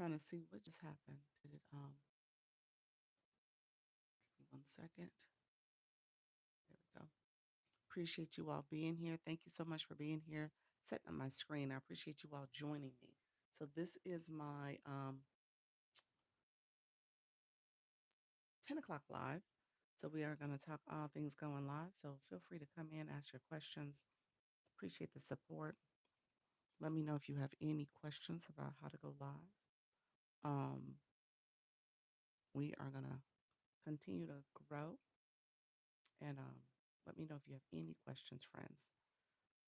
trying to see what just happened. Did it give me 1 second. There we go. Appreciate you all being here. Thank you so much for being here. Setting up my screen. I appreciate you all joining me. So this is my 10 o'clock live. So we are going to talk all things going live. So feel free to come in, ask your questions. Appreciate the support. Let me know if you have any questions about how to go live. Um, we are going to continue to grow and let me know if you have any questions, friends.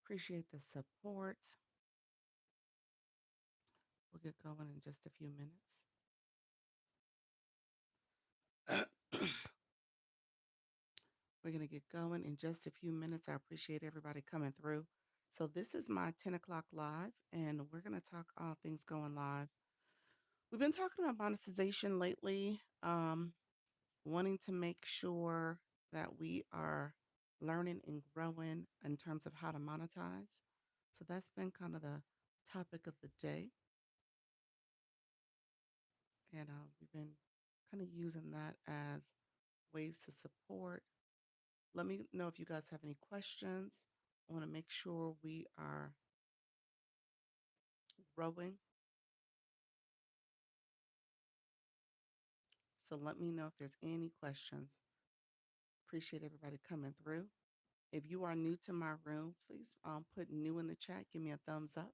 Appreciate the support. We'll get going in just a few minutes. We're going to get going in just a few minutes. I appreciate everybody coming through. So, this is my 10 o'clock live, and we're going to talk all things going live. We've been talking about monetization lately, wanting to make sure that we are learning and growing in terms of how to monetize. So, that's been kind of the topic of the day. And we've been kind of using that as ways to support. Let me know if you guys have any questions. I want to make sure we are growing. So let me know if there's any questions. Appreciate everybody coming through. If you are new to my room, please put new in the chat. Give me a thumbs up.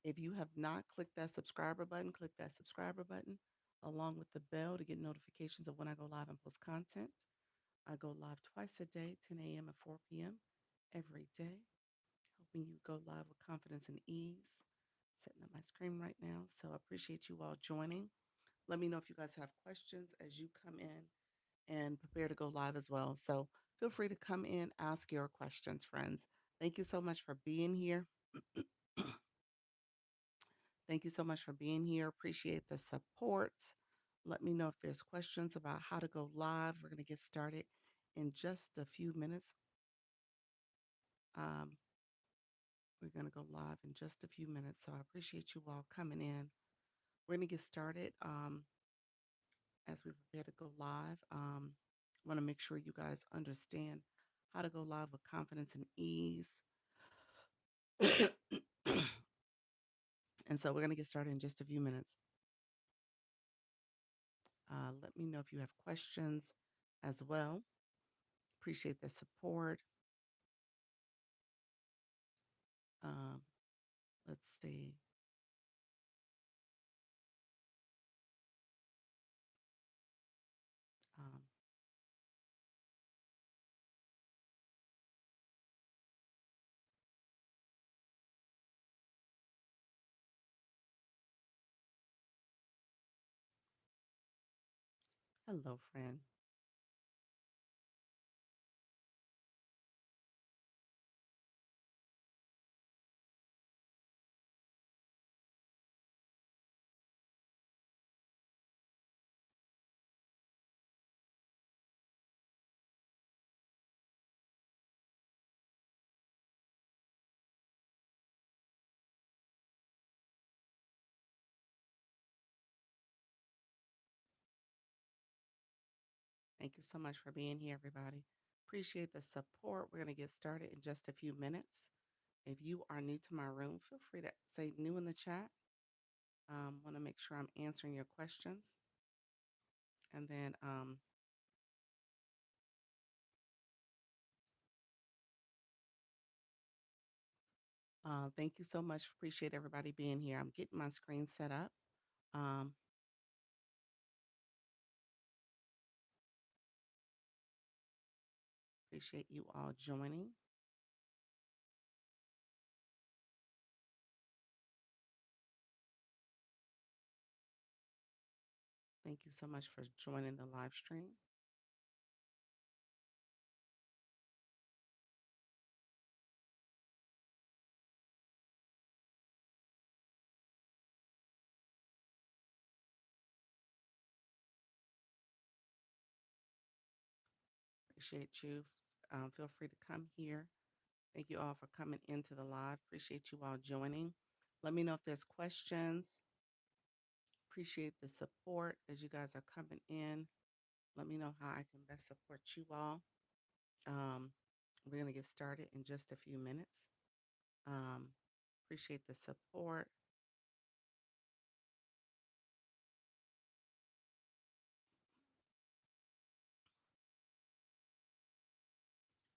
If you have not clicked that subscriber button, click that subscriber button along with the bell to get notifications of when I go live and post content. I go live twice a day, 10 a.m. and 4 p.m. every day, helping you go live with confidence and ease. Setting up my screen right now. So I appreciate you all joining. Let me know if you guys have questions as you come in and prepare to go live as well. So feel free to come in, ask your questions, friends. Thank you so much for being here. Thank you so much for being here. Appreciate the support. Let me know if there's questions about how to go live. We're going to get started in just a few minutes. Um, we're going to go live in just a few minutes. So I appreciate you all coming in. We're going to get started as we prepare to go live. Want to make sure you guys understand how to go live with confidence and ease. And so we're going to get started in just a few minutes. Let me know if you have questions as well. Appreciate the support. Um, let's see. Um, hello, friend. Thank you so much for being here, everybody. Appreciate the support. We're going to get started in just a few minutes. If you are new to my room, feel free to say new in the chat. Want to make sure I'm answering your questions. And then thank you so much. Appreciate everybody being here. I'm getting my screen set up. Um, appreciate you all joining. Thank you so much for joining the live stream. Appreciate you. Feel free to come here. Thank you all for coming into the live. Appreciate you all joining. Let me know if there's questions. Appreciate the support as you guys are coming in. Let me know how I can best support you all. Um, we're going to get started in just a few minutes. Um, appreciate the support.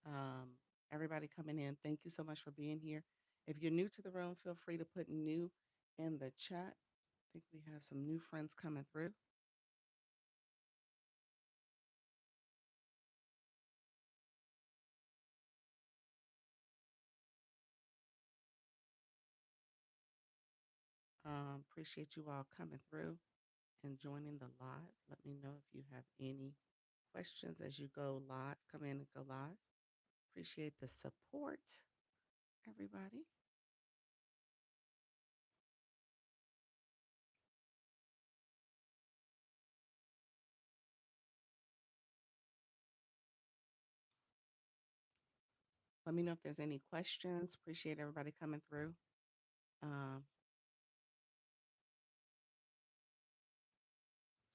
Um, everybody coming in, thank you so much for being here. If you're new to the room, feel free to put new in the chat. I think we have some new friends coming through. Appreciate you all coming through and joining the live. Let me know if you have any questions as you go live. Come in and go live. Appreciate the support, everybody. Let me know if there's any questions. Appreciate everybody coming through. Um,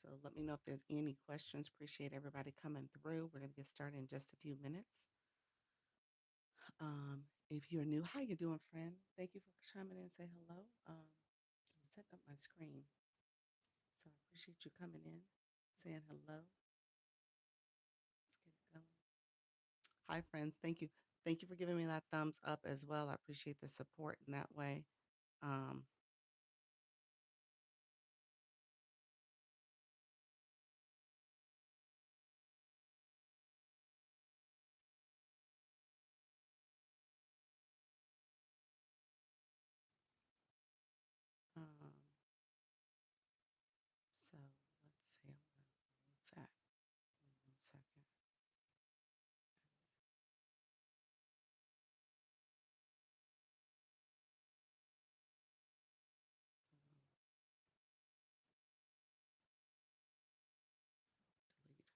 so let me know if there's any questions. Appreciate everybody coming through. We're gonna get started in just a few minutes. If you're new, how you doing, friend? Thank you for chiming in and say hello. I'm setting up my screen, so I appreciate you coming in, saying hello. Let's get it going. Hi, friends. Thank you. Thank you for giving me that thumbs up as well. I appreciate the support in that way. Um, um, so let's see. I'm going to remove that in 1 second. Delete.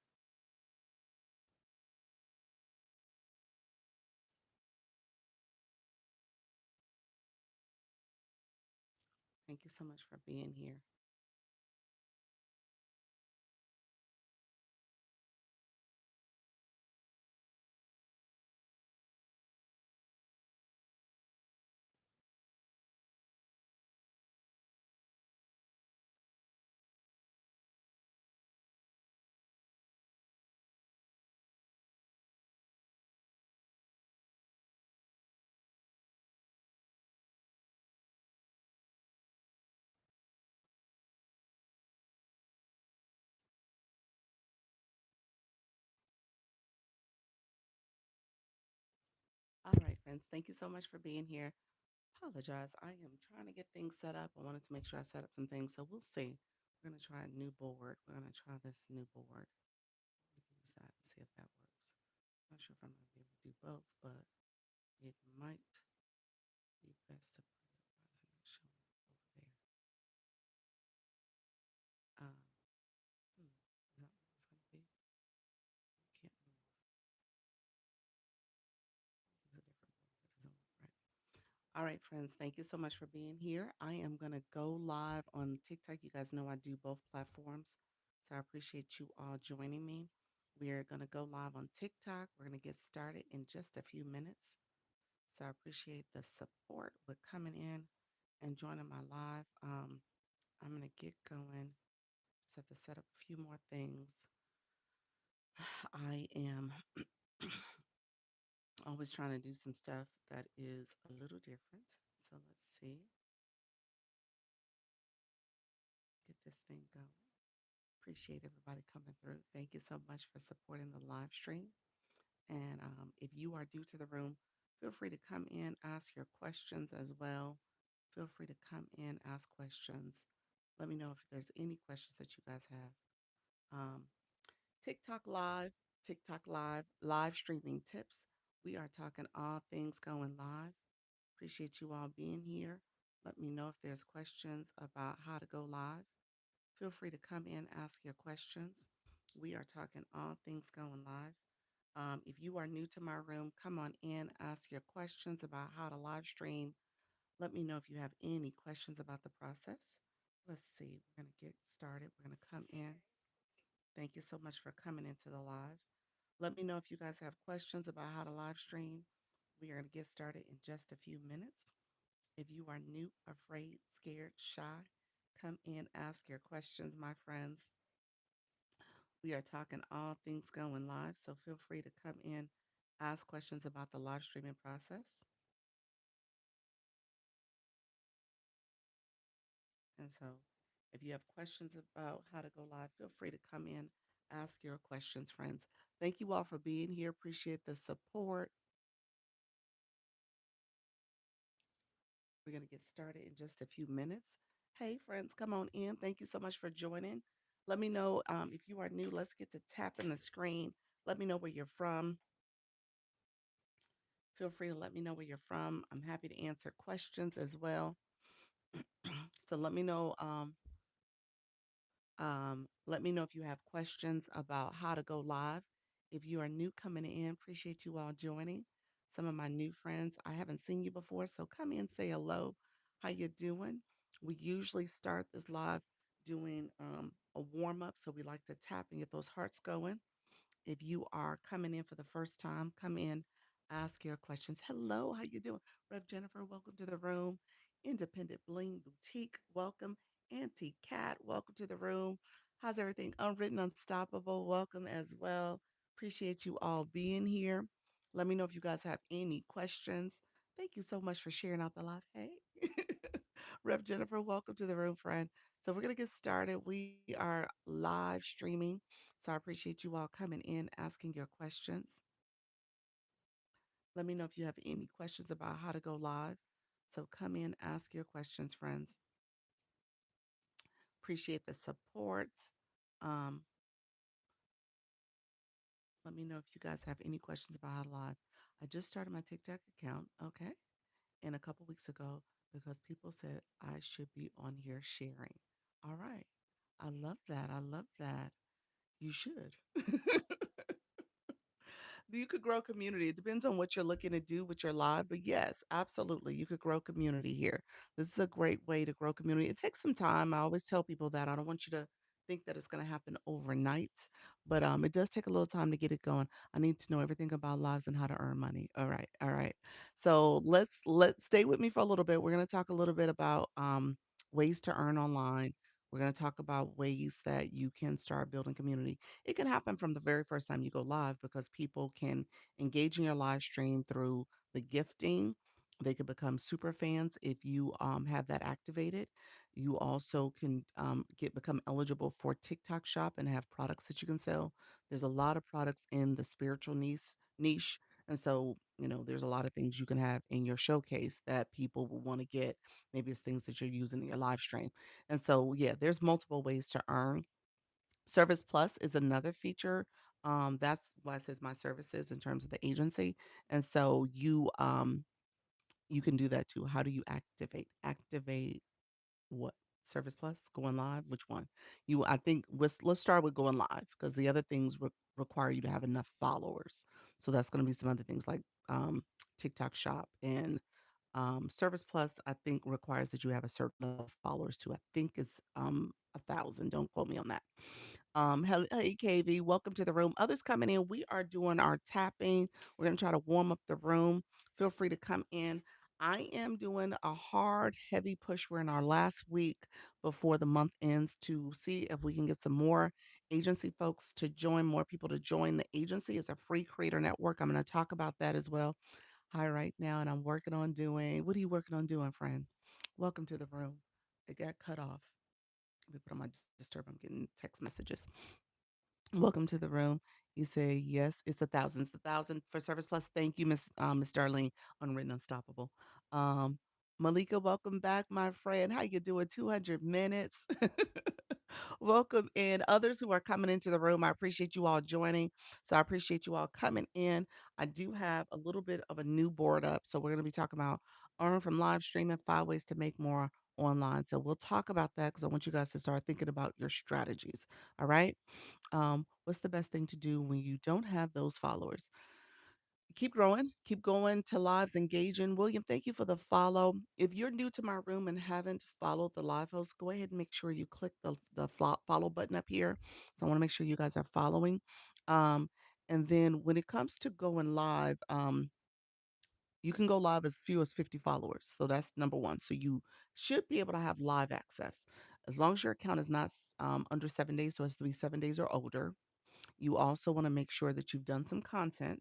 Thank you so much for being here. All right, friends. Thank you so much for being here. Apologize. I am trying to get things set up. I wanted to make sure I set up some things. So we'll see. We're going to try a new board. We're going to try this new board. Use that and see if that works. Not sure if I'm going to be able to do both, but it might be best to put it. Why is it not showing over there? Is that what it's going to be? Can't move. Use a different board if it doesn't work right. All right, friends, thank you so much for being here. I am going to go live on TikTok. You guys know I do both platforms, so I appreciate you all joining me. We are going to go live on TikTok. We're going to get started in just a few minutes. So I appreciate the support with coming in and joining my live. I'm going to get going. Just have to set up a few more things. I am always trying to do some stuff that is a little different. So let's see. Get this thing going. Appreciate everybody coming through. Thank you so much for supporting the live stream. And if you are new to the room, feel free to come in, ask your questions as well. Feel free to come in, ask questions. Let me know if there's any questions that you guys have. Um, TikTok Live, TikTok Live, live streaming tips. We are talking all things going live. Appreciate you all being here. Let me know if there's questions about how to go live. Feel free to come in, ask your questions. We are talking all things going live. If you are new to my room, come on in, ask your questions about how to live stream. Let me know if you have any questions about the process. Let's see. We're going to get started. We're going to come in. Thank you so much for coming into the live. Let me know if you guys have questions about how to live stream. We are going to get started in just a few minutes. If you are new, afraid, scared, shy, come in, ask your questions, my friends. We are talking all things going live, so feel free to come in, ask questions about the live streaming process. And so, if you have questions about how to go live, feel free to come in, ask your questions, friends. Thank you all for being here. Appreciate the support. We're going to get started in just a few minutes. Hey, friends, come on in. Thank you so much for joining. Let me know if you are new. Let's get to tapping the screen. Let me know where you're from. Feel free to let me know where you're from. I'm happy to answer questions as well. So let me know if you have questions about how to go live. If you are new coming in, appreciate you all joining. Some of my new friends, I haven't seen you before, so come in, say hello. How you doing? We usually start this live doing a warm up, so we like to tap and get those hearts going. If you are coming in for the first time, come in, ask your questions. Hello, how you doing? Rev Jennifer, welcome to the room. Independent Bling Boutique, welcome. Auntie Cat, welcome to the room. How's everything? Unwritten Unstoppable, welcome as well. Appreciate you all being here. Let me know if you guys have any questions. Thank you so much for sharing out the live. Hey, Rev Jennifer, welcome to the room, friend. So we're going to get started. We are live streaming. So I appreciate you all coming in, asking your questions. Let me know if you have any questions about how to go live. So come in, ask your questions, friends. Appreciate the support. Um, Let me know if you guys have any questions about how to live. I just started my TikTok account, okay, and a couple weeks ago because people said I should be on here sharing. All right. I love that. I love that. You should. You could grow community. It depends on what you're looking to do with your live, but yes, absolutely, you could grow community here. This is a great way to grow community. It takes some time. I always tell people that I don't want you to think that it's going to happen overnight, but it does take a little time to get it going. I need to know everything about lives and how to earn money. All right, all right. So let's stay with me for a little bit. We're going to talk a little bit about ways to earn online. We're going to talk about ways that you can start building community. It can happen from the very first time you go live because people can engage in your live stream through the gifting. They can become super fans if you have that activated. You also can get become eligible for TikTok Shop and have products that you can sell. There's a lot of products in the spiritual niche, and so there's a lot of things you can have in your showcase that people will want to get. Maybe it's things that you're using in your live stream, and so yeah, there's multiple ways to earn. Service Plus is another feature. That's why it says my services in terms of the agency. And so you can do that too. How do you activate? Activate what? Service Plus? Going live? Which one? I think let's start with going live because the other things require you to have enough followers. So that's going to be some other things like TikTok Shop and Service Plus. I think requires that you have a certain level of followers too. I think it's 1,000. Don't quote me on that. Hey, KV, welcome to the room. Others coming in, we are doing our tapping. We're going to try to warm up the room. Feel free to come in. I am doing a hard, heavy push. We're in our last week before the month ends to see if we can get some more agency folks to join, more people to join the agency. It's a free creator network. I'm going to talk about that as well. Hi, right now, and I'm working on doing. What are you working on doing, friend? Welcome to the room. It got cut off. Let me put on my disturb. I'm getting text messages. Welcome to the room. You say yes, it's 1,000. It's 1,000 for Service Plus. Thank you, Miss Darlene, Unwritten Unstoppable. Um, Malika, welcome back, my friend. How you doing? 200 minutes. Welcome in others who are coming into the room. I appreciate you all joining. So I appreciate you all coming in. I do have a little bit of a new board up. So we're going to be talking about earn from live streaming, 5 ways to make more online. So we'll talk about that because I want you guys to start thinking about your strategies. All right. What's the best thing to do when you don't have those followers? Keep growing, keep going to lives, engaging. William, thank you for the follow. If you're new to my room and haven't followed the live host, go ahead and make sure you click the follow button up here. So I want to make sure you guys are following. Um, and then when it comes to going live, you can go live as few as 50 followers. So that's number one. So you should be able to have live access as long as your account is not under 7 days. So it has to be 7 days or older. You also want to make sure that you've done some content,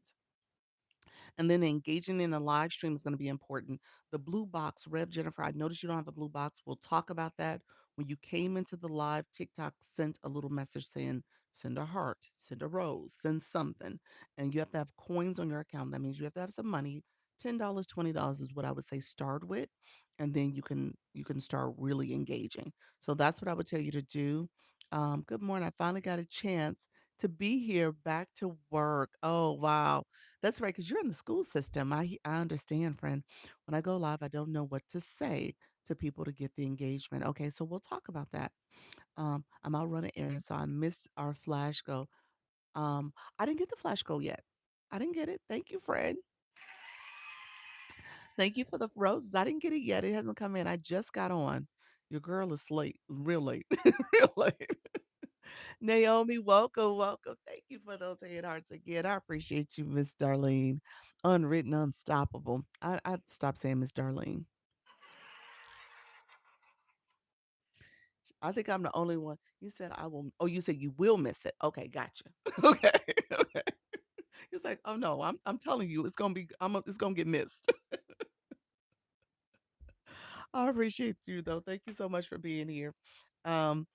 and then engaging in a live stream is going to be important. The blue box, Rev Jennifer, I noticed you don't have a blue box. We'll talk about that. When you came into the live, TikTok sent a little message saying, send a heart, send a rose, send something. And you have to have coins on your account. That means you have to have some money. $10, $20 is what I would say start with. And then you can start really engaging. So that's what I would tell you to do. Good morning. I finally got a chance to be here back to work. Oh, wow. That's right, because you're in the school system. I understand, friend. When I go live, I don't know what to say to people to get the engagement. Okay, so we'll talk about that. I'm out running errands, so I missed our flash go. I didn't get the flash go yet. I didn't get it. Thank you, friend. Thank you for the roses. I didn't get it yet. It hasn't come in. I just got on. Your girl is late, real late, real late. Naomi, welcome, welcome. Thank you for those head hearts again. I appreciate you, Miss Darlene. Unwritten, unstoppable. I stopped saying Miss Darlene. I think I'm the only one. You said I will. Oh, you said you will miss it. Okay, gotcha. Okay, okay. It's like, oh no, I'm telling you, it's gonna be. It's gonna get missed. I appreciate you though. Thank you so much for being here. Um,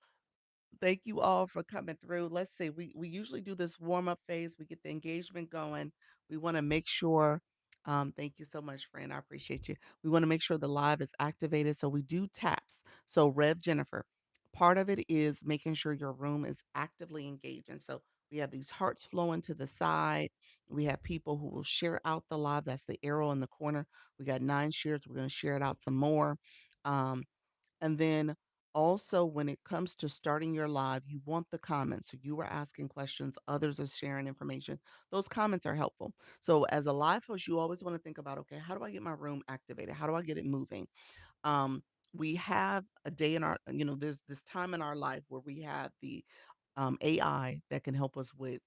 Thank you all for coming through. Let's see. We usually do this warm up phase. We get the engagement going. We want to make sure. Thank you so much, friend. I appreciate you. We want to make sure the live is activated. So we do taps. So Rev Jennifer, part of it is making sure your room is actively engaged. And so we have these hearts flowing to the side. We have people who will share out the live. That's the arrow in the corner. We got 9 shares. We're going to share it out some more. Um, and then also, when it comes to starting your live, you want the comments. So you are asking questions, others are sharing information. Those comments are helpful. So as a live host, you always want to think about, okay, how do I get my room activated? How do I get it moving? Um, we have a day in our, there's this time in our life where we have the AI that can help us with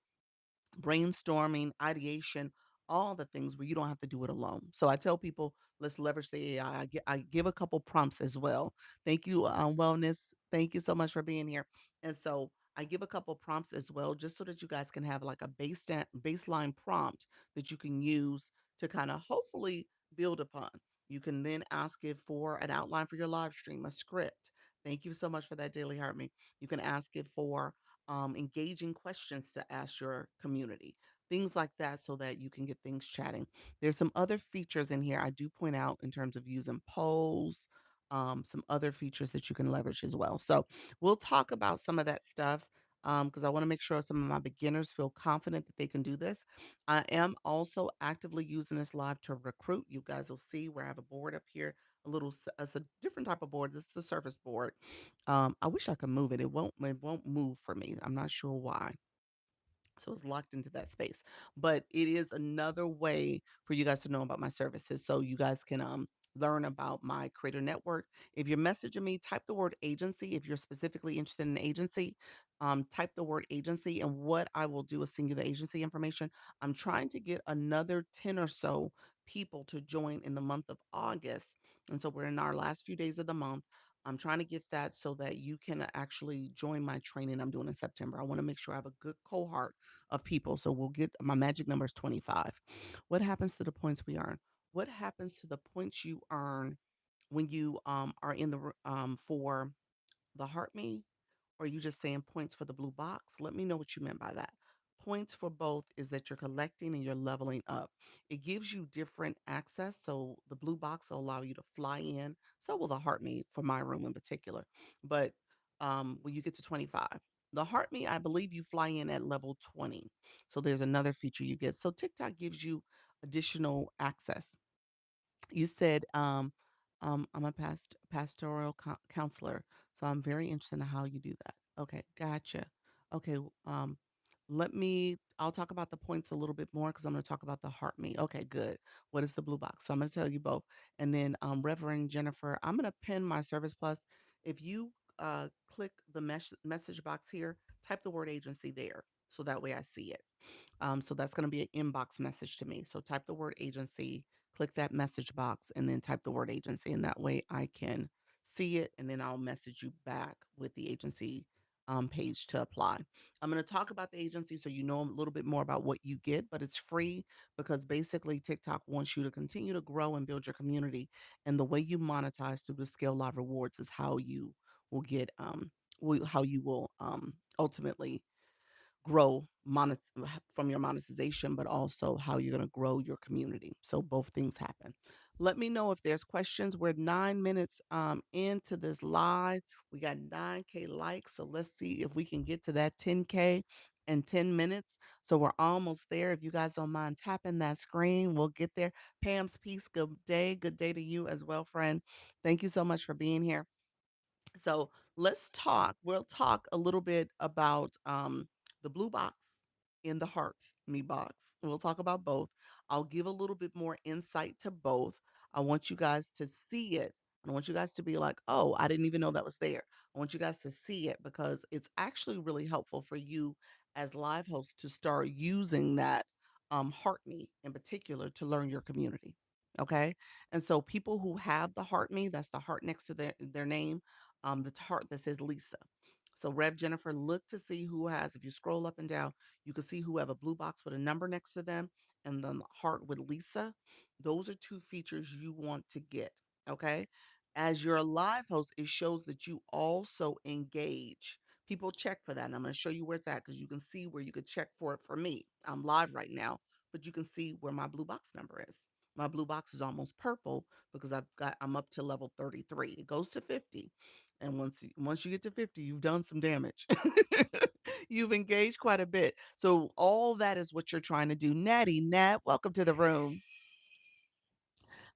brainstorming, ideation, all the things where you don't have to do it alone. So I tell people, let's leverage the AI. I give a couple prompts as well. Thank you, Wellness. Thank you so much for being here. And so I give a couple prompts as well, just so that you guys can have like a baseline prompt that you can use to kind of hopefully build upon. You can then ask it for an outline for your live stream, a script. Thank you so much for that, Daily Heart Me. You can ask it for engaging questions to ask your community, things like that, so that you can get things chatting. There's some other features in here I do point out in terms of using polls, some other features that you can leverage as well. So we'll talk about some of that stuff because I want to make sure some of my beginners feel confident that they can do this. I am also actively using this live to recruit. You guys will see where I have a board up here, it's a different type of board. This is the surface board. I wish I could move it. It won't move for me. I'm not sure why. So it's locked into that space. But it is another way for you guys to know about my services. So you guys can learn about my creator network. If you're messaging me, type the word agency. If you're specifically interested in an agency, type the word agency. And what I will do is send you the agency information. I'm trying to get another 10 or so people to join in the month of August. And so we're in our last few days of the month. I'm trying to get that so that you can actually join my training I'm doing in September. I want to make sure I have a good cohort of people. So we'll get my magic number is 25. What happens to the points we earn? What happens to the points you earn when you are in for the Heart Me, or are you just saying points for the blue box? Let me know what you meant by that. Points for both is that you're collecting and you're leveling up. It gives you different access. So the blue box will allow you to fly in. So will the Heart Me for my room in particular. But when you get to 25, the Heart Me, I believe you fly in at level 20. So there's another feature you get. So TikTok gives you additional access. You said, I'm a pastoral counselor, so I'm very interested in how you do that. Okay, gotcha. Okay, I'll talk about the points a little bit more because I'm going to talk about the heart me. Okay, good. What is the blue box? So I'm going to tell you both. And then, Reverend Jennifer, I'm going to pin my Service Plus. If you click the message box here, type the word agency there. So that way I see it. So that's going to be an inbox message to me. So type the word agency, click that message box, and then type the word agency. And that way I can see it. And then I'll message you back with the agency page to apply. I'm going to talk about the agency so you know a little bit more about what you get, but it's free because basically TikTok wants you to continue to grow and build your community. And the way you monetize through the Scale Live Rewards is how you will get, how you will ultimately grow from your monetization, but also how you're going to grow your community. So both things happen. Let me know if there's questions. We're 9 minutes into this live. We got 9K likes. So let's see if we can get to that 10K in 10 minutes. So we're almost there. If you guys don't mind tapping that screen, we'll get there. Pam's Peace, good day. Good day to you as well, friend. Thank you so much for being here. So let's talk. We'll talk a little bit about the blue box in the heart me box. We'll talk about both. I'll give a little bit more insight to both. I want you guys to see it. I want you guys to be like, oh, I didn't even know that was there. I want you guys to see it because it's actually really helpful for you as live hosts to start using that heart me in particular to learn your community. Okay. And so people who have the heart me, that's the heart next to their name, the heart that says Lisa. So Rev Jennifer, look to see who has, if you scroll up and down, you can see who have a blue box with a number next to them and then the heart with Lisa. Those are two features you want to get. Okay. As you're a live host, it shows that you also engage. People check for that. And I'm going to show you where it's at because you can see where you could check for it for me. I'm live right now, but you can see where my blue box number is. My blue box is almost purple because I'm up to level 33. It goes to 50. And once you get to 50, you've done some damage. You've engaged quite a bit. So all that is what you're trying to do. Natty Nat, welcome to the room.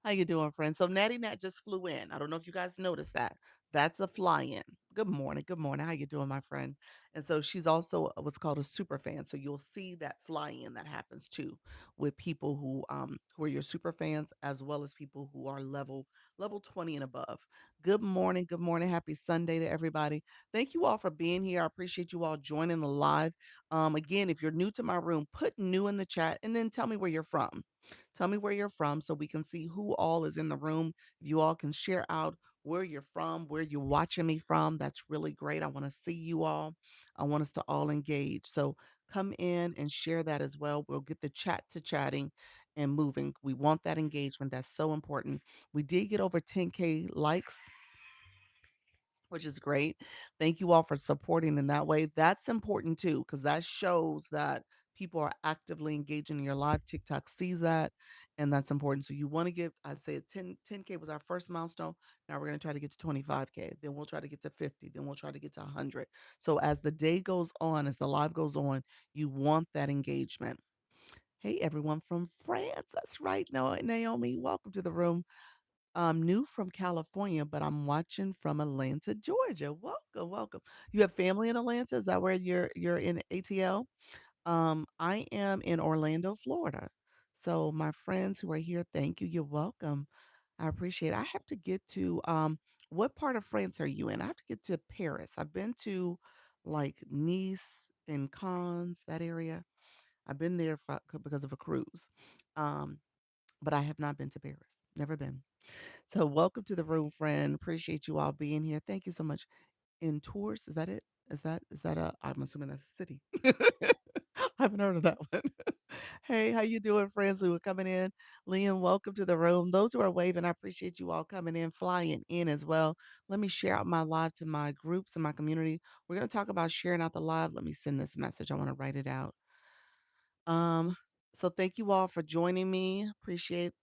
How you doing, friend? So Natty Nat just flew in. I don't know if you guys noticed that. That's a fly-in. Good morning. Good morning. How you doing, my friend? And so she's also what's called a super fan. So you'll see that fly-in that happens too with people who are your super fans as well as people who are level 20 and above. Good morning. Good morning. Happy Sunday to everybody. Thank you all for being here. I appreciate you all joining the live. Again, if you're new to my room, put new in the chat and then tell me where you're from. Tell me where you're from so we can see who all is in the room. If you all can share out where you're from, where you're watching me from, that's really great. I want to see you all. I want us to all engage. So come in and share that as well. We'll get the chat to chatting and moving. We want that engagement. That's so important. We did get over 10K likes, which is great. Thank you all for supporting in that way. That's important too, because that shows that people are actively engaging in your live. TikTok sees that, and that's important. So you want to give, I said 10K was our first milestone. Now we're going to try to get to 25K. Then we'll try to get to 50. Then we'll try to get to 100. So as the day goes on, as the live goes on, you want that engagement. Hey, everyone from France. That's right. No, Naomi, welcome to the room. I'm new from California, but I'm watching from Atlanta, Georgia. Welcome, welcome. You have family in Atlanta? Is that where you're in ATL? I am in Orlando, Florida. So my friends who are here, thank you. You're welcome. I appreciate it. I have to get to what part of France are you in? I have to get to Paris. I've been to like Nice and Cannes, that area. I've been there because of a cruise. Um, but I have not been to Paris. Never been. So welcome to the room, friend. Appreciate you all being here. Thank you so much. In Tours, is that it? Is that a? I'm assuming that's a city. I haven't heard of that one. Hey, how you doing, friends who are coming in? Liam, welcome to the room. Those who are waving, I appreciate you all coming in, flying in as well. Let me share out my live to my groups and my community. We're gonna talk about sharing out the live. Let me send this message. I want to write it out. Um, so thank you all for joining me. Appreciate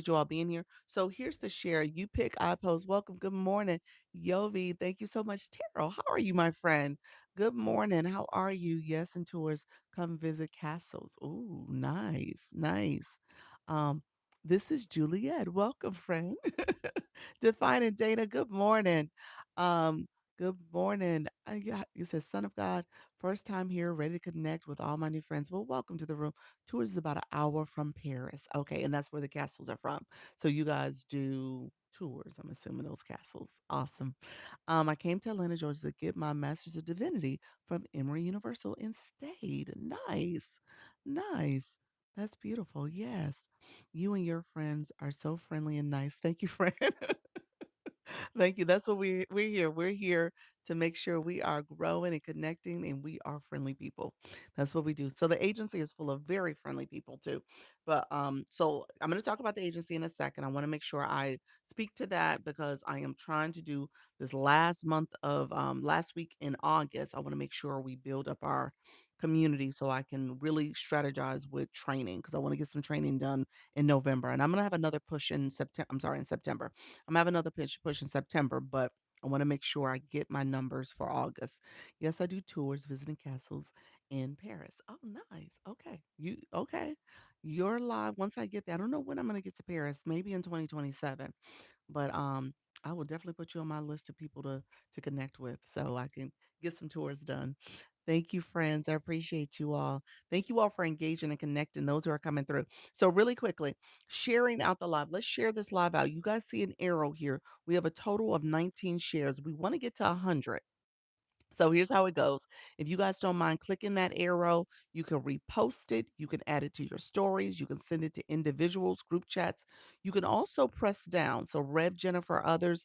you all being here. So here's the share. You pick, I post. Welcome. Good morning. Yovi, thank you so much. Taro, how are you, my friend? Good morning. How are you? Yes, and tours. Come visit castles. Ooh, nice, nice. Um, this is Juliet. Welcome, friend. Define and Dana, good morning. Um, Good morning. You said, Son of God, first time here, ready to connect with all my new friends. Well, welcome to the room. Tours is about an hour from Paris. Okay. And that's where the castles are from. So you guys do tours, I'm assuming those castles. Awesome. I came to Atlanta, Georgia to get my master's of divinity from Emory Universal and stayed. Nice. Nice. That's beautiful. Yes. You and your friends are so friendly and nice. Thank you, friend. Thank you. That's what we're here. We're here to make sure we are growing and connecting and we are friendly people. That's what we do. So the agency is full of very friendly people too. But so I'm going to talk about the agency in a second. I want to make sure I speak to that because I am trying to do this last month of last week in August. I want to make sure we build up our community so I can really strategize with training because I want to get some training done in November. And I'm going to have another push in September. I'm sorry, in September. I'm having another push in September, but I want to make sure I get my numbers for August. Yes, I do tours visiting castles in Paris. Oh, nice. Okay. You're live once I get there. I don't know when I'm going to get to Paris, maybe in 2027. But I will definitely put you on my list of people to connect with so I can get some tours done. Thank you, friends. I appreciate you all. Thank you all for engaging and connecting, those who are coming through. So, really quickly, sharing out the live. Let's share this live out. You guys see an arrow here. We have a total of 19 shares. We want to get to 100. So here's how it goes. If you guys don't mind clicking that arrow, you can repost it. You can add it to your stories. You can send it to individuals, group chats. You can also press down. So, Rev, Jennifer, others,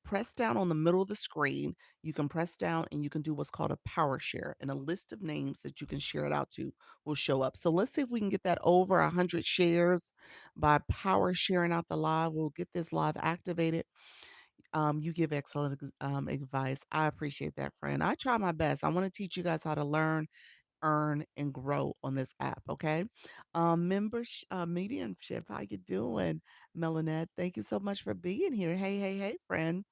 press down on the middle of the screen. You can press down and you can do what's called a power share. And a list of names that you can share it out to will show up. So, let's see if we can get that over 100 shares by power sharing out the live. We'll get this live activated. You give excellent advice. I appreciate that, friend. I try my best. I want to teach you guys how to learn, earn, and grow on this app. Okay. Mediumship. How you doing, Melanette? Thank you so much for being here. Hey, hey, hey, friend.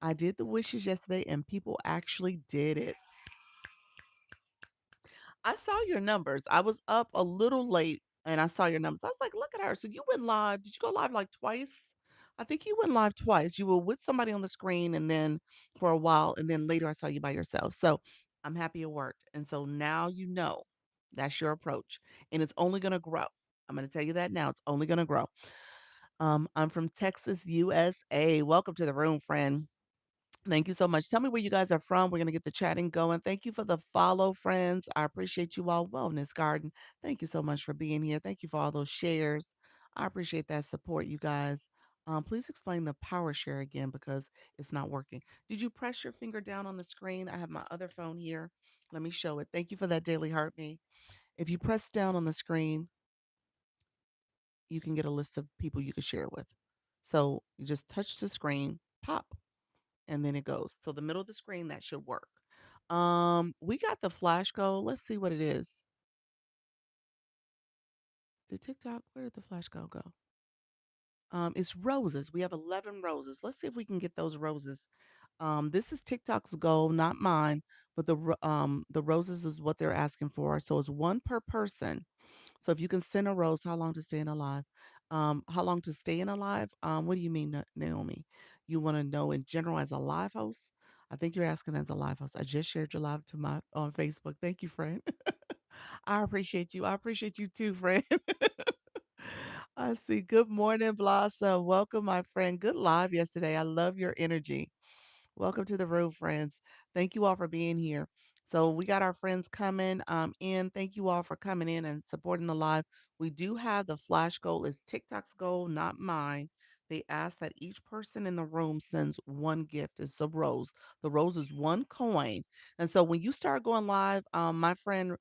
I did the wishes yesterday, and people actually did it. I saw your numbers. I was up a little late and I saw your numbers. I was like, look at her. So you went live. Did you go live like twice? I think you went live twice. You were with somebody on the screen and then for a while, and then later I saw you by yourself. So I'm happy it worked. And so now you know that's your approach. And it's only gonna grow. I'm gonna tell you that now. It's only gonna grow. I'm from Texas, USA. Welcome to the room, friend. Thank you so much. Tell me where you guys are from. We're going to get the chatting going. Thank you for the follow, friends. I appreciate you all. Wellness Garden. Thank you so much for being here. Thank you for all those shares. I appreciate that support, you guys. Please explain the power share again because it's not working. Did you press your finger down on the screen? I have my other phone here. Let me show it. Thank you for that daily heart me. If you press down on the screen, you can get a list of people you can share with. So you just touch the screen, pop, and then it goes. So the middle of the screen, that should work. We got the flash go. Let's see what it is. The TikTok, where did the flash go? It's roses. We have 11 roses. Let's see if we can get those roses. This is TikTok's goal, not mine, but the roses is what they're asking for. So it's one per person. So if you can send a rose, how long to stay in alive? How long to stay in alive? What do you mean, Naomi? You want to know in general as a live host? I think you're asking as a live host. I just shared your live to my on Facebook. Thank you, friend. I appreciate you. I appreciate you too, friend. I see. Good morning, Blossom. Welcome, my friend. Good live yesterday. I love your energy. Welcome to the room, friends. Thank you all for being here. So we got our friends coming in. Thank you all for coming in and supporting the live. We do have the flash goal. It's TikTok's goal, not mine. They ask that each person in the room sends one gift. It's a rose. The rose is one coin. And so when you start going live, my friend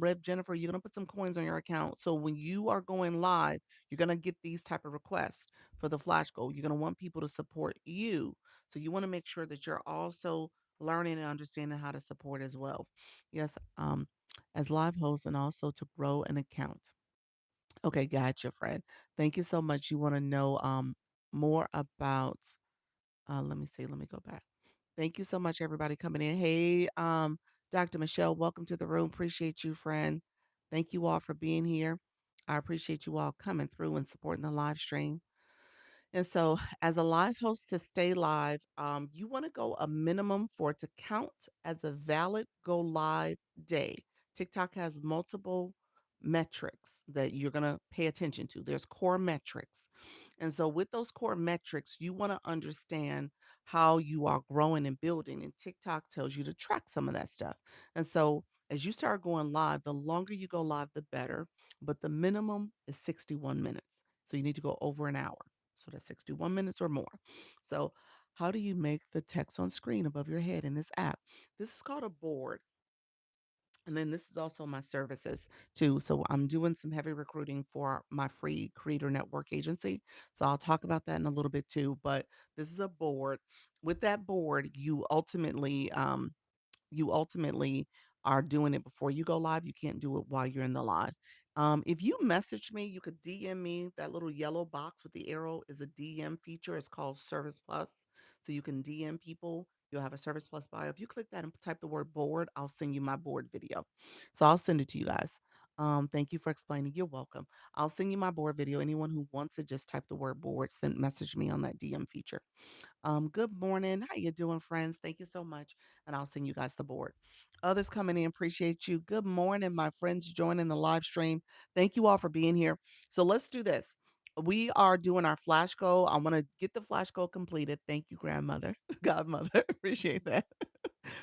Rev Jennifer, you're gonna put some coins on your account. So when you are going live, you're gonna get these type of requests for the flash goal. You're gonna want people to support you, so you want to make sure that you're also learning and understanding how to support as well. Yes, as live host and also to grow an account. Okay, gotcha, Fred. Thank you so much. You want to know more about let me see, let me go back. Thank you so much, everybody coming in. Hey, Dr. Michelle, welcome to the room. Appreciate you, friend. Thank you all for being here. I appreciate you all coming through and supporting the live stream. And so, as a live host to stay live, you want to go a minimum for it to count as a valid go live day. TikTok has multiple metrics that you're going to pay attention to. There's core metrics. And so, with those core metrics, you want to understand how you are growing and building. And TikTok tells you to track some of that stuff. And so, as you start going live, the longer you go live, the better. But the minimum is 61 minutes. So, you need to go over an hour. So that's 61 minutes or more. So, how do you make the text on screen above your head in this app? This is called a board. And then this is also my services too. So I'm doing some heavy recruiting for my free creator network agency. So I'll talk about that in a little bit too. But this is a board. With that board, you ultimately are doing it before you go live. You can't do it while you're in the live. If you message me, you could DM me. That little yellow box with the arrow is a DM feature. It's called Service Plus. So you can DM people. You'll have a Service Plus bio. If you click that and type the word board, I'll send you my board video. So I'll send it to you guys. Thank you for explaining. You're welcome. I'll send you my board video. Anyone who wants it, just type the word board, send message me on that DM feature. Good morning. How you doing, friends? Thank you so much. And I'll send you guys the board. Others coming in, appreciate you. Good morning, my friends joining the live stream. Thank you all for being here. So let's do this. We are doing our flash goal. I want to get the flash goal completed. Thank you, grandmother, godmother. Appreciate that.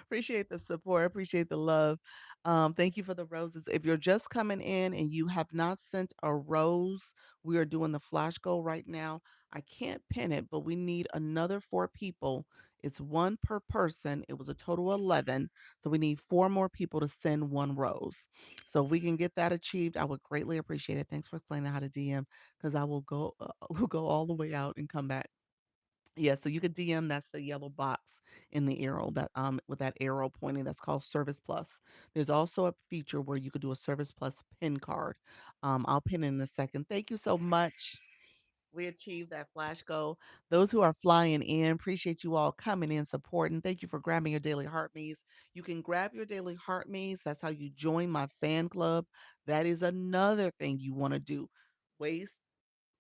Appreciate the support. Appreciate the love. Thank you for the roses. If you're just coming in and you have not sent a rose, we are doing the flash goal right now. I can't pin it, but we need another four people. It's one per person. It was a total of 11. So we need four more people to send one rose. So if we can get that achieved, I would greatly appreciate it. Thanks for explaining how to DM because I will go, will go all the way out and come back. Yeah, so you could DM, that's the yellow box in the arrow that with that arrow pointing, that's called Service Plus. There's also a feature where you could do a Service Plus pin card. I'll pin in a second. Thank you so much. We achieved that flash goal. Those who are flying in, appreciate you all coming in, supporting. Thank you for grabbing your daily heart me's. You can grab your daily heart me's. That's how you join my fan club. That is another thing you want to do. Ways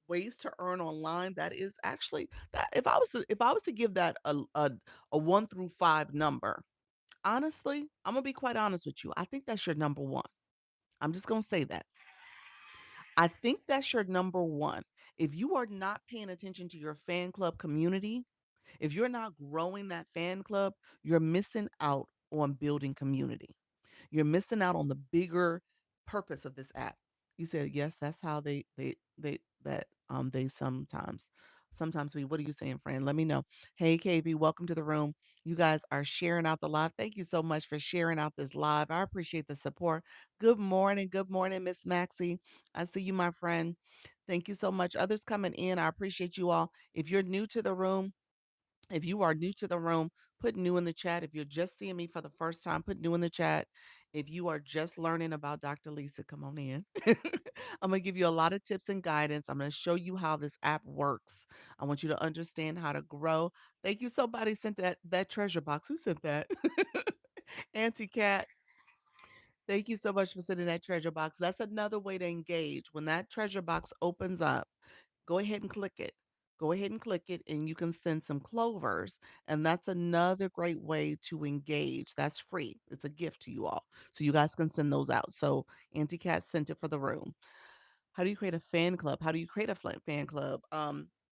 ways to earn online, that is actually that if I was to give that a 1 through 5 number, honestly, I'm gonna be quite honest with you. I think that's your number 1. I'm just gonna say that. I think that's your number 1. If you are not paying attention to your fan club community, if you're not growing that fan club, you're missing out on building community. You're missing out on the bigger purpose of this app. You said, yes, that's how they sometimes we, what are you saying, friend? Let me know. Hey, KB, welcome to the room. You guys are sharing out the live. Thank you so much for sharing out this live. I appreciate the support. Good morning. Good morning, Miss Maxie. I see you, my friend. Thank you so much. Others coming in, I appreciate you all. If you're new to the room, if you are new to the room, put new in the chat. If you're just seeing me for the first time, put new in the chat. If you are just learning about Dr. Lisa, come on in. I'm going to give you a lot of tips and guidance. I'm going to show you how this app works. I want you to understand how to grow. Thank you. Somebody sent that treasure box. Who sent that? Auntie Cat. Thank you so much for sending that treasure box. That's another way to engage. When that treasure box opens up, go ahead and click it. Go ahead and click it, and you can send some clovers. And that's another great way to engage. That's free. It's a gift to you all. So you guys can send those out. So Auntie Cat sent it for the room. How do you create a fan club? How do you create a fan club?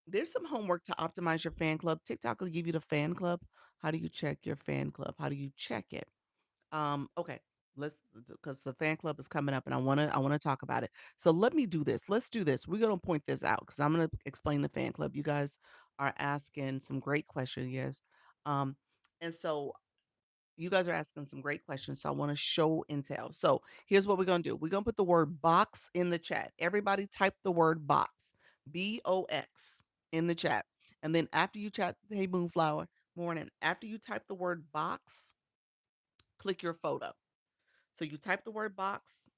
There's some homework to optimize your fan club. TikTok will give you the fan club. How do you check your fan club? How do you check it? Okay. Let's because the fan club is coming up and I want to talk about it. So let me do this. Let's do this. We're gonna point this out because I'm gonna explain the fan club. You guys are asking some great questions, yes. Um, and so you guys are asking some great questions. So I want to show and tell. So here's what we're gonna do. We're gonna put the word box in the chat. Everybody type the word box, BOX in the chat. And then after you chat, hey Moonflower, morning. After you type the word box, click your photo. So you type the word box,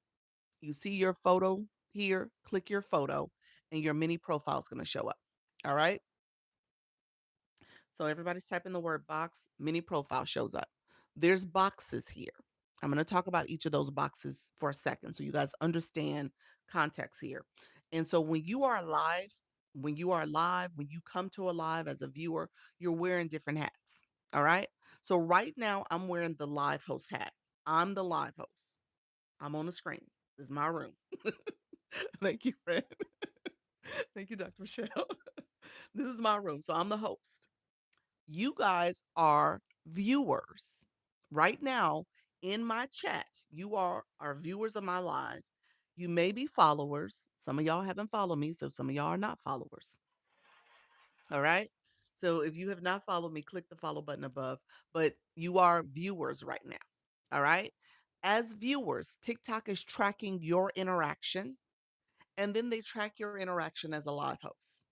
you see your photo here, click your photo, and your mini profile is going to show up. All right. So everybody's typing the word box, mini profile shows up. There's boxes here. I'm going to talk about each of those boxes for a second so you guys understand context here. And so when you are live, When you are live, when you come to a live as a viewer, you're wearing different hats. All right. So right now, I'm wearing the live host hat. I'm the live host. I'm on the screen. This is my room. Thank you, friend. Thank you, Dr. Michelle. This is my room. So I'm the host. You guys are viewers. Right now, in my chat, you are viewers of my live. You may be followers. Some of y'all haven't followed me, so some of y'all are not followers. All right. So if you have not followed me, click the follow button above. But you are viewers right now. All right. As viewers, TikTok is tracking your interaction and then they track your interaction as a live host.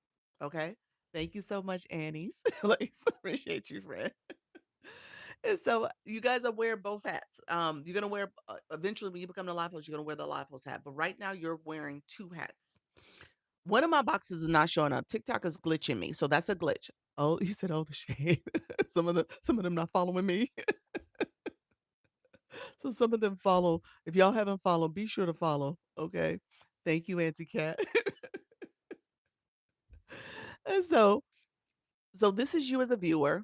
Okay. Thank you so much, Annie's. Like, appreciate you, friend. And so you guys are wearing both hats. You're gonna wear eventually when you become the live host, you're gonna wear the live host hat. But right now you're wearing two hats. One of my boxes is not showing up. TikTok is glitching me, so that's a glitch. Oh, you said, "Oh, the shade." Some of them not following me. So some of them follow. If y'all haven't followed, be sure to follow. Okay. Thank you, Auntie Cat. And so this is you as a viewer.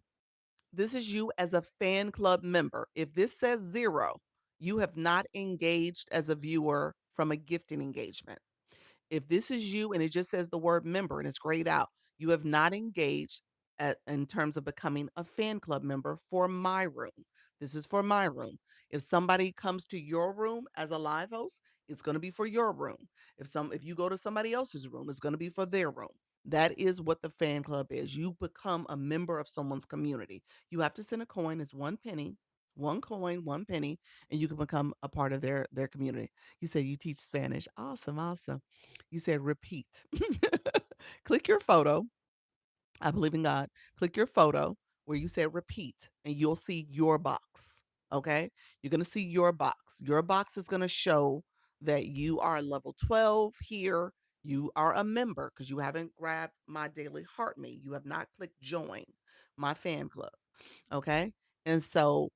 This is you as a fan club member. If this says 0, you have not engaged as a viewer from a gifting engagement. If this is you and it just says the word member and it's grayed out, you have not engaged in terms of becoming a fan club member for my room. This is for my room. If somebody comes to your room as a live host, it's going to be for your room. If you go to somebody else's room, it's going to be for their room. That is what the fan club is. You become a member of someone's community. You have to send a coin, it's 1 penny, one coin, 1 penny, and you can become a part of their community. You say you teach Spanish. Awesome, awesome. You said repeat. Click your photo. I believe in God. Click your photo where you said repeat, and you'll see your box. Okay. You're going to see your box. Your box is going to show that you are level 12 here. You are a member because you haven't grabbed my daily heart me. You have not clicked join my fan club. Okay. And so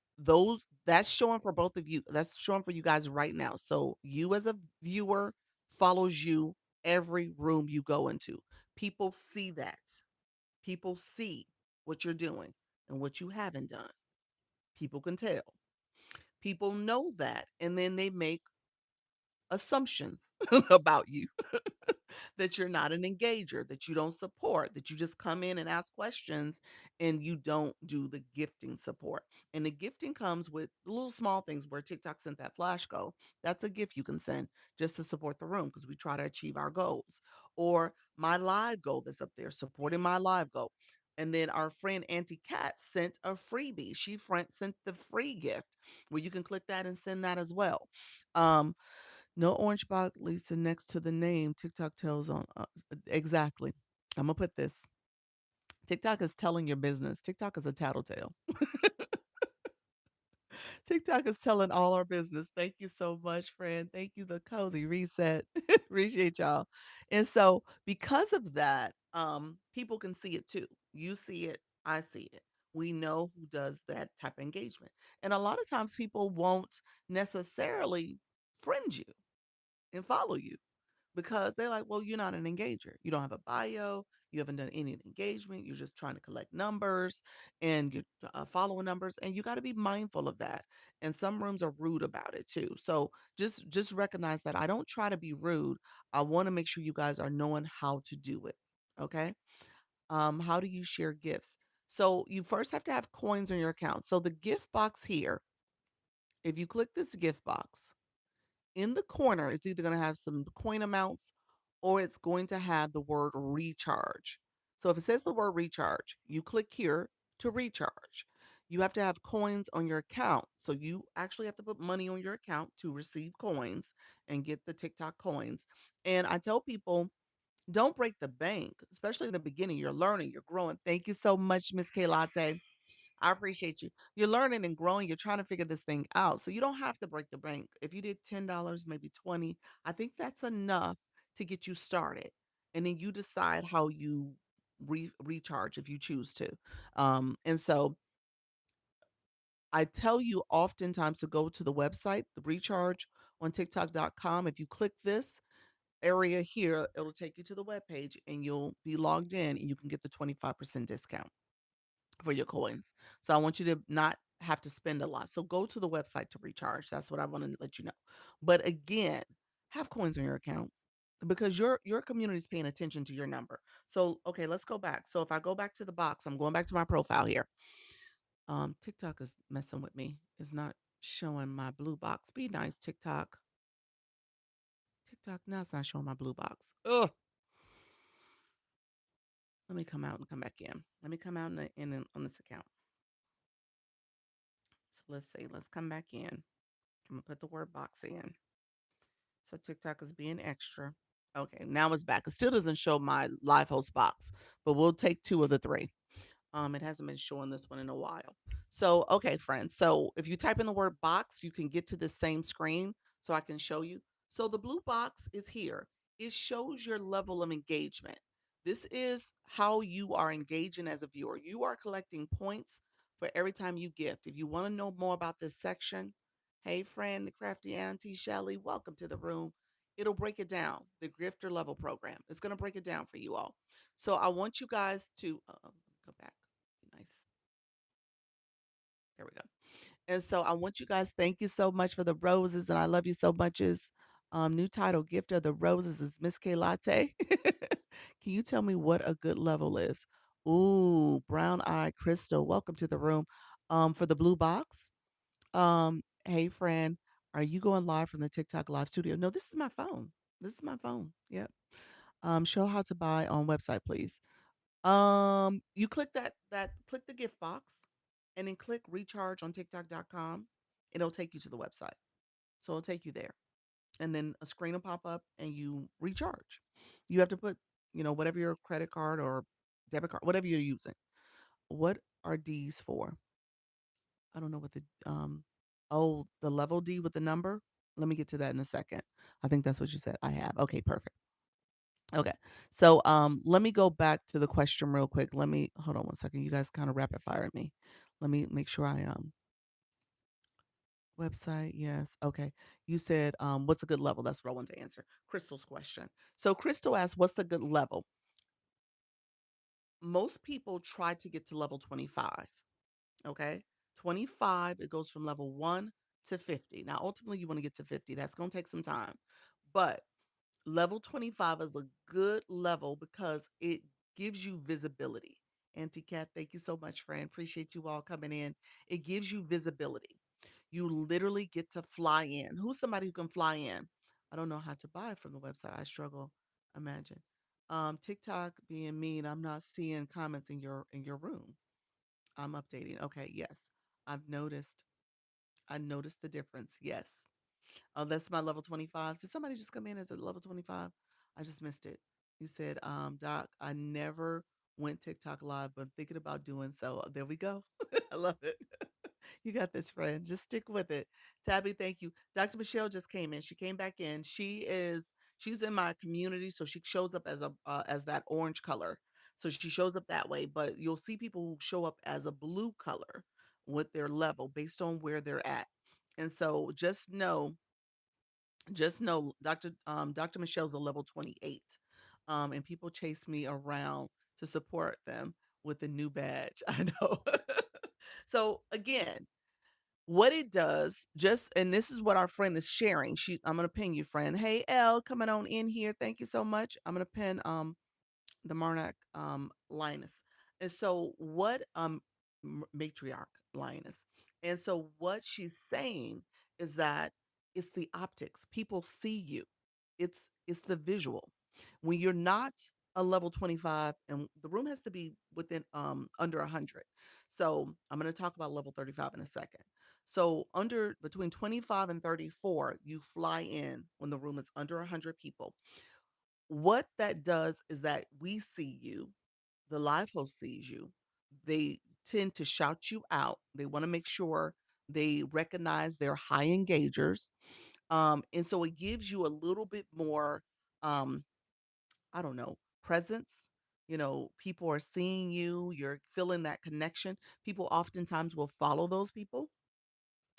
that's showing for both of you. That's showing for you guys right now. So you as a viewer follows you every room you go into. People see that. People see what you're doing and what you haven't done. People can tell. People know that. And then they make assumptions about you. That you're not an engager, that you don't support, that you just come in and ask questions and you don't do the gifting support. And the gifting comes with little small things where TikTok sent that flash go. That's a gift you can send just to support the room because we try to achieve our goals. Or my live goal that's up there, supporting my live goal. And then our friend Auntie Cat sent a freebie. Sent the free gift where you can click that and send that as well. Um, no orange box, Lisa, next to the name TikTok tells on. Exactly. I'm gonna put this. TikTok is telling your business. TikTok is a tattletale. TikTok is telling all our business. Thank you so much, friend. Thank you, the cozy reset. Appreciate y'all. And so, because of that, people can see it too. You see it, I see it. We know who does that type of engagement. And a lot of times, people won't necessarily friend you and follow you because they're like, well, you're not an engager. You don't have a bio. You haven't done any engagement. You're just trying to collect numbers and you're following numbers. And you got to be mindful of that. And some rooms are rude about it too. So just recognize that I don't try to be rude. I want to make sure you guys are knowing how to do it. Okay. How do you share gifts? So you first have to have coins on your account. So the gift box here, if you click this gift box, in the corner, it's either going to have some coin amounts or it's going to have the word recharge. So if it says the word recharge, you click here to recharge. You have to have coins on your account. So you actually have to put money on your account to receive coins and get the TikTok coins. And I tell people, don't break the bank, especially in the beginning. You're learning, you're growing. Thank you so much, Miss K Latte. I appreciate you. You're learning and growing. You're trying to figure this thing out. So you don't have to break the bank. If you did $10, maybe 20, I think that's enough to get you started. And then you decide how you recharge if you choose to. And so I tell you oftentimes to go to the website, the recharge on TikTok.com. If you click this, area here, it'll take you to the web page and you'll be logged in and you can get the 25% discount for your coins. So I want you to not have to spend a lot. So go to the website to recharge. That's what I want to let you know. But again, have coins on your account because your community is paying attention to your number. So okay, let's go back. So if I go back to the box, I'm going back to my profile here. TikTok is messing with me. It's not showing my blue box. Be nice, TikTok. TikTok, now it's not showing my blue box. Ugh. Let me come out and come back in. Let me come out on this account. So let's see. Let's come back in. I'm gonna put the word box in. So TikTok is being extra. Okay, now it's back. It still doesn't show my live host box, but we'll take two of the three. It hasn't been showing this one in a while. So, okay, friends. So if you type in the word box, you can get to the same screen so I can show you. So the blue box is here. It shows your level of engagement. This is how you are engaging as a viewer. You are collecting points for every time you gift. If you want to know more about this section, hey friend, the crafty auntie Shelly, welcome to the room. It'll break it down, the grifter level program. It's going to break it down for you all. So I want you guys to go back. Nice. There we go. And so I want you guys, thank you so much for the roses. And I love you so much. Is new title gift of the roses is Miss K Latte. Can you tell me what a good level is? Ooh, brown eye crystal. Welcome to the room. For the blue box. Hey friend, are you going live from the TikTok live studio? No, this is my phone. This is my phone. Yep. Show how to buy on website, please. You click click the gift box and then click recharge on TikTok.com. It'll take you to the website. So it'll take you there. And then a screen will pop up and you recharge. You have to put, whatever your credit card or debit card, whatever you're using. What are D's for? I don't know what the level D with the number. Let me get to that in a second. I think that's what you said. I have. Okay, perfect. Okay. So let me go back to the question real quick. Let me hold on one second. You guys kind of rapid fire me. Let me make sure I website, yes. Okay. You said what's a good level? That's what I want to answer. Crystal's question. So Crystal asked, what's a good level? Most people try to get to level 25. Okay. 25, it goes from level 1 to 50. Now ultimately you want to get to 50. That's gonna take some time. But level 25 is a good level because it gives you visibility. Auntie Cat, thank you so much, friend. Appreciate you all coming in. It gives you visibility. You literally get to fly in. Who's somebody who can fly in? I don't know how to buy from the website. I struggle. Imagine. TikTok being mean. I'm not seeing comments in your room. I'm updating. Okay, yes. I've noticed. I noticed the difference. Yes. Oh, that's my level 25. Did somebody just come in as a level 25? I just missed it. You said, Doc, I never went TikTok live, but thinking about doing so. There we go. I love it. You got this, friend. Just stick with it. Tabby, thank you. Dr. Michelle just came in. She came back in. She's in my community, so she shows up as that orange color. So she shows up that way, but you'll see people who show up as a blue color with their level based on where they're at. And so just know Dr. Michelle's a level 28. And people chase me around to support them with the new badge. I know. So again, what it does, just and this is what our friend is sharing. I'm gonna ping you, friend. Hey L, coming on in here. Thank you so much. I'm gonna pin the Marnak Linus. And so what matriarch Linus. And so what she's saying is that it's the optics. People see you. It's the visual. When you're not a level 25 and the room has to be within under 100. So I'm going to talk about level 35 in a second. So under between 25 and 34, you fly in when the room is under 100 people. What that does is that we see you, the live host sees you. They tend to shout you out. They want to make sure they recognize their high engagers. And so it gives you a little bit more, um, I don't know, presence. People are seeing you, you're feeling that connection. People oftentimes will follow those people.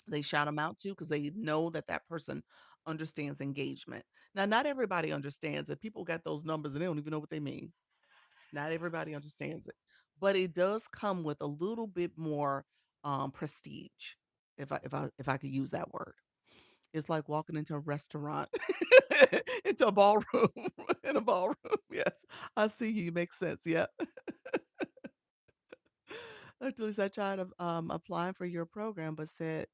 They shout them out too because they know that that person understands engagement. Now, not everybody understands it. People got those numbers and they don't even know what they mean. Not everybody understands it, but it does come with a little bit more prestige, if I could use that word. It's like walking into a restaurant, into a ballroom, in a ballroom. Yes, I see you. Makes sense. Yeah. At least I tried applying for your program, but said,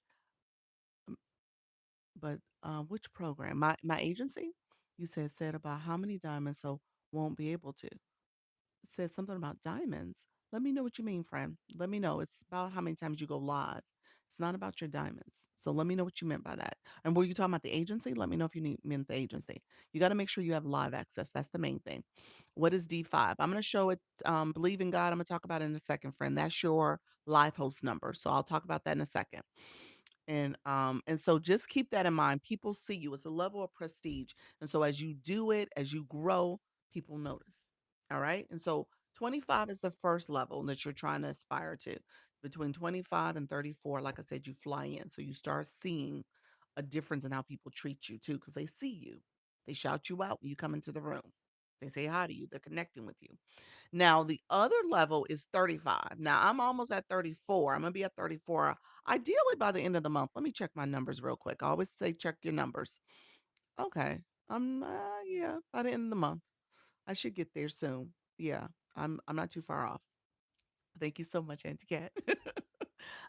but which program? My agency? You said about how many diamonds, so won't be able to. Said something about diamonds. Let me know what you mean, friend. Let me know. It's about how many times you go live. It's not about your diamonds. So let me know what you meant by that. And were you talking about the agency? Let me know if you meant the agency. You got to make sure you have live access. That's the main thing. What is D5? I'm going to show it. Believe in God. I'm going to talk about it in a second, friend. That's your live host number. So I'll talk about that in a second. And so just keep that in mind. People see you. It's a level of prestige. And so as you do it, as you grow, people notice. All right? And so 25 is the first level that you're trying to aspire to. Between 25 and 34, like I said, you fly in. So you start seeing a difference in how people treat you too, because they see you. They shout you out when you come into the room. They say hi to you. They're connecting with you. Now, the other level is 35. Now, I'm almost at 34. I'm going to be at 34 ideally by the end of the month. Let me check my numbers real quick. I always say check your numbers. Okay. Yeah, by the end of the month. I should get there soon. Yeah. I'm not too far off. Thank you so much, Auntie Cat. I'm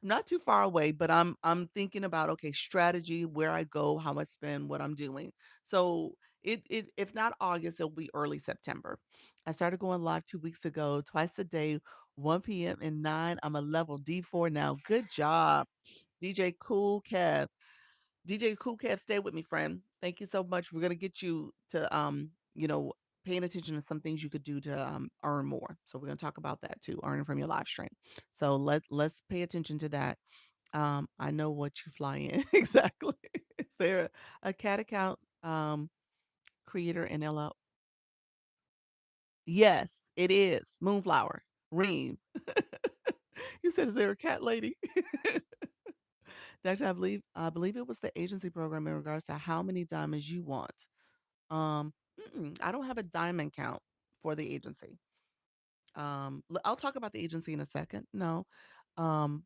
not too far away, but I'm thinking about okay, strategy, where I go, how I spend, what I'm doing. So it if not August, it'll be early September. I started going live 2 weeks ago, twice a day, 1 p.m. and 9. I'm a level D4 now. Good job. DJ Cool Kev. DJ Cool Kev, stay with me, friend. Thank you so much. We're gonna get you to paying attention to some things you could do to earn more. So we're gonna talk about that too, earning from your live stream. So let's pay attention to that. I know what you fly in exactly. Is there a cat account creator in LL? Yes, it is Moonflower Reem. You said, "Is there a cat lady?" Doctor, I believe it was the agency program in regards to how many diamonds you want. I don't have a diamond count for the agency. I'll talk about the agency in a second. No, um,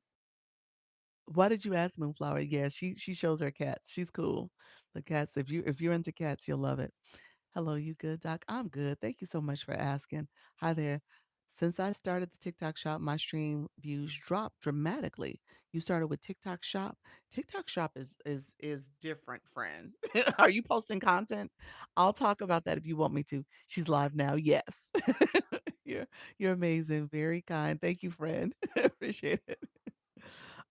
why did you ask Moonflower? Yeah, she shows her cats. She's cool. The cats. If you're into cats, you'll love it. Hello, you good, Doc? I'm good. Thank you so much for asking. Hi there. Since I started the TikTok shop, my stream views dropped dramatically. You started with TikTok shop. TikTok shop is different, friend. Are you posting content? I'll talk about that if you want me to. She's live now. Yes. you're you're amazing. Very kind. Thank you, friend. Appreciate it.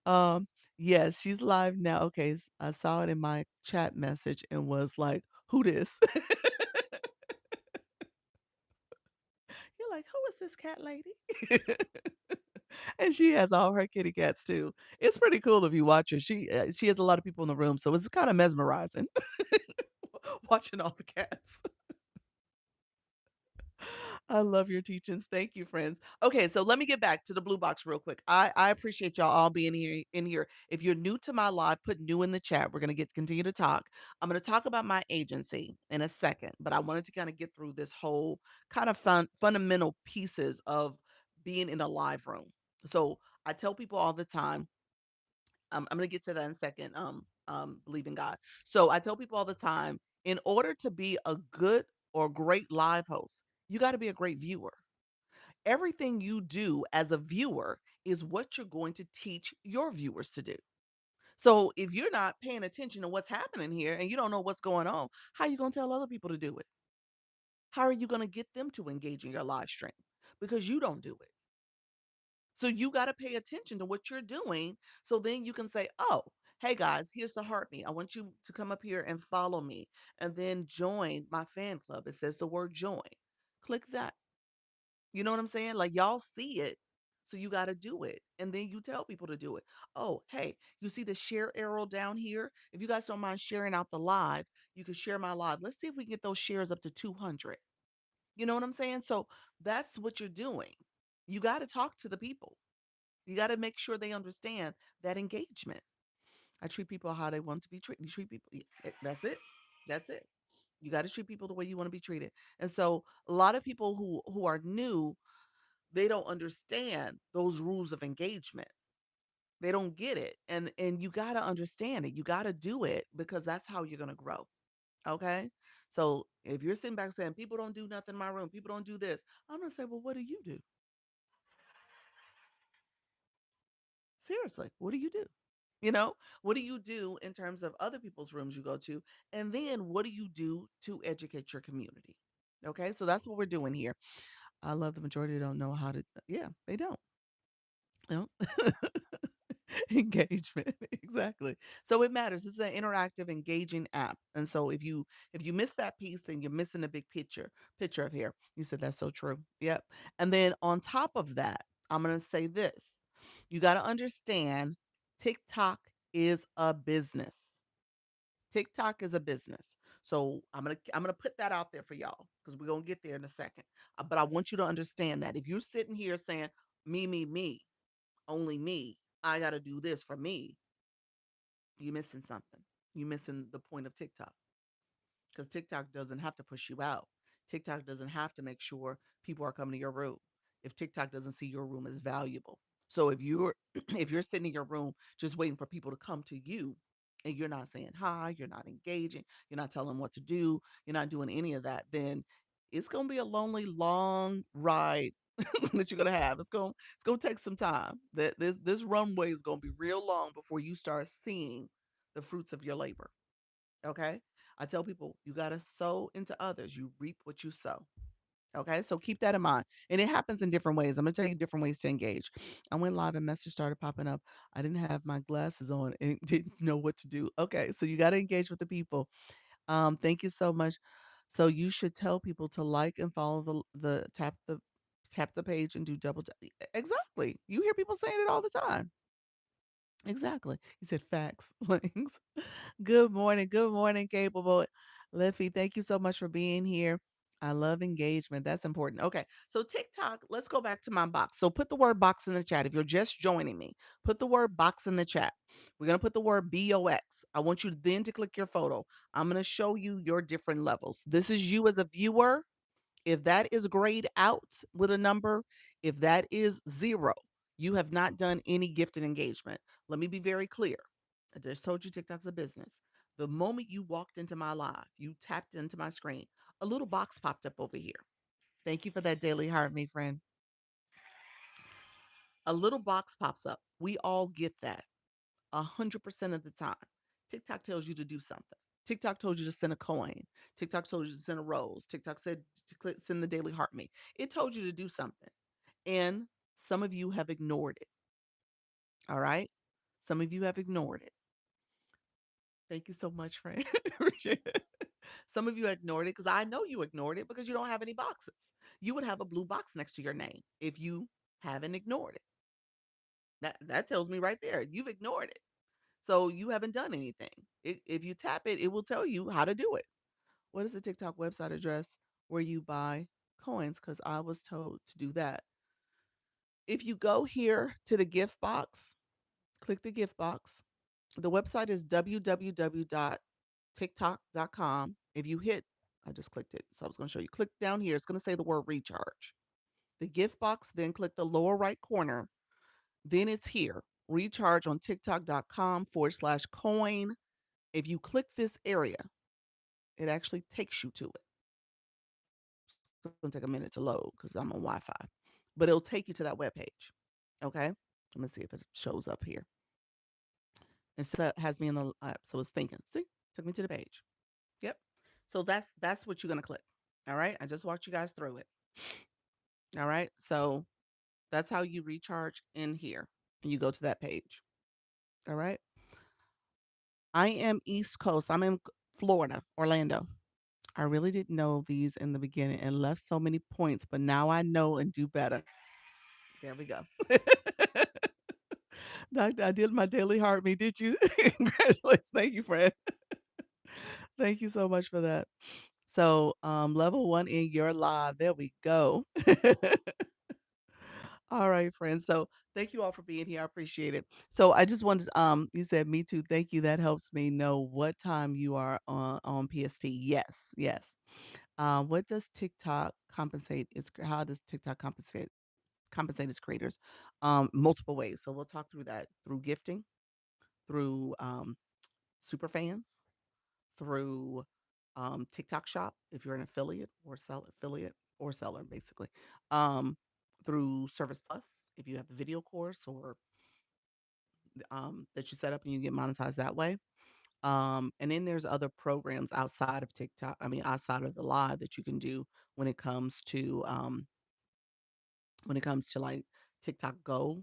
Um, yes, she's live now. Okay, I saw it in my chat message and was like, "Who this?" You're like, "Who is this cat lady?" And she has all her kitty cats too. It's pretty cool if you watch her. She has a lot of people in the room, so it's kind of mesmerizing watching all the cats. I love your teachings. Thank you, friends. Okay, so let me get back to the blue box real quick. I appreciate y'all all being here in here. If you're new to my live, put new in the chat. We're gonna continue to talk. I'm gonna talk about my agency in a second, but I wanted to kind of get through this whole kind of fundamental pieces of being in a live room. So I tell people all the time, I'm gonna get to that in a second. Believe in God. So I tell people all the time, in order to be a good or great live host, you got to be a great viewer. Everything you do as a viewer is what you're going to teach your viewers to do. So if you're not paying attention to what's happening here and you don't know what's going on, how are you going to tell other people to do it? How are you going to get them to engage in your live stream? Because you don't do it. So you got to pay attention to what you're doing. So then you can say, oh, hey guys, here's the heartbeat. I want you to come up here and follow me and then join my fan club. It says the word join. Click that. You know what I'm saying? Like y'all see it. So you got to do it. And then you tell people to do it. Oh, hey, you see the share arrow down here? If you guys don't mind sharing out the live, you can share my live. Let's see if we can get those shares up to 200. You know what I'm saying? So that's what you're doing. You got to talk to the people. You got to make sure they understand that engagement. I treat people how they want to be treated. You treat people. That's it. That's it. You got to treat people the way you want to be treated. And so a lot of people who are new, they don't understand those rules of engagement. They don't get it. And you got to understand it. You got to do it because that's how you're going to grow. Okay? So if you're sitting back saying people don't do nothing in my room, people don't do this, I'm going to say, "Well, what do you do?" Seriously, what do you do? You know, what do you do in terms of other people's rooms you go to? And then what do you do to educate your community? Okay, so that's what we're doing here. I love the majority don't know how to, yeah, they don't. You know? Engagement. Exactly. So it matters. It's an interactive, engaging app. And so if you miss that piece, then you're missing a big picture of here. You said that's so true. Yep. And then on top of that, I'm gonna say this. You gotta understand TikTok is a business. TikTok is a business. So I'm gonna put that out there for y'all because we're gonna get there in a second. But I want you to understand that if you're sitting here saying me, only me, I got to do this for me, you're missing something. You're missing the point of TikTok because TikTok doesn't have to push you out. TikTok doesn't have to make sure people are coming to your room if TikTok doesn't see your room as valuable. So if you're if you're sitting in your room just waiting for people to come to you and you're not saying hi, you're not engaging, you're not telling them what to do, you're not doing any of that, then it's gonna be a lonely, long ride that you're gonna have. It's gonna take some time. That this runway is gonna be real long before you start seeing the fruits of your labor. Okay. I tell people you got to sow into others. You reap what you sow. Okay. So keep that in mind. And it happens in different ways. I'm going to tell you different ways to engage. I went live and messages started popping up. I didn't have my glasses on and didn't know what to do. Okay. So you got to engage with the people. Thank you so much. So you should tell people to like and follow the page and do double tap. Exactly. You hear people saying it all the time. Exactly. He said facts. Links. Good morning, capable Liffy. Thank you so much for being here. I love engagement. That's important. Okay, so TikTok, let's go back to my box. So put the word box in the chat. If you're just joining me, put the word box in the chat. We're going to put the word BOX. I want you then to click your photo. I'm going to show you your different levels. This is you as a viewer. If that is grayed out with a number, if that is 0, you have not done any gifted engagement. Let me be very clear. I just told you TikTok's a business. The moment you walked into my live, you tapped into my screen, a little box popped up over here. Thank you for that daily heart, me friend. A little box pops up. We all get that 100% of the time. TikTok tells you to do something. TikTok told you to send a coin. TikTok told you to send a rose. TikTok said to send the daily heart me. It told you to do something. And some of you have ignored it. All right. Some of you have ignored it. Thank you so much, friend. Appreciate it. Some of you ignored it because I know you ignored it because you don't have any boxes. You would have a blue box next to your name if you haven't ignored it. That tells me right there you've ignored it. So you haven't done anything. If you tap it, it will tell you how to do it. What is the TikTok website address where you buy coins? Because I was told to do that. If you go here to the gift box, click the gift box. The website is www.tiktok.com. If you hit, I just clicked it. So I was going to show you. Click down here. It's going to say the word recharge. The gift box, then click the lower right corner. Then it's here. Recharge on tiktok.com/coin. If you click this area, it actually takes you to it. It's going to take a minute to load because I'm on Wi Fi, but it'll take you to that webpage. Okay. Let me see if it shows up here. It has me in the app. So it's thinking. See, took me to the page. Yep. So that's what you're going to click. All right. I just walked you guys through it. All right. So that's how you recharge in here. And you go to that page. All right. I am East Coast. I'm in Florida, Orlando. I really didn't know these in the beginning and left so many points, but now I know and do better. There we go. Doctor, I did my daily heart me. Did you? Congratulations. Thank you, friend. Thank you so much for that. So, level 1 in your live. There we go. All right, friends. So Thank you all for being here. I appreciate it. So I just wanted you said me too. Thank you. That helps me know what time you are on PST. Yes, yes. What does TikTok compensate its how does TikTok compensate its creators? Multiple ways. So we'll talk through that through gifting, through super fans, through TikTok Shop if you're an affiliate or seller basically. Um, through Service Plus if you have a video course or that you set up and you get monetized that way. And then there's other programs outside of TikTok. I mean, outside of the live that you can do when it comes to like TikTok Go,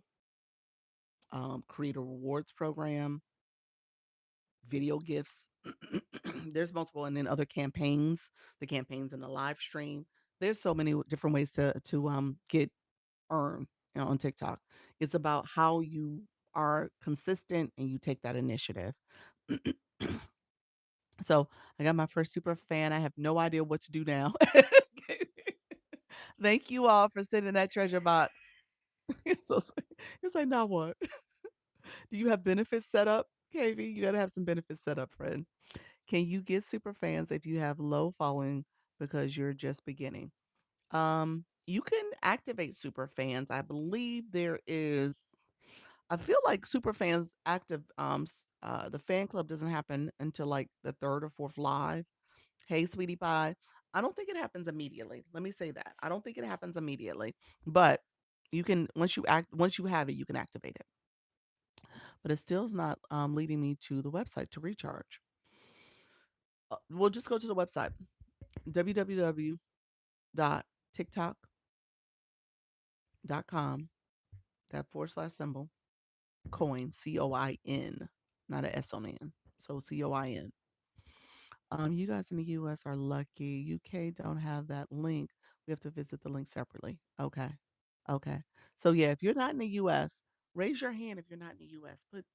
Creator Rewards Program, video gifts. There's multiple, and then other campaigns, the campaigns in the live stream. There's so many different ways to get earn on TikTok. It's about how you are consistent and you take that initiative. So I got my first super fan. I have no idea what to do now. Thank you all for sending that treasure box. It's so sweet. It's like, now what? Do you have benefits set up, KV? You gotta have some benefits set up, friend. Can you get super fans if you have low following because you're just beginning? You can activate super fans. I believe there is. I feel like super fans active. The fan club doesn't happen until like the third or fourth live. Hey, sweetie pie. I don't think it happens immediately. Let me say that. I don't think it happens immediately, but you can once you have it, you can activate it. But it still is not leading me to the website to recharge. We'll just go to the website www.tiktok.com, that forward slash symbol, coin, COIN, not a S on the end. So COIN. You guys in the US are lucky. UK don't have that link. We have to visit the link separately. Okay. Okay. So yeah, if you're not in the US, raise your hand if you're not in the US. Put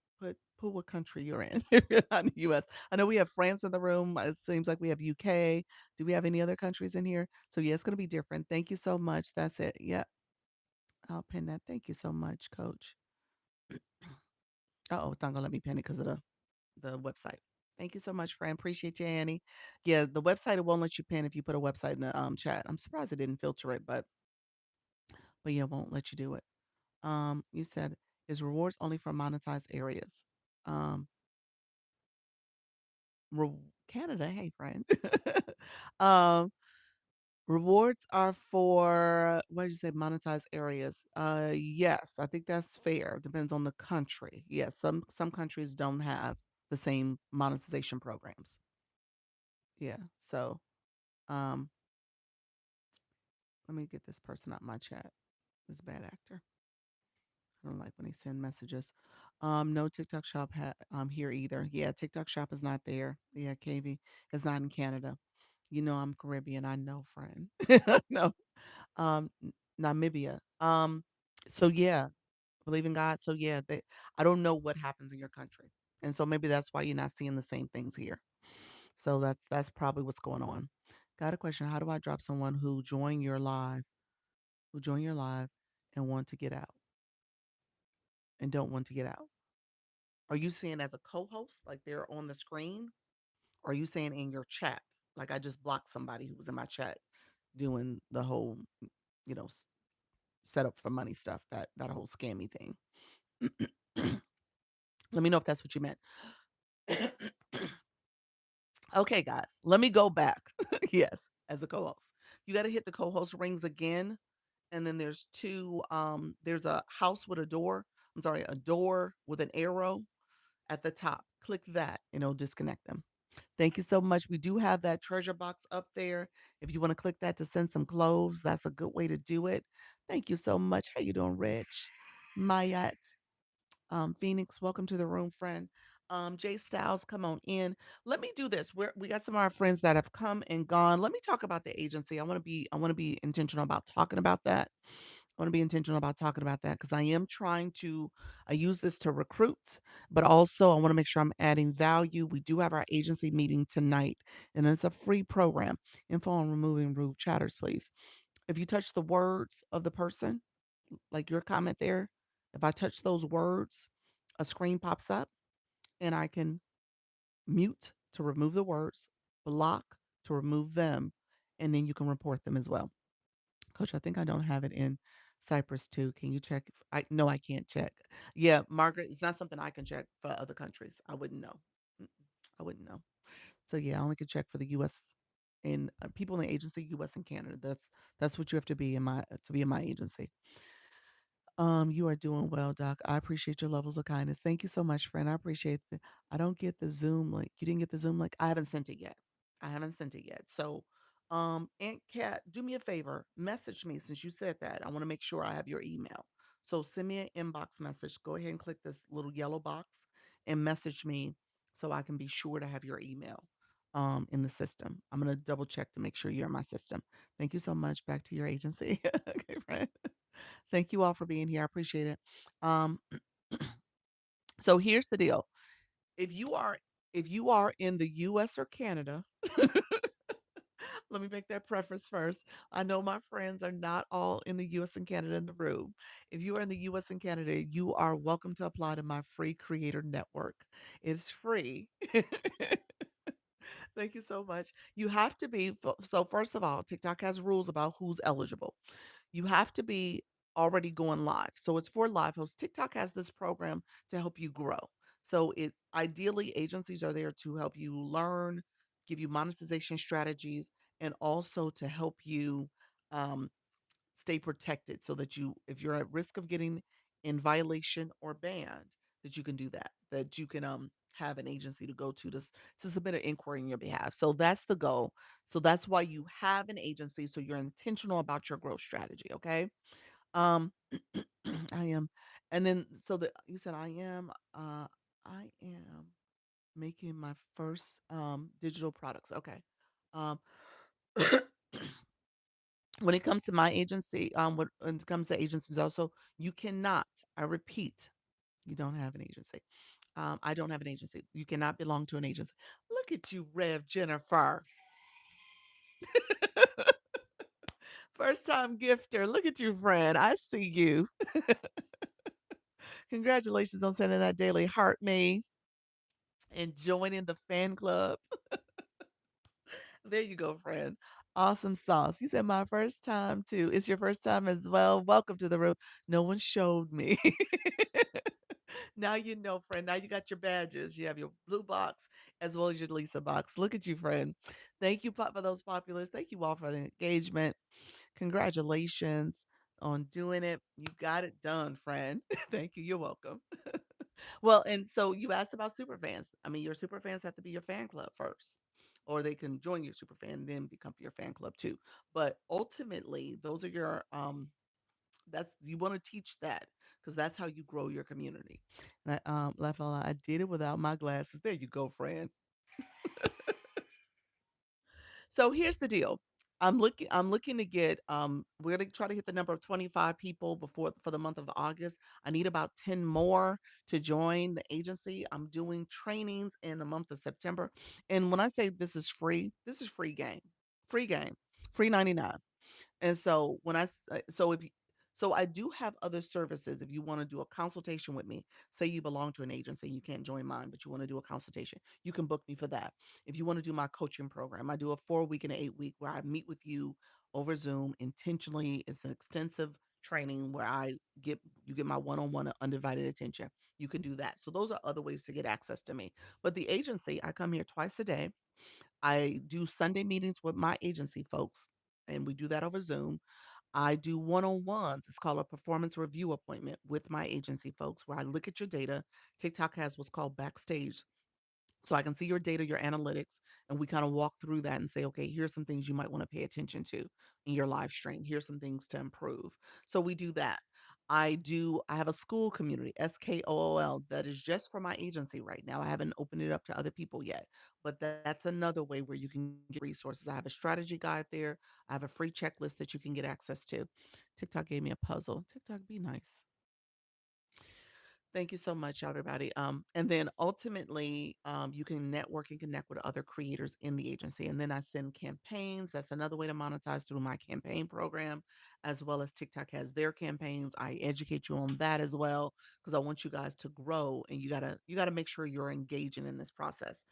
what country you're in if you're not in the US. I know we have France in the room. It seems like we have UK. Do we have any other countries in here? So yeah, it's gonna be different. Thank you so much. That's it. Yep. I'll pin that. Thank you so much, coach. Oh, it's not gonna let me pin it because of the website. Thank you so much, friend. Appreciate you, Annie. Yeah, the website it won't let you pin if you put a website in the chat. I'm surprised it didn't filter it, but yeah, it won't let you do it. You said is rewards only for monetized areas. Um, re- Canada, hey friend. um, rewards are for what did you say? Monetized areas. Yes, I think that's fair. Depends on the country. Yes, some countries don't have the same monetization programs. Yeah, so um, let me get this person out my chat. This bad actor. I don't like when they send messages. No TikTok shop here either. Yeah, TikTok shop is not there. Yeah, KV is not in Canada. You know I'm Caribbean. I know, friend. No. Namibia. So yeah, believe in God. So yeah, I don't know what happens in your country. And so maybe that's why you're not seeing the same things here. So that's probably what's going on. Got a question. How do I drop someone who join your live and want to get out and don't want to get out? Are you saying as a co-host, like they're on the screen? Or are you saying in your chat? Like I just blocked somebody who was in my chat doing the whole, you know, setup for money stuff, that whole scammy thing. Let me know if that's what you meant. Okay, guys, let me go back. Yes, as a co-host. You got to hit the co-host rings again. And then there's a house with a door. I'm sorry, a door with an arrow at the top. Click that and it'll disconnect them. Thank you so much. We do have that treasure box up there. If you want to click that to send some cloves, that's a good way to do it. Thank you so much. How you doing, Rich? Mayat. Phoenix, welcome to the room, friend. Jay Styles, come on in. Let me do this. We got some of our friends that have come and gone. Let me talk about the agency. I want to be intentional about talking about that. I want to be intentional about talking about that because I am trying to I use this to recruit, but also I want to make sure I'm adding value. We do have our agency meeting tonight, and it's a free program. Info on removing rude chatters, please. If you touch the words of the person, like your comment there, If I touch those words, a screen pops up and I can mute to remove the words, block to remove them, and then you can report them as well. Coach, I think I don't have it in Cyprus too. Can you check? If I no, I can't check. Yeah, Margaret, it's not something I can check for other countries. I wouldn't know. Mm-mm, I wouldn't know. So yeah, I only can check for the U.S. and people in the agency, U.S. and Canada. That's what you have to be in my to be in my agency. You are doing well, Doc. I appreciate your levels of kindness. Thank you so much, friend. I appreciate the I don't get the Zoom link. You didn't get the Zoom link? I haven't sent it yet. I haven't sent it yet. So, Aunt Cat, do me a favor. Message me since you said that. I want to make sure I have your email. So send me an inbox message. Go ahead and click this little yellow box and message me so I can be sure to have your email in the system. I'm gonna double check to make sure you're in my system. Thank you so much. Back to your agency. Okay, friend. Thank you all for being here. I appreciate it. Um, so here's the deal. If you are if you are in the US or Canada, let me make that preface first. I know my friends are not all in the US and Canada in the room. If you are in the US and Canada, you are welcome to apply to my free creator network. It's free. Thank you so much. You have to be so first of all, TikTok has rules about who's eligible. You have to be already going live. So it's for live hosts. TikTok has this program to help you grow. So it ideally agencies are there to help you learn, give you monetization strategies, and also to help you um, stay protected so that you, if you're at risk of getting in violation or banned, that you can do that, that you can have an agency to go to submit an inquiry on your behalf. So that's the goal. So that's why you have an agency. So you're intentional about your growth strategy. Okay. Um I am. And then so that you said I am making my first digital products. Okay. Um when it comes to my agency, when it comes to agencies also, you cannot, I repeat, you don't have an agency. I don't have an agency. You cannot belong to an agency. Look at you, Rev Jennifer. First time gifter. Look at you, friend. I see you. Congratulations on sending that daily heart me and joining the fan club. There you go, friend. Awesome sauce. You said my first time too. It's your first time as well. Welcome to the room. No one showed me. Now you know, friend. Now you got your badges. You have your blue box as well as your Lisa box. Look at you, friend. Thank you for those populars. Thank you all for the engagement. Congratulations on doing it. You got it done, friend. Thank you. You're welcome. Well, and so you asked about super fans. I mean, your super fans have to be your fan club first, or they can join your super fan and then become your fan club too. But ultimately, those are your that's you want to teach that because that's how you grow your community. And Lafayette, I did it without my glasses. There you go, friend. So here's the deal. I'm looking to get we're gonna try to hit the number of 25 people before for the month of August. I need about 10 more to join the agency. I'm doing trainings in the month of September. And when I say this is free game. Free game. Free 99. And so when I s- so if you- so I do have other services if you want to do a consultation with me. Say you belong to an agency, you can't join mine, but you want to do a consultation. You can book me for that. If you want to do my coaching program, I do a 4 week and an 8 week where I meet with you over Zoom intentionally. It's an extensive training where I get you get my one-on-one undivided attention. You can do that. So those are other ways to get access to me. But the agency, I come here twice a day. I do Sunday meetings with my agency folks, and we do that over Zoom. I do one-on-ones. It's called a performance review appointment with my agency folks where I look at your data. TikTok has what's called backstage so I can see your data, your analytics, and we kind of walk through that and say, okay, here's some things you might want to pay attention to in your live stream. Here's some things to improve. So we do that. I have a school community, SKOOL, that is just for my agency right now. I haven't opened it up to other people yet, but that's another way where you can get resources. I have a strategy guide there. I have a free checklist that you can get access to. TikTok gave me a puzzle. TikTok, be nice. Thank you so much, everybody. And then ultimately, you can network and connect with other creators in the agency. And then I send campaigns. That's another way to monetize through my campaign program, as well as TikTok has their campaigns. I educate you on that as well because I want you guys to grow, and you gotta make sure you're engaging in this process.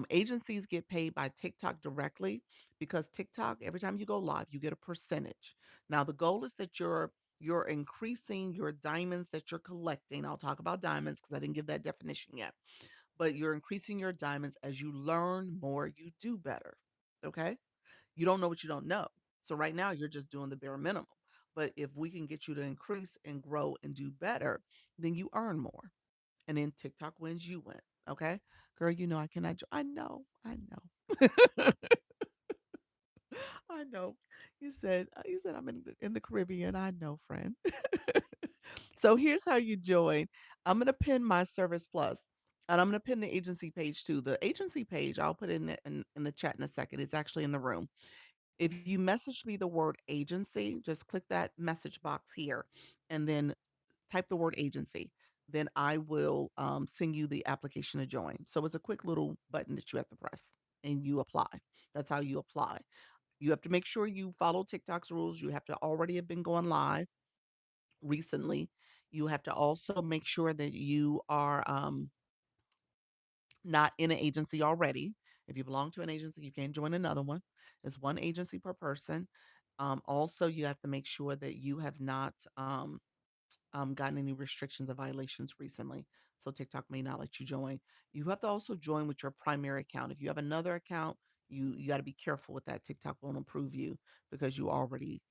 Agencies get paid by TikTok directly because TikTok, every time you go live, you get a percentage. Now, the goal is that you're increasing your diamonds that you're collecting. I'll talk about diamonds because I didn't give that definition yet. But you're increasing your diamonds as you learn more, you do better. Okay? You don't know what you don't know. So right now you're just doing the bare minimum. But if we can get you to increase and grow and do better, then you earn more, and then TikTok wins, you win. Okay, girl, you know I cannot. I know, I know, I know. You said I'm in the Caribbean. I know, friend. So here's how you join. I'm gonna pin my Service Plus, and I'm gonna pin the agency page too. The agency page I'll put in the chat in a second. It's actually in the room. If you message me the word agency, just click that message box here, and then type the word agency. Then I will send you the application to join. So it's a quick little button that you have to press and you apply. That's how you apply. You have to make sure you follow TikTok's rules. You have to already have been going live recently. You have to also make sure that you are not in an agency already. If you belong to an agency, you can join another one. There's one agency per person. Also, you have to make sure that you have not gotten any restrictions or violations recently. So TikTok may not let you join. You have to also join with your primary account. If you have another account, you got to be careful with that. TikTok won't approve you because you already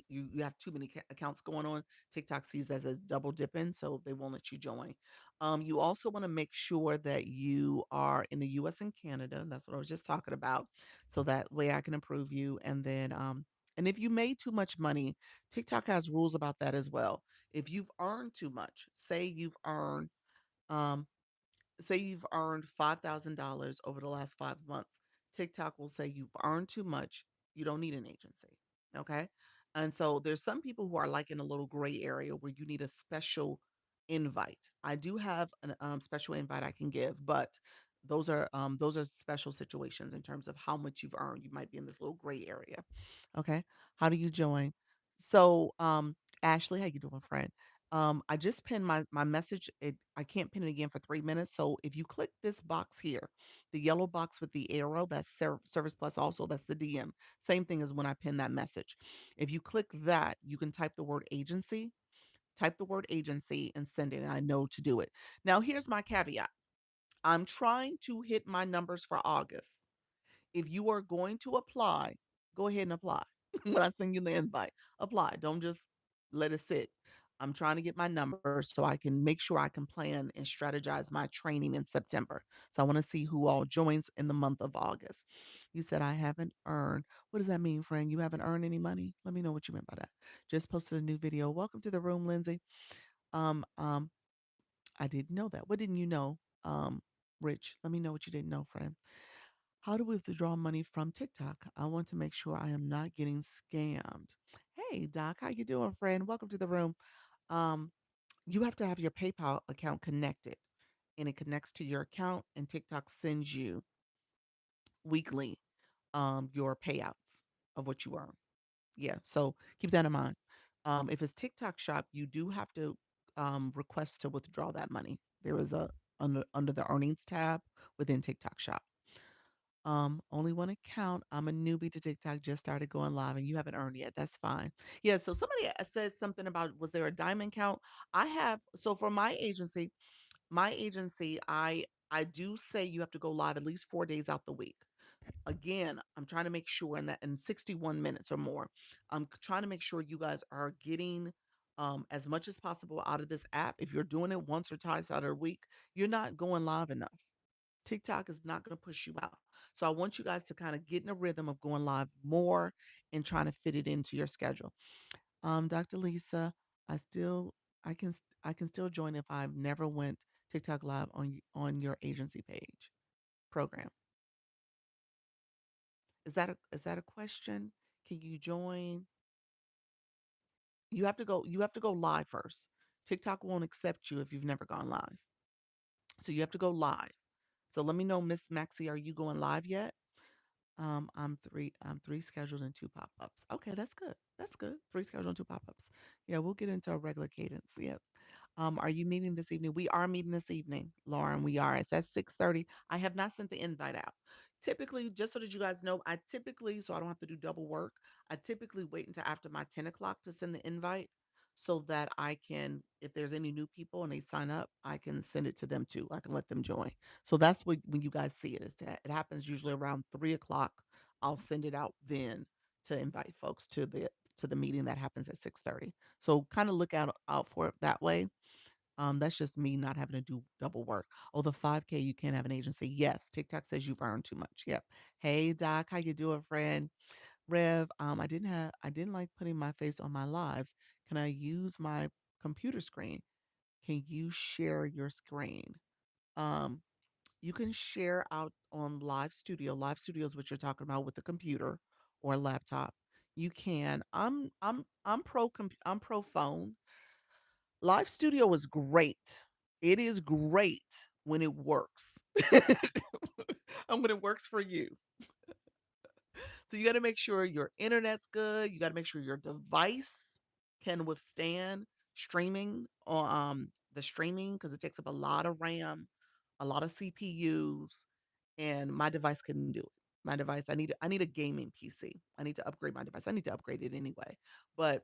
you have too many accounts going on. TikTok sees that as double dipping, so they won't let you join. You also want to make sure that you are in the US and Canada. That's what I was just talking about. So that way I can approve you. And if you made too much money, TikTok has rules about that as well. If you've earned too much, um say you've earned $5,000 over the last 5 months, TikTok will say you've earned too much. You don't need an agency. Okay. And so there's some people who are like in a little gray area where you need a special invite. I do have a special invite I can give, but those are special situations in terms of how much you've earned. You might be in this little gray area. Okay. How do you join? So, Ashley, how you doing, friend? I just pinned my message. I can't pin it again for 3 minutes. So if you click this box here, the yellow box with the arrow, that's Service Plus. Also, that's the DM. Same thing as when I pin that message. If you click that, you can type the word agency. Type the word agency and send it. And I know to do it. Now, here's my caveat. I'm trying to hit my numbers for August. If you are going to apply, go ahead and apply. When I send you the invite, apply. Don't just let it sit. I'm trying to get my numbers so I can make sure I can plan and strategize my training in September. So I want to see who all joins in the month of August. You said I haven't earned. What does that mean, friend? You haven't earned any money? Let me know what you meant by that. Just posted a new video. Welcome to the room, Lindsay. Um, um, I didn't know that. What didn't you know? Rich, let me know what you didn't know, friend. How do we withdraw money from TikTok? I want to make sure I am not getting scammed. Hey, Doc, how you doing, friend? Welcome to the room. Um, you have to have your PayPal account connected, and it connects to your account, and TikTok sends you weekly your payouts of what you earn. Yeah, so keep that in mind. If it's TikTok Shop, you do have to request to withdraw that money. There is a under the earnings tab within TikTok Shop. Only one account. I'm a newbie to TikTok, just started going live and you haven't earned yet. That's fine. Yeah, so somebody said something about was there a diamond count? I have so for my agency, I do say you have to go live at least 4 days out the week. Again, I'm trying to make sure in that in 61 minutes or more, I'm trying to make sure you guys are getting as much as possible out of this app. If you're doing it once or twice out of a week, you're not going live enough. TikTok is not going to push you out. So I want you guys to kind of get in a rhythm of going live more and trying to fit it into your schedule. Dr. Lisa, I still I can still join if I've never went TikTok live on your agency page program. Is that a question? Can you join? You have to go live first. TikTok won't accept you if you've never gone live. So you have to go live. So let me know, Miss Maxie, are you going live yet? I'm three scheduled and two pop-ups. Okay, that's good. That's good. Three scheduled and two pop-ups. Yeah, we'll get into a regular cadence. Yep. Are you meeting this evening? We are meeting this evening, Lauren. We are. It's at 6:30. I have not sent the invite out. Typically, just so that you guys know, so I don't have to do double work, I typically wait until after my 10 o'clock to send the invite so that I can, if there's any new people and they sign up, I can send it to them too. I can let them join. So that's what when you guys see it. It happens usually around 3 o'clock. I'll send it out then to invite folks to the meeting that happens at 6:30. So kind of look out for it that way. That's just me not having to do double work. Oh, the 5K, you can't have an agency. Yes, TikTok says you've earned too much. Yep. Hey Doc, how you doing, friend? Rev, I didn't like putting my face on my lives. Can I use my computer screen? Can you share your screen? Um, you can share out on Live Studio. Live Studio is what you're talking about with the computer or laptop. You can. I'm pro phone. Live Studio is great. It is great when it works. And when it works for you. So you got to make sure your internet's good. You got to make sure your device can withstand streaming or the streaming because it takes up a lot of RAM, a lot of CPUs, and my device can do it. My device, I need a gaming PC. I need to upgrade my device. I need to upgrade it anyway. But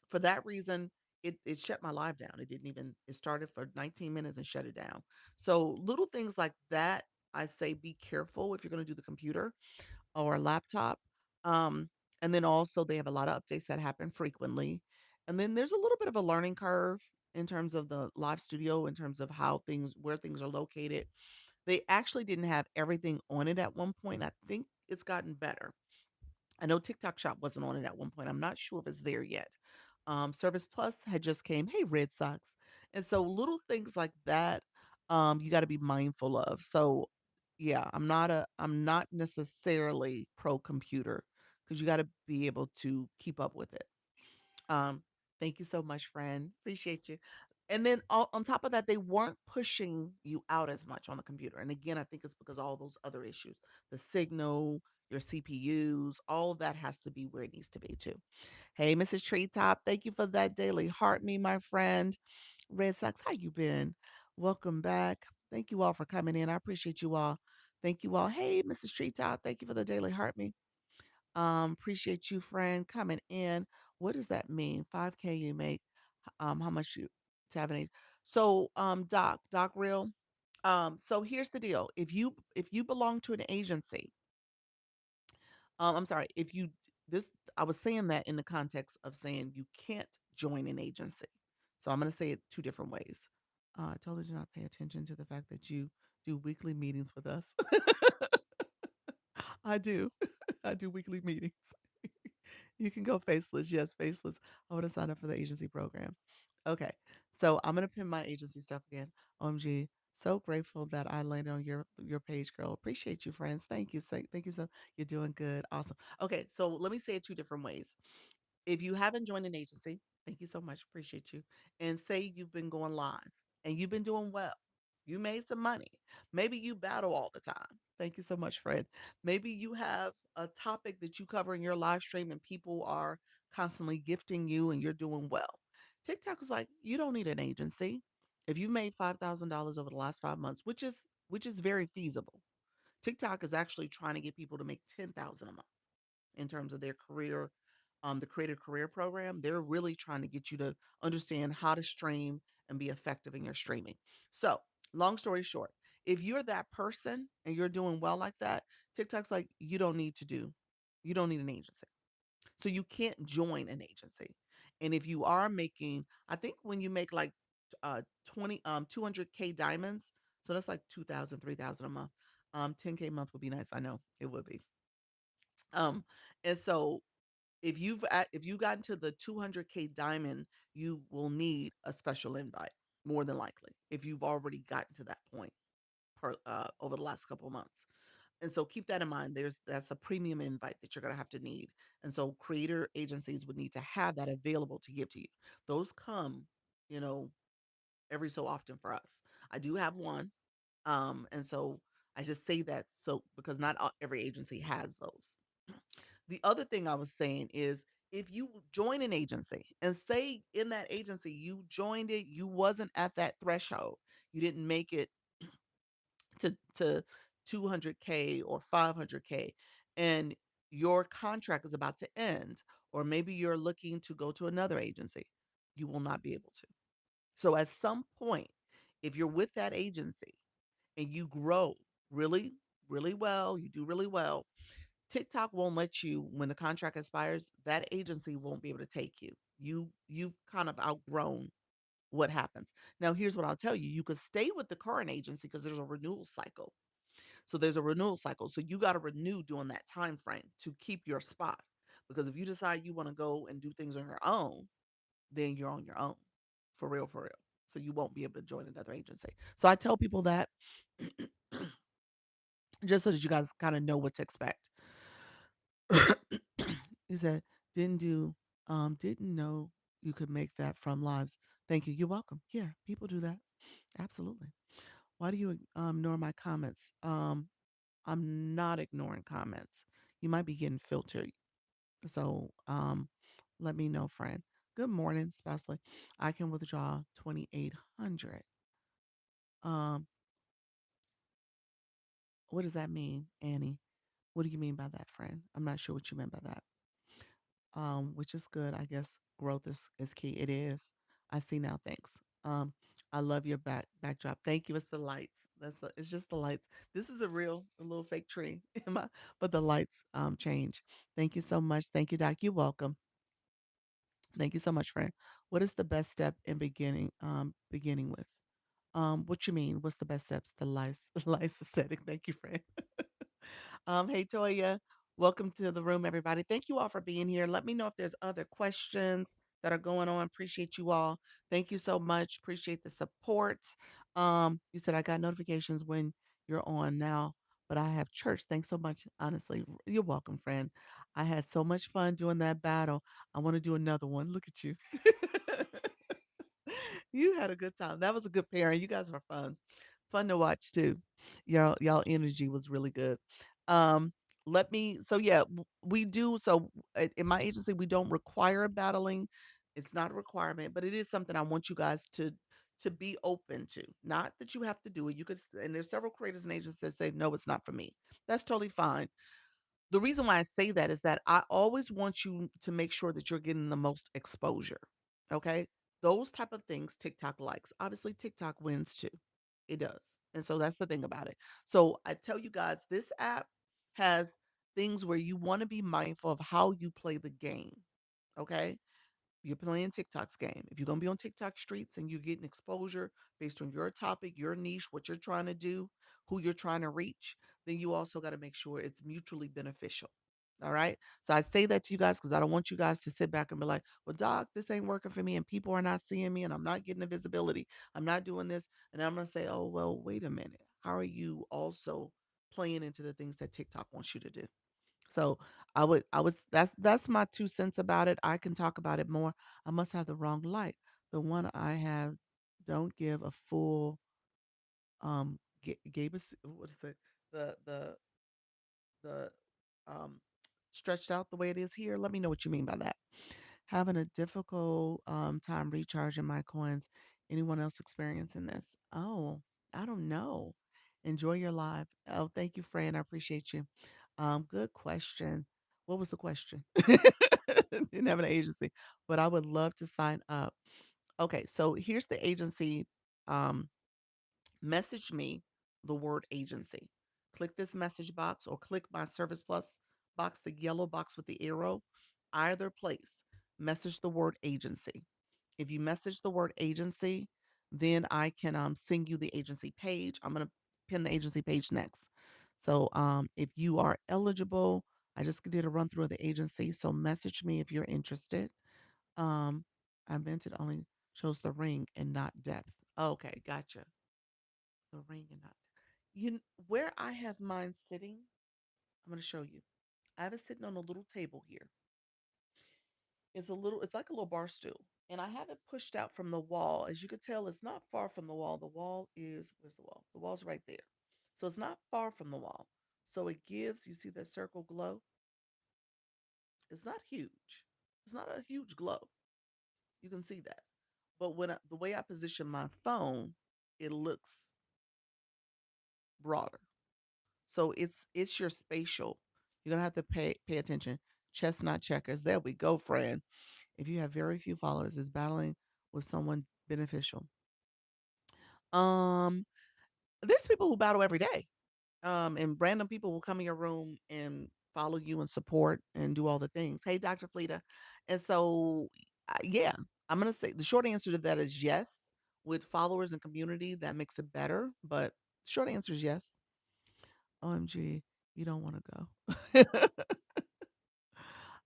for that reason, it shut my live down. It started for 19 minutes and shut it down. So little things like that, I say be careful if you're going to do the computer or a laptop. Um, and then also they have a lot of updates that happen frequently. And then there's a little bit of a learning curve in terms of the live studio, in terms of where things are located. They actually didn't have everything on it at one point. I think it's gotten better. I know TikTok Shop wasn't on it at one point. I'm not sure if it's there yet. Service Plus had just came. Hey, Red Sox. And so little things like that, you got to be mindful of. So yeah, I'm not necessarily pro computer because you got to be able to keep up with it. Um, Thank you so much, friend. Appreciate you. And then on top of that, they weren't pushing you out as much on the computer. And again, I think it's because all those other issues, the signal, your CPUs, all of that has to be where it needs to be too. Hey, Mrs. Treetop, thank you for that daily heart me, my friend. Red Sox, how you been? Welcome back. Thank you all for coming in. I appreciate you all. Thank you all. Hey, Mrs. Treetop, thank you for the daily heart me. Appreciate you, friend, coming in. What does that mean? 5K you make. How much you to have an age? So, Doc Real. So here's the deal. If you belong to an agency, I'm sorry, if you this I was saying that in the context of saying you can't join an agency. So I'm gonna say it two different ways. I totally do not pay attention to the fact that you do weekly meetings with us. I do. I do weekly meetings. You can go faceless. Yes, faceless. I want to sign up for the agency program. Okay. So I'm gonna pin my agency stuff again. OMG. So grateful that I landed on your page, girl. Appreciate you, friends. Thank you. Thank you so you're doing good. Awesome. Okay, so let me say it two different ways. If you haven't joined an agency, thank you so much. Appreciate you. And say you've been going live and you've been doing well. You made some money. Maybe you battle all the time. Thank you so much, Fred. Maybe you have a topic that you cover in your live stream and people are constantly gifting you and you're doing well. TikTok is like, you don't need an agency. If you've made $5,000 over the last 5 months, which is very feasible. TikTok is actually trying to get people to make 10,000 a month in terms of their career, the Creator Career Program. They're really trying to get you to understand how to stream and be effective in your streaming. So, long story short, if you're that person and you're doing well like that, TikTok's like, you don't need an agency. So you can't join an agency. And if you are making, I think when you make like 20 200K diamonds, so that's like 2,000, 3,000 a month. 10K a month would be nice. I know it would be. Um and so if you got into the 200K diamond, you will need a special invite more than likely if you've already gotten to that point over the last couple of months. And so keep that in mind. That's a premium invite that you're going to have to need. And so creator agencies would need to have that available to give to you. Those come, you know, every so often for us. I do have one. And so I just say that so because not every agency has those. The other thing I was saying is if you join an agency and say in that agency you joined it, you wasn't at that threshold, you didn't make it to 200K or 500K, and your contract is about to end, or maybe you're looking to go to another agency, you will not be able to. So at some point, if you're with that agency and you grow really, really well, you do really well, TikTok won't let you when the contract expires, that agency won't be able to take you. You've kind of outgrown what happens. Now, here's what I'll tell you. You could stay with the current agency because there's a renewal cycle. So there's a renewal cycle. So you got to renew during that time frame to keep your spot. Because if you decide you want to go and do things on your own, then you're on your own. For real, for real. So you won't be able to join another agency. So I tell people that just so that you guys kind of know what to expect. He said, didn't do, didn't know you could make that from lives. Thank you. You're welcome. Yeah, people do that. Absolutely. Why do you ignore my comments? I'm not ignoring comments. You might be getting filtered. So let me know, friend. Good morning, especially. I can withdraw 2,800. Um, what does that mean, Annie? What do you mean by that, friend? I'm not sure what you meant by that. Which is good. I guess growth is key. It is. I see now. Thanks. I love your backdrop. Thank you. It's the lights. It's just the lights. This is a little fake tree, but the lights change. Thank you so much. Thank you, Doc. You're welcome. Thank you so much, friend. What is the best step in beginning with? What you mean? What's the best steps? The lice, the lice aesthetic. Thank you, friend. Hey Toya, welcome to the room, everybody. Thank you all for being here. Let me know if there's other questions that are going on. Appreciate you all. Thank you so much. Appreciate the support. You said I got notifications when you're on now, but I have church. Thanks so much. Honestly, you're welcome, friend. I had so much fun doing that battle. I want to do another one. Look at you. You had a good time. That was a good pairing. You guys were fun to watch too. Y'all energy was really good. Um, let me. So yeah, we do. So in my agency, we don't require battling. It's not a requirement, but it is something I want you guys to be open to. Not that you have to do it. You could, and there's several creators and agents that say no, it's not for me. That's totally fine. The reason why I say that is that I always want you to make sure that you're getting the most exposure. Okay? Those type of things TikTok likes. Obviously TikTok wins too. It does. And so that's the thing about it. So I tell you guys this app has things where you want to be mindful of how you play the game. Okay? You're playing TikTok's game. If you're going to be on TikTok streets and you're getting exposure based on your topic, your niche, what you're trying to do, who you're trying to reach, then you also got to make sure it's mutually beneficial. All right. So I say that to you guys because I don't want you guys to sit back and be like, well, Doc, this ain't working for me and people are not seeing me and I'm not getting the visibility. I'm not doing this. And I'm going to say, oh, well, wait a minute. How are you also playing into the things that TikTok wants you to do? So I would that's my 2 cents about it. I can talk about it more. I must have the wrong light. The one I have don't give a full gave us what is it? The the um stretched out the way it is here. Let me know what you mean by that. Having a difficult time recharging my coins. Anyone else experiencing this? Oh, I don't know. Enjoy your live. Oh, thank you, Fran. I appreciate you. Good question. What was the question? Didn't have an agency, but I would love to sign up. Okay, so here's the agency. Um, Message me the word agency. Click this message box or click my Service Plus box, the yellow box with the arrow, either place. Message the word agency. If you message the word agency, then I can send you the agency page. I'm going to pin the agency page next. So if you are eligible, I just did a run through of the agency. So message me if you're interested. Um, I meant it only shows the ring and not depth. Okay, gotcha. The ring and not where I have mine sitting. I'm going to show you. I have it sitting on a little table here. It's like a little bar stool. and I have it pushed out from the wall. As you can tell, it's not far from the wall. The wall is, where's the wall? The wall's right there. So it's not far from the wall. So it gives, you see that circle glow? It's not huge. It's not a huge glow. You can see that. But the way I position my phone, it looks broader. So it's your spatial. You're gonna have to pay attention. Chestnut checkers. There we go, friend. If you have very few followers, is battling with someone beneficial. Um, there's people who battle every day. And random people will come in your room and follow you and support and do all the things. Hey, Dr. Fleta. And so, yeah, I'm going to say the short answer to that is yes. With followers and community, that makes it better. But short answer is yes. OMG, you don't want to go.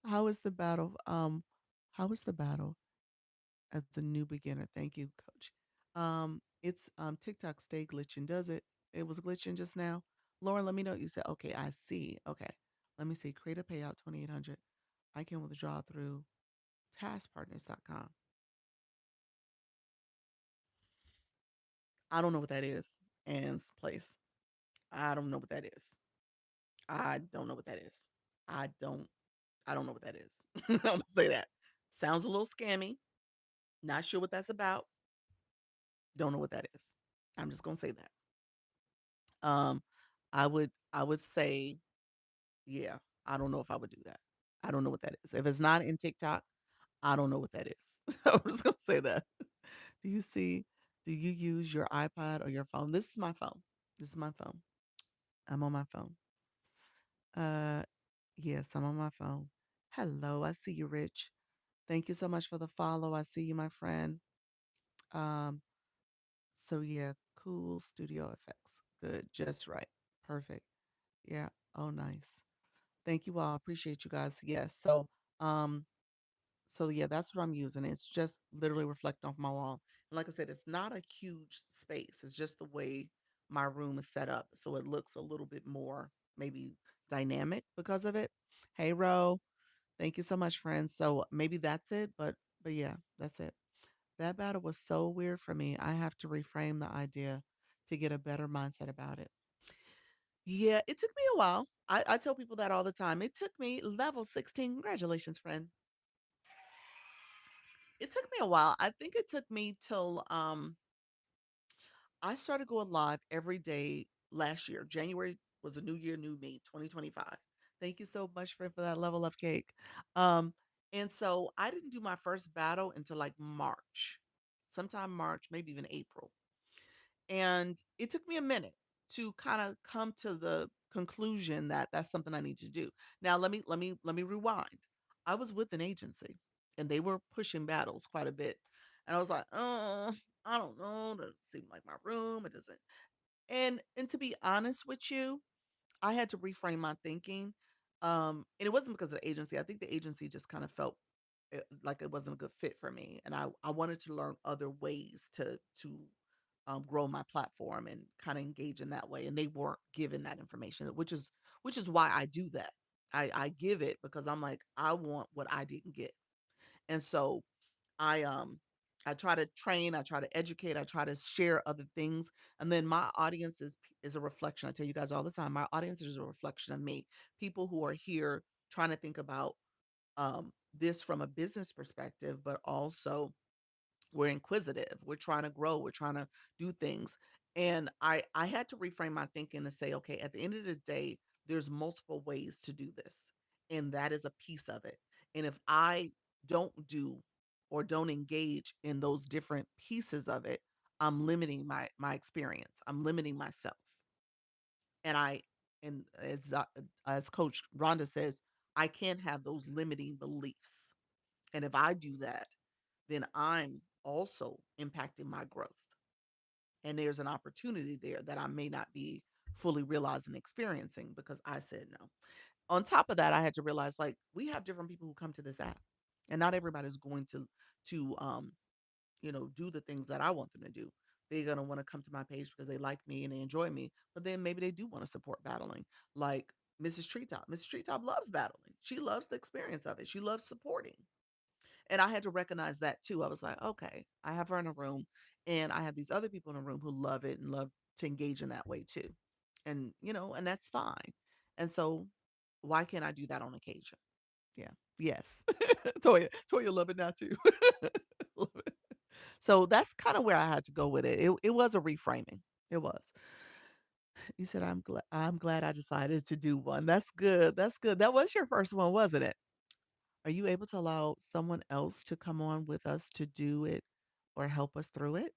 How is the battle? How is the battle as a new beginner? Thank you, coach. It's TikTok stay glitching, does it? It was glitching just now. Lauren, let me know what you said. Okay, I see. Okay. Let me see. Create a payout 2800. I can withdraw through taskpartners.com. I don't know what that is. Ann's place. I don't know what that is. I don't know what that is. I don't I don't know what that is. I'm gonna say that. Sounds a little scammy. Not sure what that's about. Don't know what that is. I'm just gonna say that. Um, I would say, yeah, I don't know if I would do that. I don't know what that is. If it's not in TikTok, I don't know what that is. I'm just gonna say that. Do you see? Do you use your iPad or your phone? This is my phone. This is my phone. I'm on my phone. Uh, yes, I'm on my phone. Hello, I see you, Rich. Thank you so much for the follow. I see you, my friend. Um, so yeah, cool studio effects. Good, just right. Perfect. Yeah. Oh, nice. Thank you all. Appreciate you guys. Yes. Um, so yeah, that's what I'm using. It's just literally reflecting off my wall. And like I said, it's not a huge space. It's just the way my room is set up. So it looks a little bit more maybe dynamic because of it. Hey Ro, thank you so much, friends. So maybe that's it, but yeah, that's it. That battle was so weird for me. I have to reframe the idea to get a better mindset about it. Yeah, it took me a while. I tell people that all the time. It took me level 16. Congratulations, friend. It took me a while. I think it took me till I started going live every day last year. January was a new year, new me, 2025. Thank you so much for that level of cake. Um, and so I didn't do my first battle until like March, sometime March, maybe even April. And it took me a minute to kind of come to the conclusion that that's something I need to do. Now let me rewind. I was with an agency and they were pushing battles quite a bit. And I was like, "Oh, I don't know, it doesn't seem like my room. It doesn't." And to be honest with you, I had to reframe my thinking. And it wasn't because of the agency. I think the agency just kind of felt like it wasn't a good fit for me, and I wanted to learn other ways to grow my platform and kind of engage in that way. And they weren't given that information, which is why I do that. I give it because I'm like I want what I didn't get, and so I um I try to train, I try to educate, I try to share other things. And then my audience is a reflection. I tell you guys all the time, my audience is a reflection of me. People who are here trying to think about this from a business perspective, but also we're inquisitive, we're trying to grow, we're trying to do things. And I had to reframe my thinking to say, okay, at the end of the day, there's multiple ways to do this, and that is a piece of it. And if I don't do or don't engage in those different pieces of it, I'm limiting my experience, I'm limiting myself. And as coach Rhonda says, I can't have those limiting beliefs. And if I do that, then I'm also impacting my growth. And there's an opportunity there that I may not be fully realizing, experiencing because I said no. On top of that, I had to realize like we have different people who come to this app, and not everybody's going to do the things that I want them to do. They're gonna want to come to my page because they like me and they enjoy me, but then maybe they do want to support battling. Like Mrs. Treetop. Mrs. Treetop loves battling. She loves the experience of it. She loves supporting. And I had to recognize that too. I was like, okay, I have her in a room and I have these other people in a room who love it and love to engage in that way too. And, and that's fine. And so why can't I do that on occasion? Yeah. Yes. Toya love it now too. Love it. So that's kind of where I had to go with it. It was a reframing. It was. You said I'm glad I decided to do one. That's good. That's good. That was your first one, wasn't it? Are you able to allow someone else to come on with us to do it or help us through it?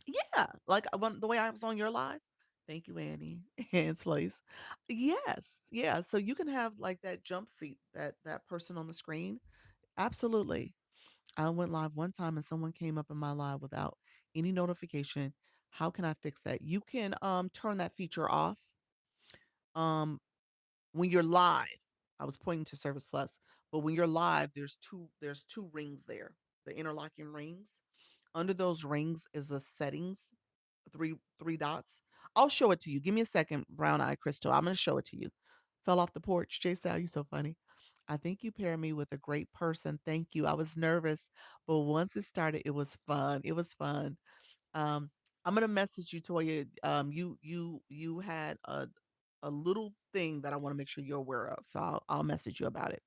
Yeah, like the way I was on your live. Thank you, Annie and Slice. Yes, yeah. So you can have like that jump seat, that person on the screen. Absolutely. I went live one time and someone came up in my live without any notification. How can I fix that? You can turn that feature off. Um when you're live, I was pointing to Service Plus, but when you're live, there's two rings there, the interlocking rings. Under those rings is the settings, three dots. I'll show it to you. Give me a second, Brown Eye Crystal. I'm gonna show it to you. Fell off the porch. Jay Sal, you so funny. I think you paired me with a great person. Thank you. I was nervous, but once it started, it was fun. It was fun. Um, I'm gonna message you, Toya. You had a little thing that I want to make sure you're aware of. So I'll message you about it.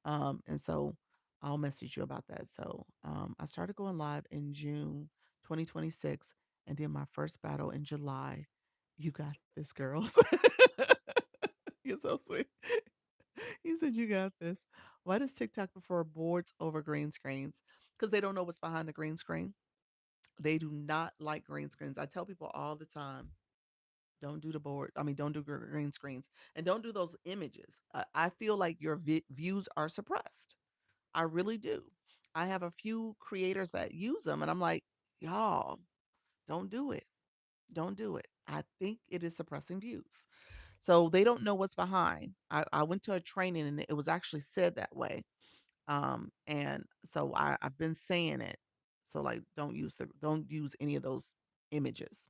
And so I'll message you about that. So I started going live in June 2026 and did my first battle in July. You got this, girls. You're so sweet. You said you got this. Why does TikTok prefer boards over green screens? Because they don't know what's behind the green screen. They do not like green screens. I tell people all the time, don't do the board. I mean, don't do green screens and don't do those images. I feel like your views are suppressed. I really do. I have a few creators that use them, and I'm like, y'all, don't do it. Don't do it. I think it is suppressing views. So they don't know what's behind. I went to a training and it was actually said that way. And so I've been saying it. So like don't use any of those images.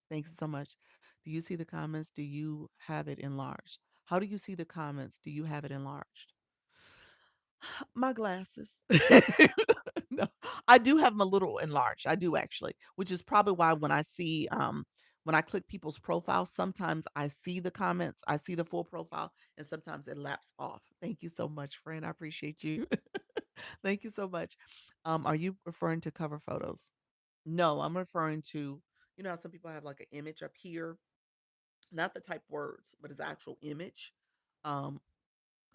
Thanks so much. Do you see the comments? Do you have it enlarged? How do you see the comments? Do you have it enlarged? My glasses. No, I do have them a little enlarged. I do actually, which is probably why when I click people's profiles, sometimes I see the comments, I see the full profile, and sometimes it laps off. Thank you so much, friend. I appreciate you. Thank you so much. Are you referring to cover photos? No, I'm referring to, how some people have like an image up here, not the type words, but it's actual image. Um,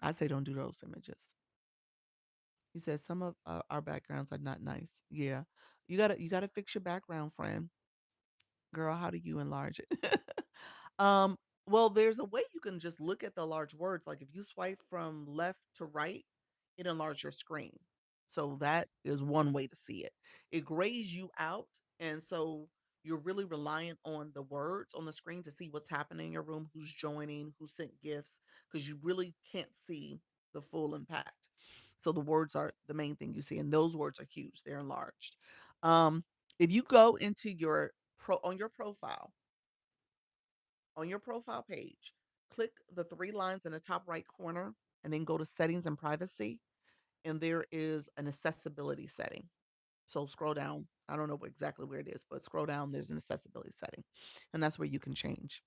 I say don't do those images. He says some of our backgrounds are not nice. Yeah, you gotta fix your background, friend. Girl, how do you enlarge it? um, well, there's a way you can just look at the large words. Like if you swipe from left to right, it enlarges your screen. So that is one way to see it. It grays you out, and so you're really reliant on the words on the screen to see what's happening in your room, who's joining, who sent gifts, because you really can't see the full impact. So the words are the main thing you see, and those words are huge. They're enlarged. Um, if you go into your on your profile, on your profile page, click the three lines in the top right corner and then go to settings and privacy. And there is an accessibility setting. So scroll down. I don't know exactly where it is, but scroll down. There's an accessibility setting, and that's where you can change.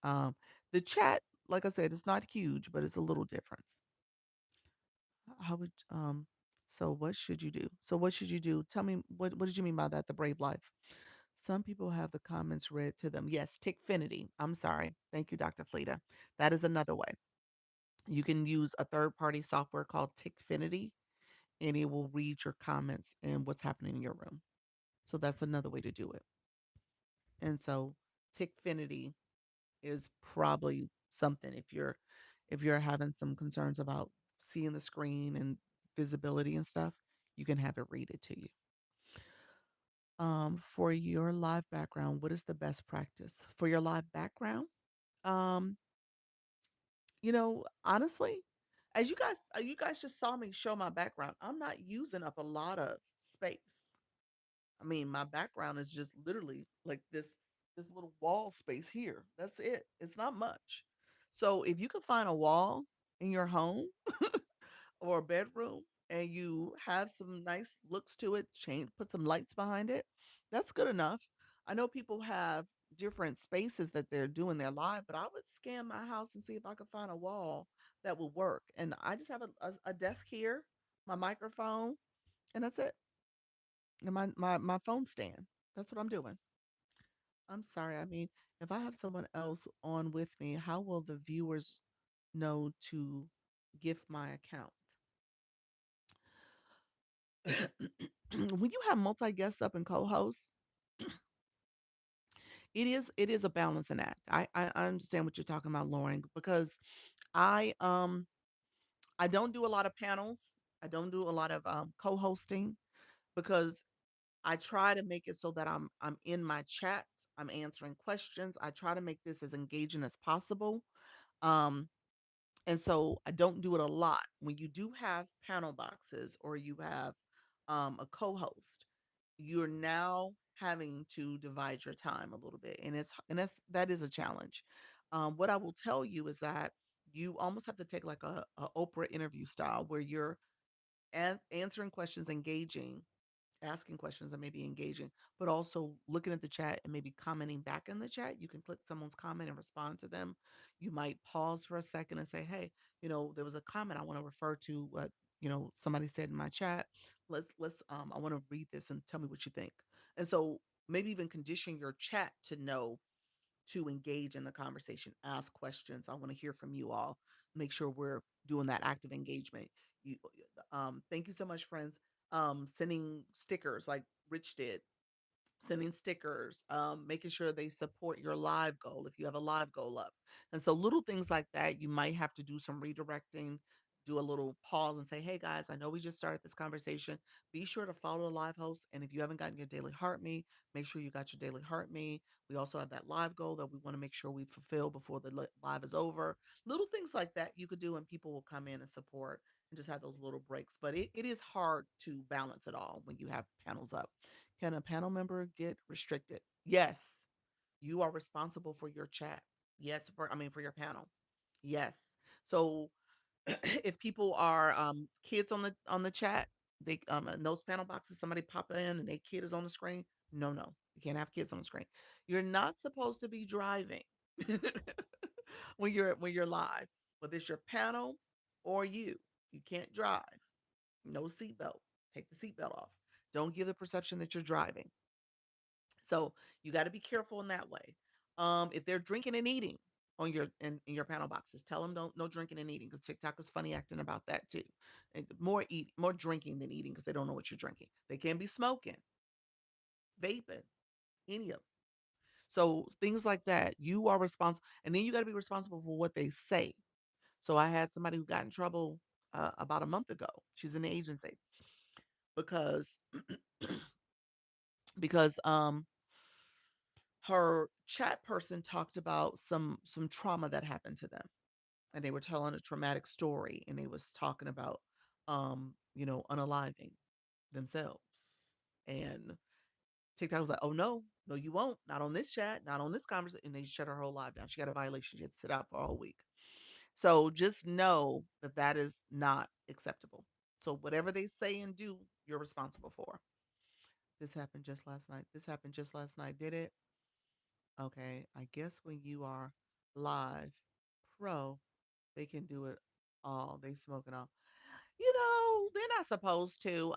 Um, the chat, like I said, it's not huge, but it's a little difference. How would So what should you do? So what should you do? Tell me what did you mean by that? The brave life. Some people have the comments read to them. Yes, Tickfinity. I'm sorry. Thank you, Dr. Fleta. That is another way. You can use a third party software called Tickfinity and it will read your comments and what's happening in your room. So that's another way to do it. And so Tickfinity is probably something if you're having some concerns about seeing the screen and visibility and stuff, you can have it read it to you. For your live background, what is the best practice for your live background? Um, honestly, as you guys just saw me show my background, I'm not using up a lot of space. I mean, my background is just literally like this little wall space here. That's it. It's not much. So if you can find a wall in your home or a bedroom, and you have some nice looks to it, change, put some lights behind it, that's good enough. I know people have different spaces that they're doing their live, but I would scan my house and see if I could find a wall that would work. And I just have a desk here, my microphone, and that's it. And my phone stand. That's what I'm doing. I'm sorry. I mean, if I have someone else on with me, how will the viewers know to gift my account? When you have multi guests up and co-hosts, it is a balancing act. I understand what you're talking about, Lauren, because I um I don't do a lot of panels. I don't do a lot of co-hosting because I try to make it so that I'm in my chat, I'm answering questions. I try to make this as engaging as possible. Um and so I don't do it a lot. When you do have panel boxes or you have a co-host, you're now having to divide your time a little bit, and that is a challenge. What I will tell you is that you almost have to take like a Oprah interview style where you're answering questions, engaging, asking questions and maybe engaging, but also looking at the chat and maybe commenting back in the chat. You can click someone's comment and respond to them. You might pause for a second and say, hey, there was a comment I want to refer to what, somebody said in my chat. I want to read this and tell me what you think. And so maybe even condition your chat to know to engage in the conversation, ask questions. I want to hear from you all. Make sure we're doing that active engagement. You, thank you so much, friends. Sending stickers like Rich did, sending stickers, making sure they support your live goal if you have a live goal up. And so little things like that, you might have to do some redirecting, do a little pause and say, hey guys, I know we just started this conversation. Be sure to follow the live host. And if you haven't gotten your daily heart me, make sure you got your daily heart me. We also have that live goal that we want to make sure we fulfill before the live is over. Little things like that you could do, and people will come in and support and just have those little breaks. But it is hard to balance it all when you have panels up. Can a panel member get restricted? Yes. You are responsible for your chat. Yes, for your panel. Yes. So if people are kids on the chat, they in those panel boxes, somebody pop in and their kid is on the screen. No, no. You can't have kids on the screen. You're not supposed to be driving when you're live, whether it's your panel or you. You can't drive. No seatbelt. Take the seatbelt off. Don't give the perception that you're driving. So you got to be careful in that way. If they're drinking and eating on in your panel boxes, tell them don't no drinking and eating because TikTok is funny acting about that too. And more drinking than eating because they don't know what you're drinking. They can be smoking, vaping, any of them. So things like that, you are responsible, and then you got to be responsible for what they say. So I had somebody who got in trouble about a month ago. She's in the agency because because her chat person talked about some trauma that happened to them, and they were telling a traumatic story, and they was talking about unaliving themselves. And TikTok was like, oh no, no you won't, not on this chat, not on this conversation. And they shut her whole live down. She got a violation. She had to sit out for a whole week. So just know that that is not acceptable. So whatever they say and do, you're responsible for. This happened just last night. This happened just last night. Did it? Okay, I guess when you are live pro, they can do it all. They smoking all. They're not supposed to.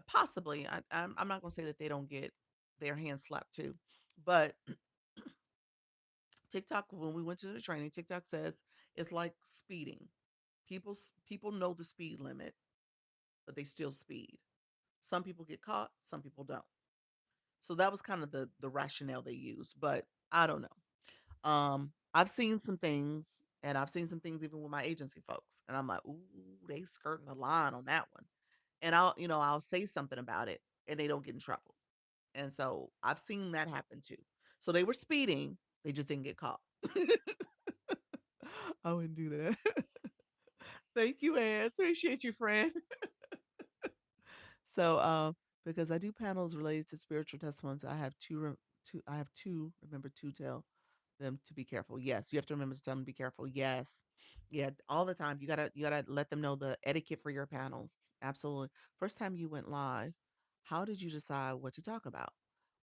Possibly. I'm not gonna say that they don't get their hands slapped too, but TikTok. When we went to the training, TikTok says it's like speeding. People know the speed limit, but they still speed. Some people get caught. Some people don't. So that was kind of the rationale they used, but I don't know. I've seen some things, and I've seen some things even with my agency folks, and I'm like, ooh, they skirting the line on that one. And I'll say something about it, and they don't get in trouble. And so I've seen that happen too. So they were speeding, they just didn't get caught. I wouldn't do that. Thank you, Anne. Appreciate you, friend. So, because I do panels related to spiritual testimonies, I have two. I have two. Remember, two tell them to be careful. Yes, you have to remember to tell them to be careful. Yes. Yeah, all the time. You gotta let them know the etiquette for your panels. Absolutely. First time you went live, how did you decide what to talk about?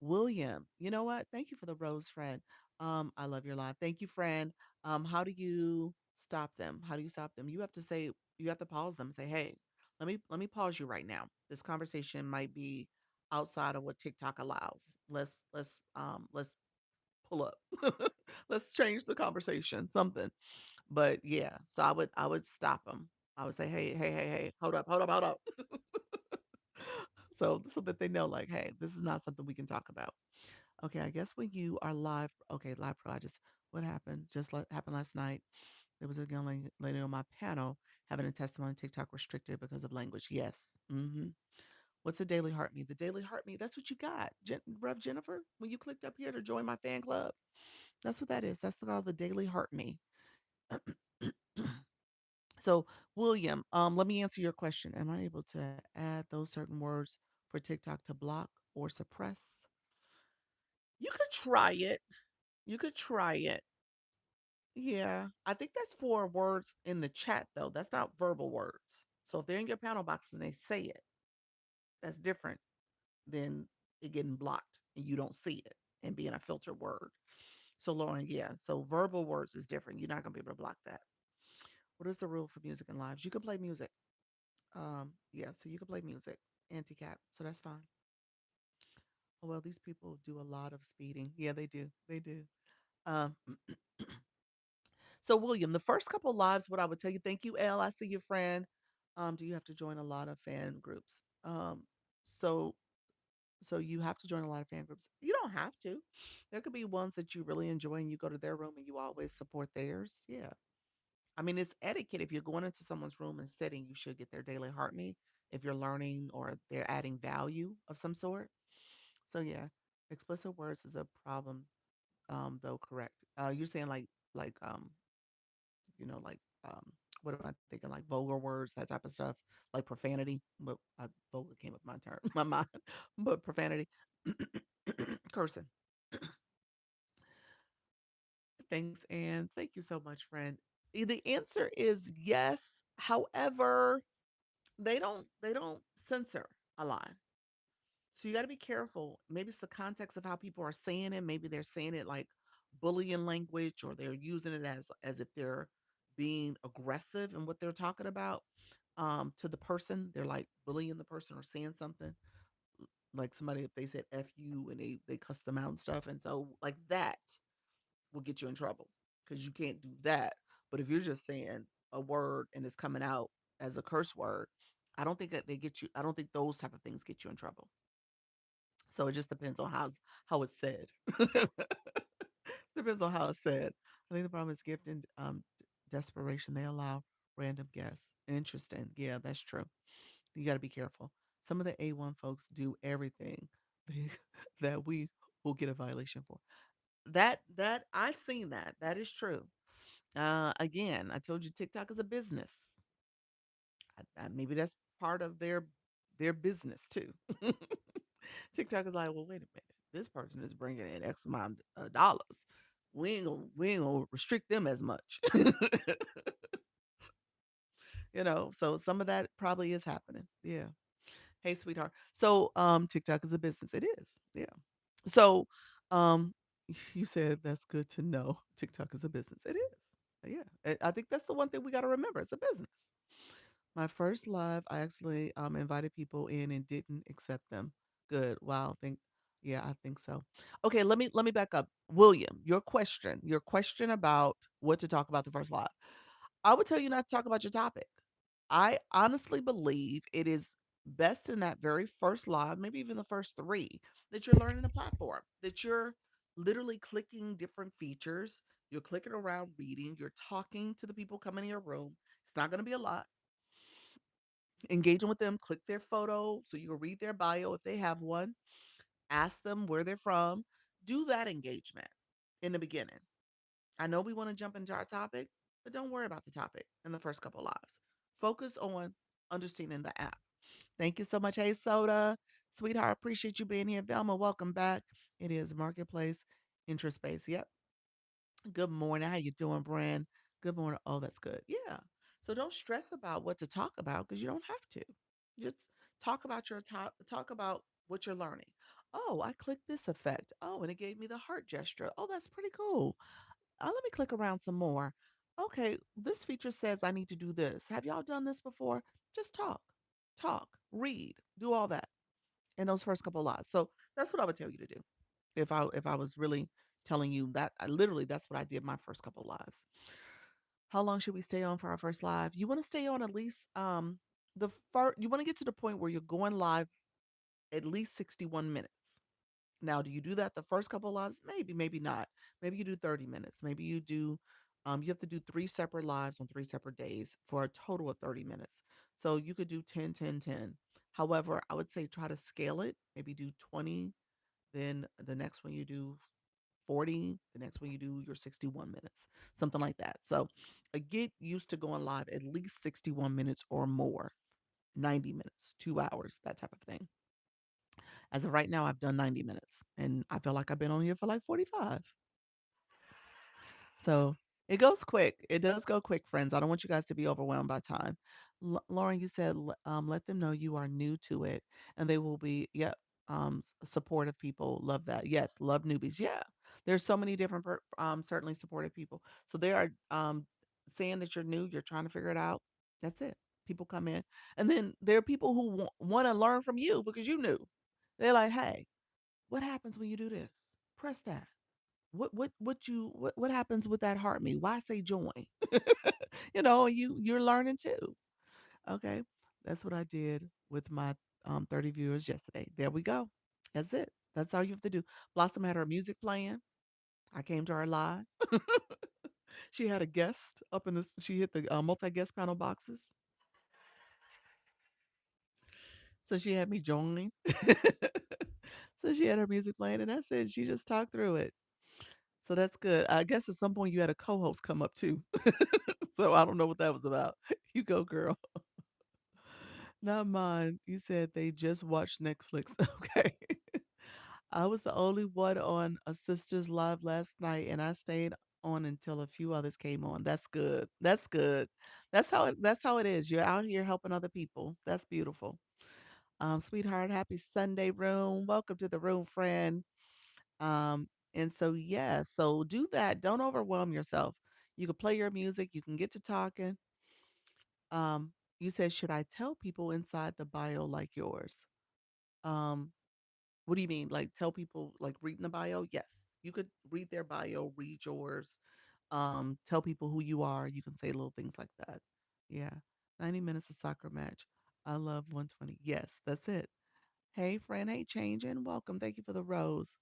William, you know what? Thank you for the rose, friend. I love your live. Thank you, friend. How do you stop them? How do you stop them? You have to say, you have to pause them and say, hey, let me pause you right now. This conversation might be outside of what TikTok allows. Let's pull up. Let's change the conversation, something. But yeah, so I would stop them. I would say, hey, hold up. So that they know, like, hey, this is not something we can talk about. Okay, I guess when you are live, okay, live pro, I just what happened? Just happened last night. There was a young lady on my panel having a testimony TikTok restricted because of language. Yes. What's the daily heart meet? The daily heart meet. That's what you got, Rev Jennifer. When you clicked up here to join my fan club, that's what that is. That's called the daily heart me. So, William, let me answer your question. Am I able to add those certain words for TikTok to block or suppress? You could try it. You could try it. Yeah. I think that's for words in the chat, though. That's not verbal words. So if they're in your panel box and they say it, that's different than it getting blocked and you don't see it and being a filtered word. So, Lauren, yeah. So verbal words is different. You're not going to be able to block that. What is the rule for music and lives? You can play music. Yeah, so you can play music, anti-cap, so that's fine. Oh well, these people do a lot of speeding. Yeah, they do. They do. Um, so William, the first couple lives, what I would tell you, thank you, L. I see your friend. Do you have to join a lot of fan groups? So so you have to join a lot of fan groups. You don't have to. There could be ones that you really enjoy and you go to their room and you always support theirs. Yeah. I mean, it's etiquette. If you're going into someone's room and sitting, you should get their daily heart me if you're learning or they're adding value of some sort. So yeah, explicit words is a problem, though correct. You're saying like like what am I thinking? Like vulgar words, that type of stuff, like profanity. But vulgar came up my turn, my mind. But profanity, cursing. Thanks, and thank you so much, friend. The answer is yes. However, they don't censor a lot. So you got to be careful. Maybe it's the context of how people are saying it. Maybe they're saying it like bullying language, or they're using it as if they're being aggressive in what they're talking about to the person. They're like bullying the person or saying something like somebody if they said "f you" and they cuss them out and stuff, and so like that will get you in trouble because you can't do that. But if you're just saying a word and it's coming out as a curse word, I don't think that they get you. I don't think those type of things get you in trouble. So it just depends on how it's said. Depends on how it's said. I think the problem is gift and desperation. They allow random guests. Interesting. Yeah, that's true. You got to be careful. Some of the A1 folks do everything that we will get a violation for. That I've seen that. That is true. Again, I told you TikTok is a business. Maybe that's part of their business too. TikTok is like, well, wait a minute. This person is bringing in X amount of dollars. We ain't gonna restrict them as much. So some of that probably is happening. Yeah. Hey, sweetheart. So TikTok is a business. It is. Yeah. So um you said that's good to know. TikTok is a business. It is. Yeah. I think that's the one thing we got to remember. It's a business. My first live, I actually invited people in and didn't accept them. Good. Wow. Think yeah, I think so. Okay, let me back up. William, your question about what to talk about the first live. I would tell you not to talk about your topic. I honestly believe it is best in that very first live, maybe even the first three, that you're learning the platform, that you're literally clicking different features. You're clicking around reading, you're talking to the people coming in your room. It's not going to be a lot engaging with them, click their photo so you can read their bio if they have one, ask them where they're from, do that engagement in the beginning. I know we want to jump into our topic, but don't worry about the topic in the first couple lives. Focus on understanding the app. Thank you so much, Hey Soda. Sweetheart, appreciate you being here. Velma, welcome back. It is Marketplace Interest Space. Yep. Good morning. How you doing, Brand? Good morning. Oh, that's good. Yeah. So don't stress about what to talk about because you don't have to. Just talk about your top. Talk about what you're learning. Oh, I clicked this effect. Oh, and it gave me the heart gesture. Oh, that's pretty cool. Let me click around some more. Okay, this feature says I need to do this. Have y'all done this before? Just talk, read, do all that in those first couple of lives. So that's what I would tell you to do if I was really telling you that. I literally that's what I did my first couple of lives. How long should we stay on for our first live? You want to stay on at least the first. You want to get to the point where you're going live at least 61 minutes. Now, do you do that the first couple of lives? Maybe, maybe not. Maybe you do 30 minutes. Maybe you do, you have to do three separate lives on three separate days for a total of 30 minutes. So you could do 10, 10, 10. However, I would say try to scale it. Maybe do 20, then the next one you do 40, the next one you do your 61 minutes, something like that. So get used to going live at least 61 minutes or more, 90 minutes, 2 hours, that type of thing. As of right now, I've done 90 minutes and I feel like I've been on here for like 45. So it goes quick. It does go quick, friends. I don't want you guys to be overwhelmed by time. Lauren, you said let them know you are new to it, and they will be. Yep. Supportive people love that. Yes, love newbies. Yeah, there's so many different, certainly supportive people. So they are saying that you're new, you're trying to figure it out. That's it. People come in, and then there are people who want to learn from you because you knew. They're like, hey, what happens when you do this? Press that. What happens with that heart me? Why say join? You're learning too. Okay. That's what I did with my 30 viewers yesterday. There we go. That's it. That's all you have to do. Blossom had her music playing. I came to her live. She had a guest up in this. She hit the multi guest panel boxes. So she had me join. So she had her music playing, and that's it. She just talked through it. So that's good. I guess at some point you had a co-host come up too. So I don't know what that was about. You go, girl. Not mine. You said they just watched Netflix. Okay. I was the only one on a sister's live last night and I stayed on until a few others came on. That's good. That's good. That's how it is. You're out here helping other people. That's beautiful. Sweetheart, happy Sunday room. Welcome to the room, friend. And so yeah, so do that. Don't overwhelm yourself. You can play your music, you can get to talking. You said, should I tell people inside the bio like yours? Um, what do you mean? Like tell people like reading the bio? Yes. You could read their bio, read yours, tell people who you are. You can say little things like that. Yeah. 90 minutes of soccer match. I love 120. Yes, that's it. Hey friend, hey changing. Welcome. Thank you for the rose.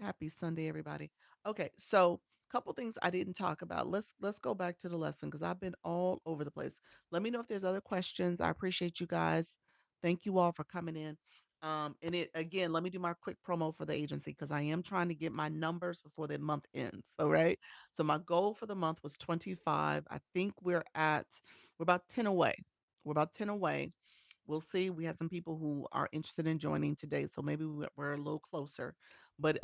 Happy Sunday, everybody. Okay, so couple things I didn't talk about. Let's go back to the lesson because I've been all over the place. Let me know if there's other questions. I appreciate you guys. Thank you all for coming in. And it again, let me do my quick promo for the agency because I am trying to get my numbers before the month ends. All right. So my goal for the month was 25. I think we're about 10 away. We're about 10 away. We'll see. We had some people who are interested in joining today, so maybe we're a little closer. But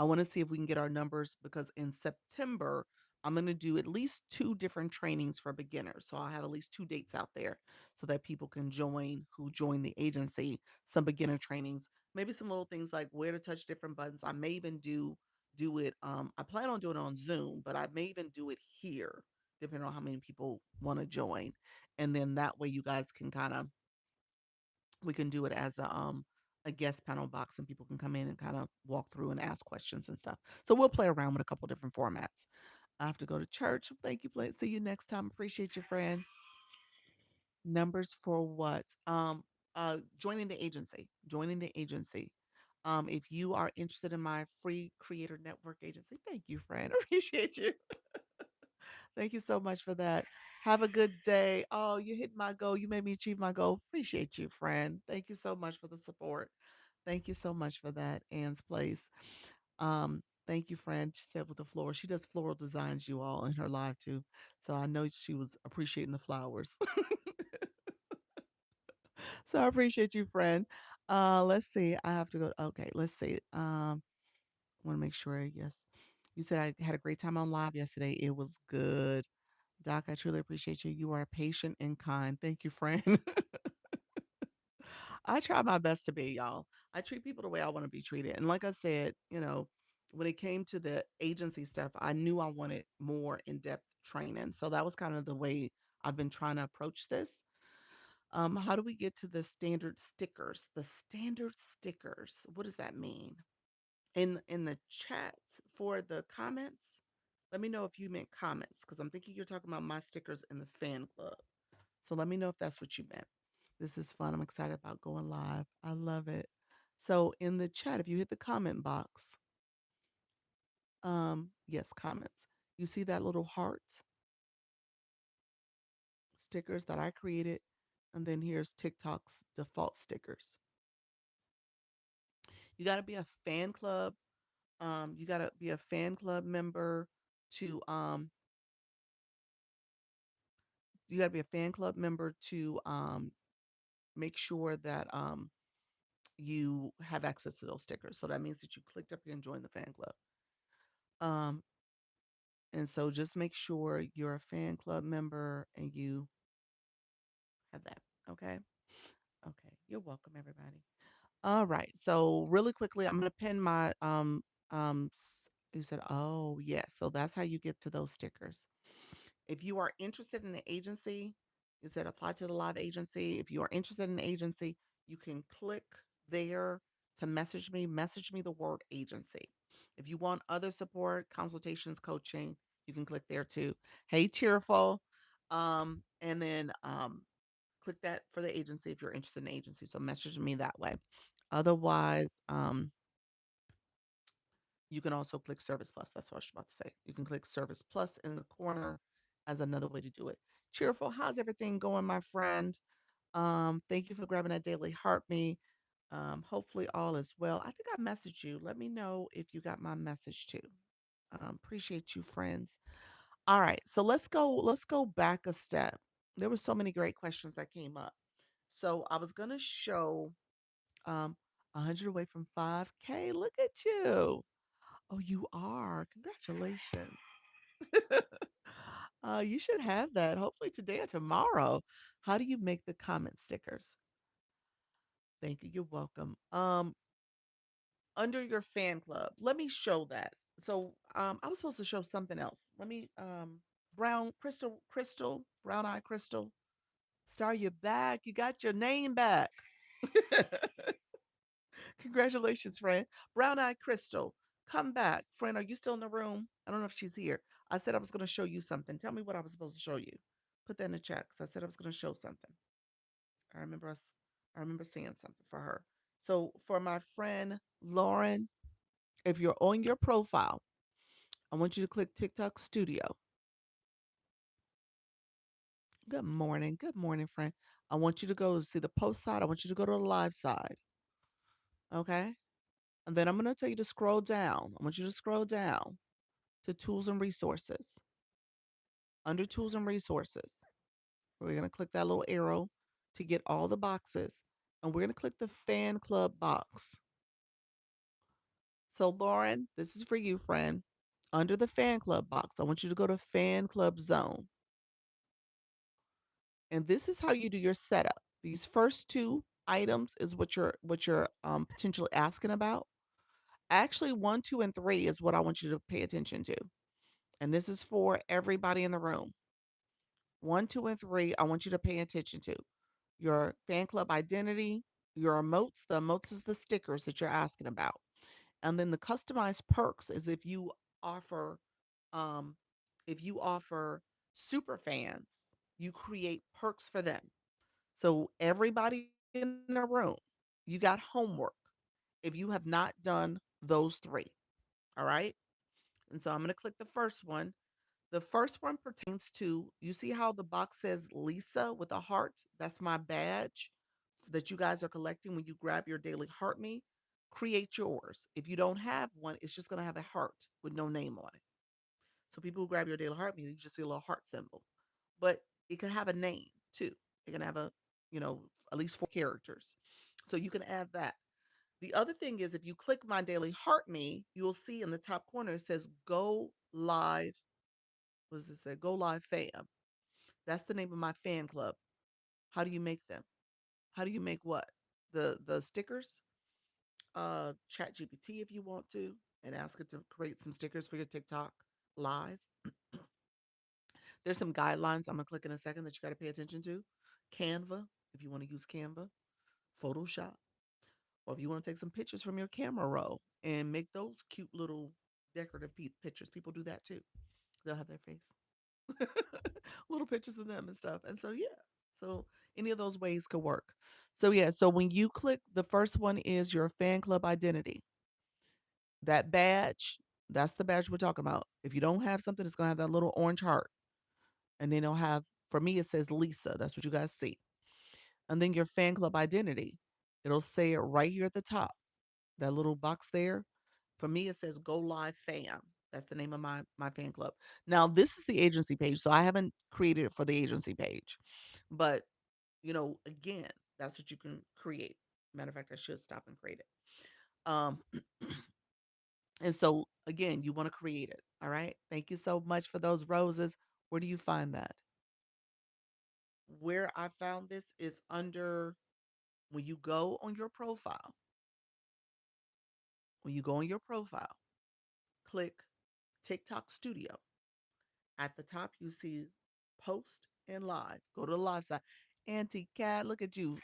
I want to see if we can get our numbers because in September I'm going to do at least two different trainings for beginners. So I'll have at least two dates out there so that people can join who join the agency. Some beginner trainings, maybe some little things like where to touch different buttons. I may even do it. I plan on doing it on Zoom, but I may even do it here, depending on how many people want to join. And then that way you guys can kind of we can do it as a guest panel box and people can come in and kind of walk through and ask questions and stuff. So we'll play around with a couple different formats. I have to go to church. Thank you. See you next time. Appreciate you, friend. Numbers for what? Joining the agency. Joining the agency. If you are interested in my free creator network agency, thank you, friend. Appreciate you. Thank you so much for that. Have a good day. Oh, you hit my goal. You made me achieve my goal. Appreciate you, friend. Thank you so much for the support. Thank you so much for that, Ann's Place. Thank you, friend. She said with the floral. She does floral designs, you all, in her live too. So I know she was appreciating the flowers. So I appreciate you, friend. Let's see. I have to go. Okay, let's see. Want to make sure. Yes. You said I had a great time on live yesterday. It was good. Doc, I truly appreciate you. You are patient and kind. Thank you, friend. I try my best to be, y'all. I treat people the way I want to be treated. And like I said, when it came to the agency stuff, I knew I wanted more in-depth training. So that was kind of the way I've been trying to approach this. How do we get to the standard stickers? The standard stickers. What does that mean? In the chat for the comments, let me know if you meant comments because I'm thinking you're talking about my stickers in the fan club. So let me know if that's what you meant. This is fun. I'm excited about going live. I love it. So in the chat, if you hit the comment box, yes, comments. You see that little heart stickers that I created, and then here's TikTok's default stickers. You got to be a fan club. You got to be a fan club member to you got to be a fan club member to make sure that you have access to those stickers. So that means that you clicked up here and joined the fan club. Um, and so just make sure you're a fan club member and you have that. Okay. Okay. You're welcome, everybody. All right. So really quickly, I'm gonna pin my you said, oh yeah. So that's how you get to those stickers. If you are interested in the agency, you said apply to the live agency. If you are interested in the agency, you can click there to message me the word agency. If you want other support, consultations, coaching, you can click there too. Hey, cheerful. And then click that for the agency if you're interested in the agency. So message me that way. Otherwise, you can also click Service Plus. That's what I was about to say. You can click Service Plus in the corner as another way to do it. Cheerful, how's everything going, my friend? Thank you for grabbing that daily heart me. Hopefully all is well. I think I messaged you. Let me know if you got my message too. Appreciate you, friends. All right, so let's go back a step. There were so many great questions that came up. So I was gonna show 100 away from 5K. Look at you. Oh, you are. Congratulations. You should have that hopefully today or tomorrow. How do you make the comment stickers? Thank you. You're welcome. Under your fan club, let me show that. So, I was supposed to show something else. Let me, brown crystal, brown eye crystal. Star, you're back. You got your name back. Congratulations, friend. Brown Eye Crystal, come back. Friend, are you still in the room? I don't know if she's here. I said I was going to show you something. Tell me what I was supposed to show you. Put that in the chat because I said I was going to show something. I remember us. I remember saying something for her. So for my friend Lauren, if you're on your profile, I want you to click TikTok Studio. Good morning. Good morning, friend. I want you to go see the post side. I want you to go to the live side. Okay. And then I'm going to tell you to scroll down. I want you to scroll down to tools and resources. Under tools and resources, we're going to click that little arrow to get all the boxes. And we're going to click the fan club box. So, Lauren, this is for you, friend. Under the fan club box, I want you to go to fan club zone. And this is how you do your setup. These first two items is what you're potentially asking about. Actually, 1, 2, and 3 is what I want you to pay attention to. And this is for everybody in the room. 1, 2, and 3, I want you to pay attention to your fan club identity, your emotes. The emotes is the stickers that you're asking about. And then the customized perks is offer, um, if you offer super fans, you create perks for them. So everybody in the room, you got homework if you have not done those three. All right. And so I'm going to click the first one. The first one pertains to, you see how the box says Lisa with a heart? That's my badge that you guys are collecting when you grab your daily heart me. Create yours. If you don't have one, it's just going to have a heart with no name on it. So people who grab your daily heart me, you just see a little heart symbol. But it can have a name too. It can have a, you know, at least 4 characters. So you can add that. The other thing is if you click My Daily Heart Me, you'll see in the top corner it says Go Live. What does it say? Go Live Fam. That's the name of my fan club. How do you make them? How do you make what? The stickers? Chat GPT if you want to, and ask it to create some stickers for your TikTok live. There's some guidelines I'm gonna click in a second that you got to pay attention to. Canva, if you want to use Canva, Photoshop, or if you want to take some pictures from your camera roll and make those cute little decorative pictures. People do that too. They'll have their face, little pictures of them and stuff. And so, yeah, so any of those ways could work. So, yeah, so when you click, the first one is your fan club identity. That badge, that's the badge we're talking about. If you don't have something, it's going to have that little orange heart. And then it'll have, for me, it says Lisa. That's what you guys see. And then your fan club identity, it'll say it right here at the top, that little box there. For me, it says Go Live Fam. That's the name of my fan club. Now, this is the agency page, so I haven't created it for the agency page. But, again, that's what you can create. Matter of fact, I should stop and create it. And so, again, you want to create it. All right. Thank you so much for those roses. Where do you find that? Where I found this is under when you go on your profile. When you go on your profile, click TikTok Studio. At the top, you see post and live. Go to the live side. Auntie Cat, look at you.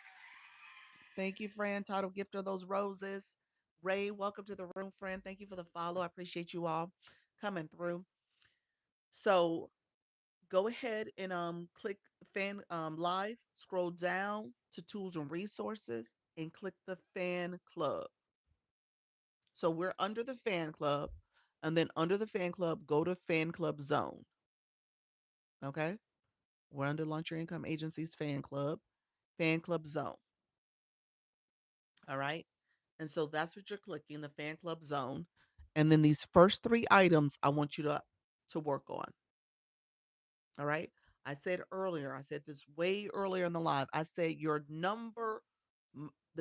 Thank you, friend. Title gift of those roses. Ray, welcome to the room, friend. Thank you for the follow. I appreciate you all coming through. So go ahead and click fan live, scroll down to tools and resources and click the fan club. So we're under the fan club, and then under the fan club, go to fan club zone. Okay? We're under Launch Your Income Agency's fan club zone. All right? And so that's what you're clicking, the fan club zone. And then these first three items I want you to work on. All right. I said this way earlier in the live. I said the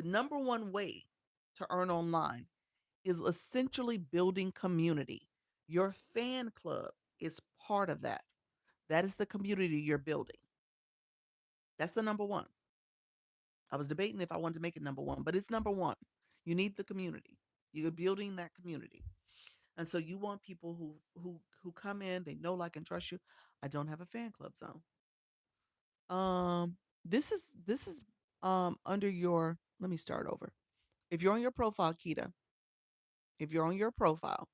number one way to earn online is essentially building community. Your fan club is part of that. That is the community you're building. That's the number one. I was debating if I wanted to make it number one, but it's number one. You need the community. You're building that community. And so you want people who come in, they know, like, and trust you. I don't have a fan club zone. Um, this is under your, let me start over. If you're on your profile, Kita, if you're on your profile,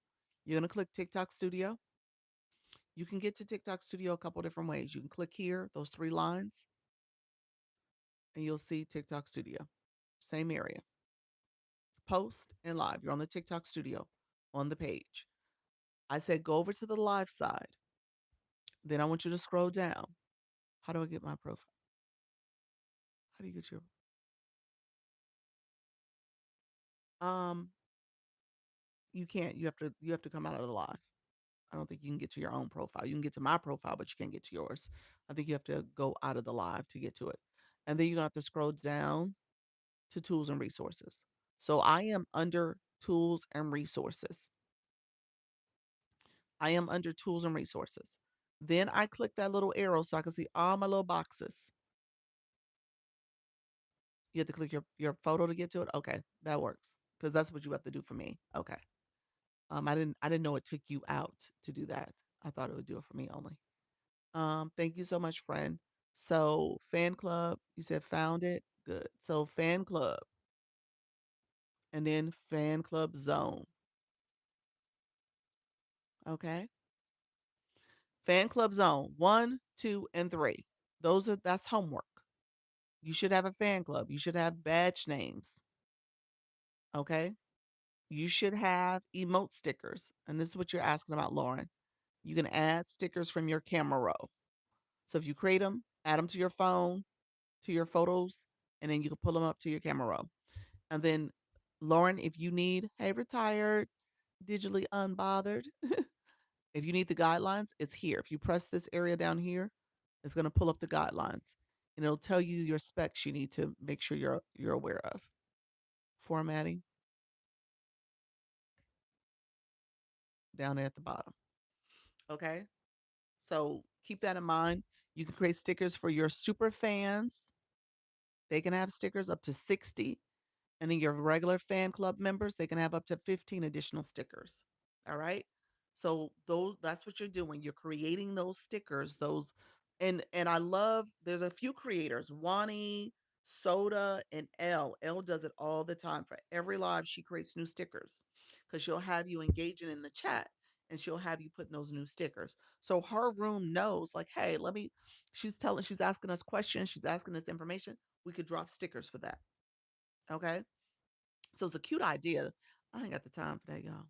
you're gonna click TikTok Studio. You can get to TikTok Studio a couple different ways. You can click here, those three lines, and you'll see TikTok Studio. Same area. Post and live. You're on the TikTok Studio on the page. I said go over to the live side. Then I want you to scroll down. How do I get my profile? How do you get your um you can't, you have to come out of the live. I don't think you can get to your own profile. You can get to my profile, but you can't get to yours. I think you have to go out of the live to get to it. And then you're gonna have to scroll down to tools and resources. So I am under tools and resources. I am under tools and resources. Then I click that little arrow so I can see all my little boxes. You have to click your photo to get to it. Okay, that works because that's what you have to do for me. Okay. I didn't know it took you out to do that. I thought it would do it for me only. Thank you so much, friend. So fan club, you said found it. Good. So fan club and then fan club zone. Okay. Fan club zone one, two, and three. That's homework. You should have a fan club. You should have badge names. Okay. You should have emote stickers. And this is what you're asking about, Lauren. You can add stickers from your camera roll. So if you create them, add them to your phone, to your photos, and then you can pull them up to your camera roll. And then, Lauren, if you need, hey, retired, digitally unbothered, if you need the guidelines, it's here. If you press this area down here, it's going to pull up the guidelines and it'll tell you your specs you need to make sure you're aware of. Formatting. down there at the bottom. Okay. So keep that in mind. You can create stickers for your super fans. They can have stickers up to 60. And then your regular fan club members, they can have up to 15 additional stickers. All right. So those that's what you're doing. You're creating those stickers, those and I love there's a few creators, Wani, Soda, and L. L does it all the time. For every live, she creates new stickers because she'll have you engaging in the chat and she'll have you putting those new stickers. So her room knows, like, hey, she's asking us questions, she's asking us information. We could drop stickers for that. Okay. So it's a cute idea. I ain't got the time for that, y'all.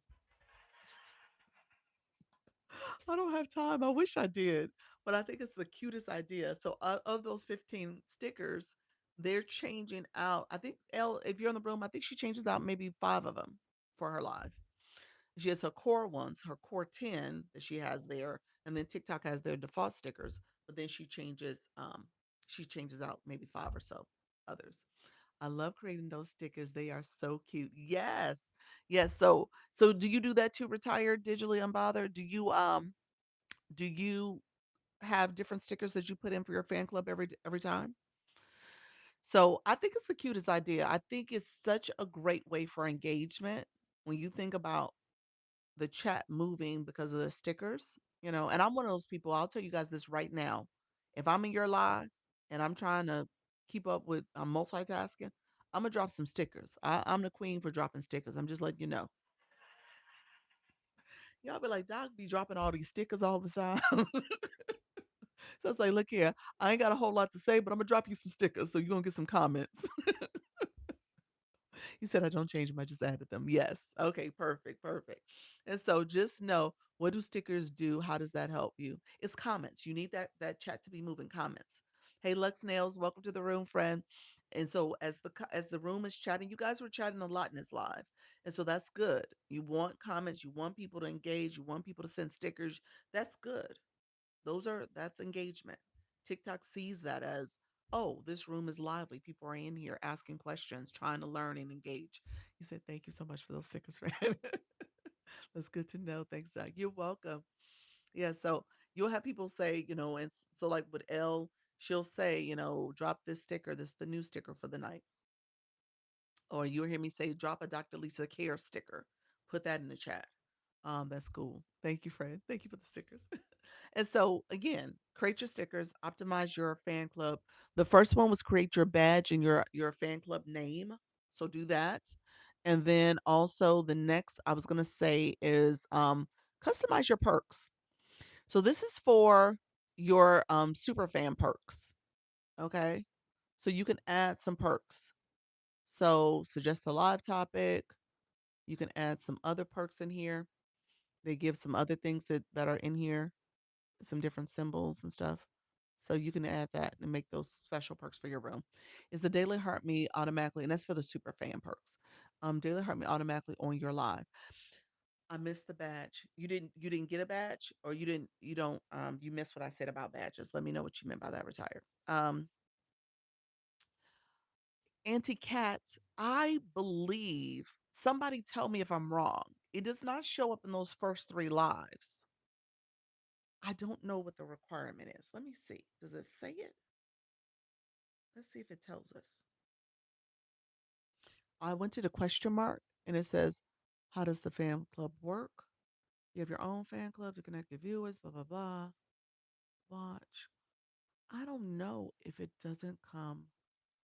I don't have time. I wish I did, but I think it's the cutest idea. So of those 15 stickers, they're changing out. I think L, if you're in the room, I think she changes out maybe 5 of them for her live. She has her core ones, her core 10 that she has there, and then TikTok has their default stickers, but then she changes out maybe 5 or so others. I love creating those stickers. They are so cute. Yes. Yes. So do you do that too, retired digitally unbothered? Do you have different stickers that you put in for your fan club every time? So I think it's the cutest idea. I think it's such a great way for engagement when you think about the chat moving because of the stickers. And I'm one of those people, I'll tell you guys this right now. If I'm in your live and I'm trying to keep up with I'm multitasking, I'm gonna drop some stickers. I'm the queen for dropping stickers. I'm just letting you know. Y'all be like, Doc be dropping all these stickers all the time. So it's like, look here, I ain't got a whole lot to say, but I'm gonna drop you some stickers so you're gonna get some comments. You said I don't change them, I just added them. Yes. Okay, perfect, perfect. And so just know, what do stickers do? How does that help you? It's comments. You need that chat to be moving comments. Hey Lux Nails, welcome to the room, friend. And so as the room is chatting, you guys were chatting a lot in this live. And so that's good. You want comments, you want people to engage, you want people to send stickers. That's good. That's engagement. TikTok sees that as, oh, this room is lively. People are in here asking questions, trying to learn and engage. You said thank you so much for those stickers, friend. That's good to know. Thanks, Doc. You're welcome. Yeah, so you'll have people say, so like with L, she'll say, drop this sticker, this is the new sticker for the night. Or you'll hear me say, drop a Dr. Lisa Care sticker. Put that in the chat. That's cool. Thank you, Fred. Thank you for the stickers. And so again, create your stickers, optimize your fan club. The first one was create your badge and your fan club name. So do that. And then also the next I was gonna say is customize your perks. So this is for your super fan perks. Okay. So you can add some perks. So suggest a live topic. You can add some other perks in here. They give some other things that are in here, some different symbols and stuff. So you can add that and make those special perks for your room. Is the Daily Heart Me automatically, and that's for the super fan perks. Daily Heart Me automatically on your live. I missed the badge. You didn't get a badge, or you missed what I said about badges. Let me know what you meant by that, retired. Auntie Cat, I believe, somebody tell me if I'm wrong. It does not show up in those first 3 lives. I don't know what the requirement is. Let me see. Does it say it? Let's see if it tells us. I went to the question mark and it says, how does the fan club work? You have your own fan club to connect your viewers, blah, blah, blah. Watch. I don't know if it doesn't come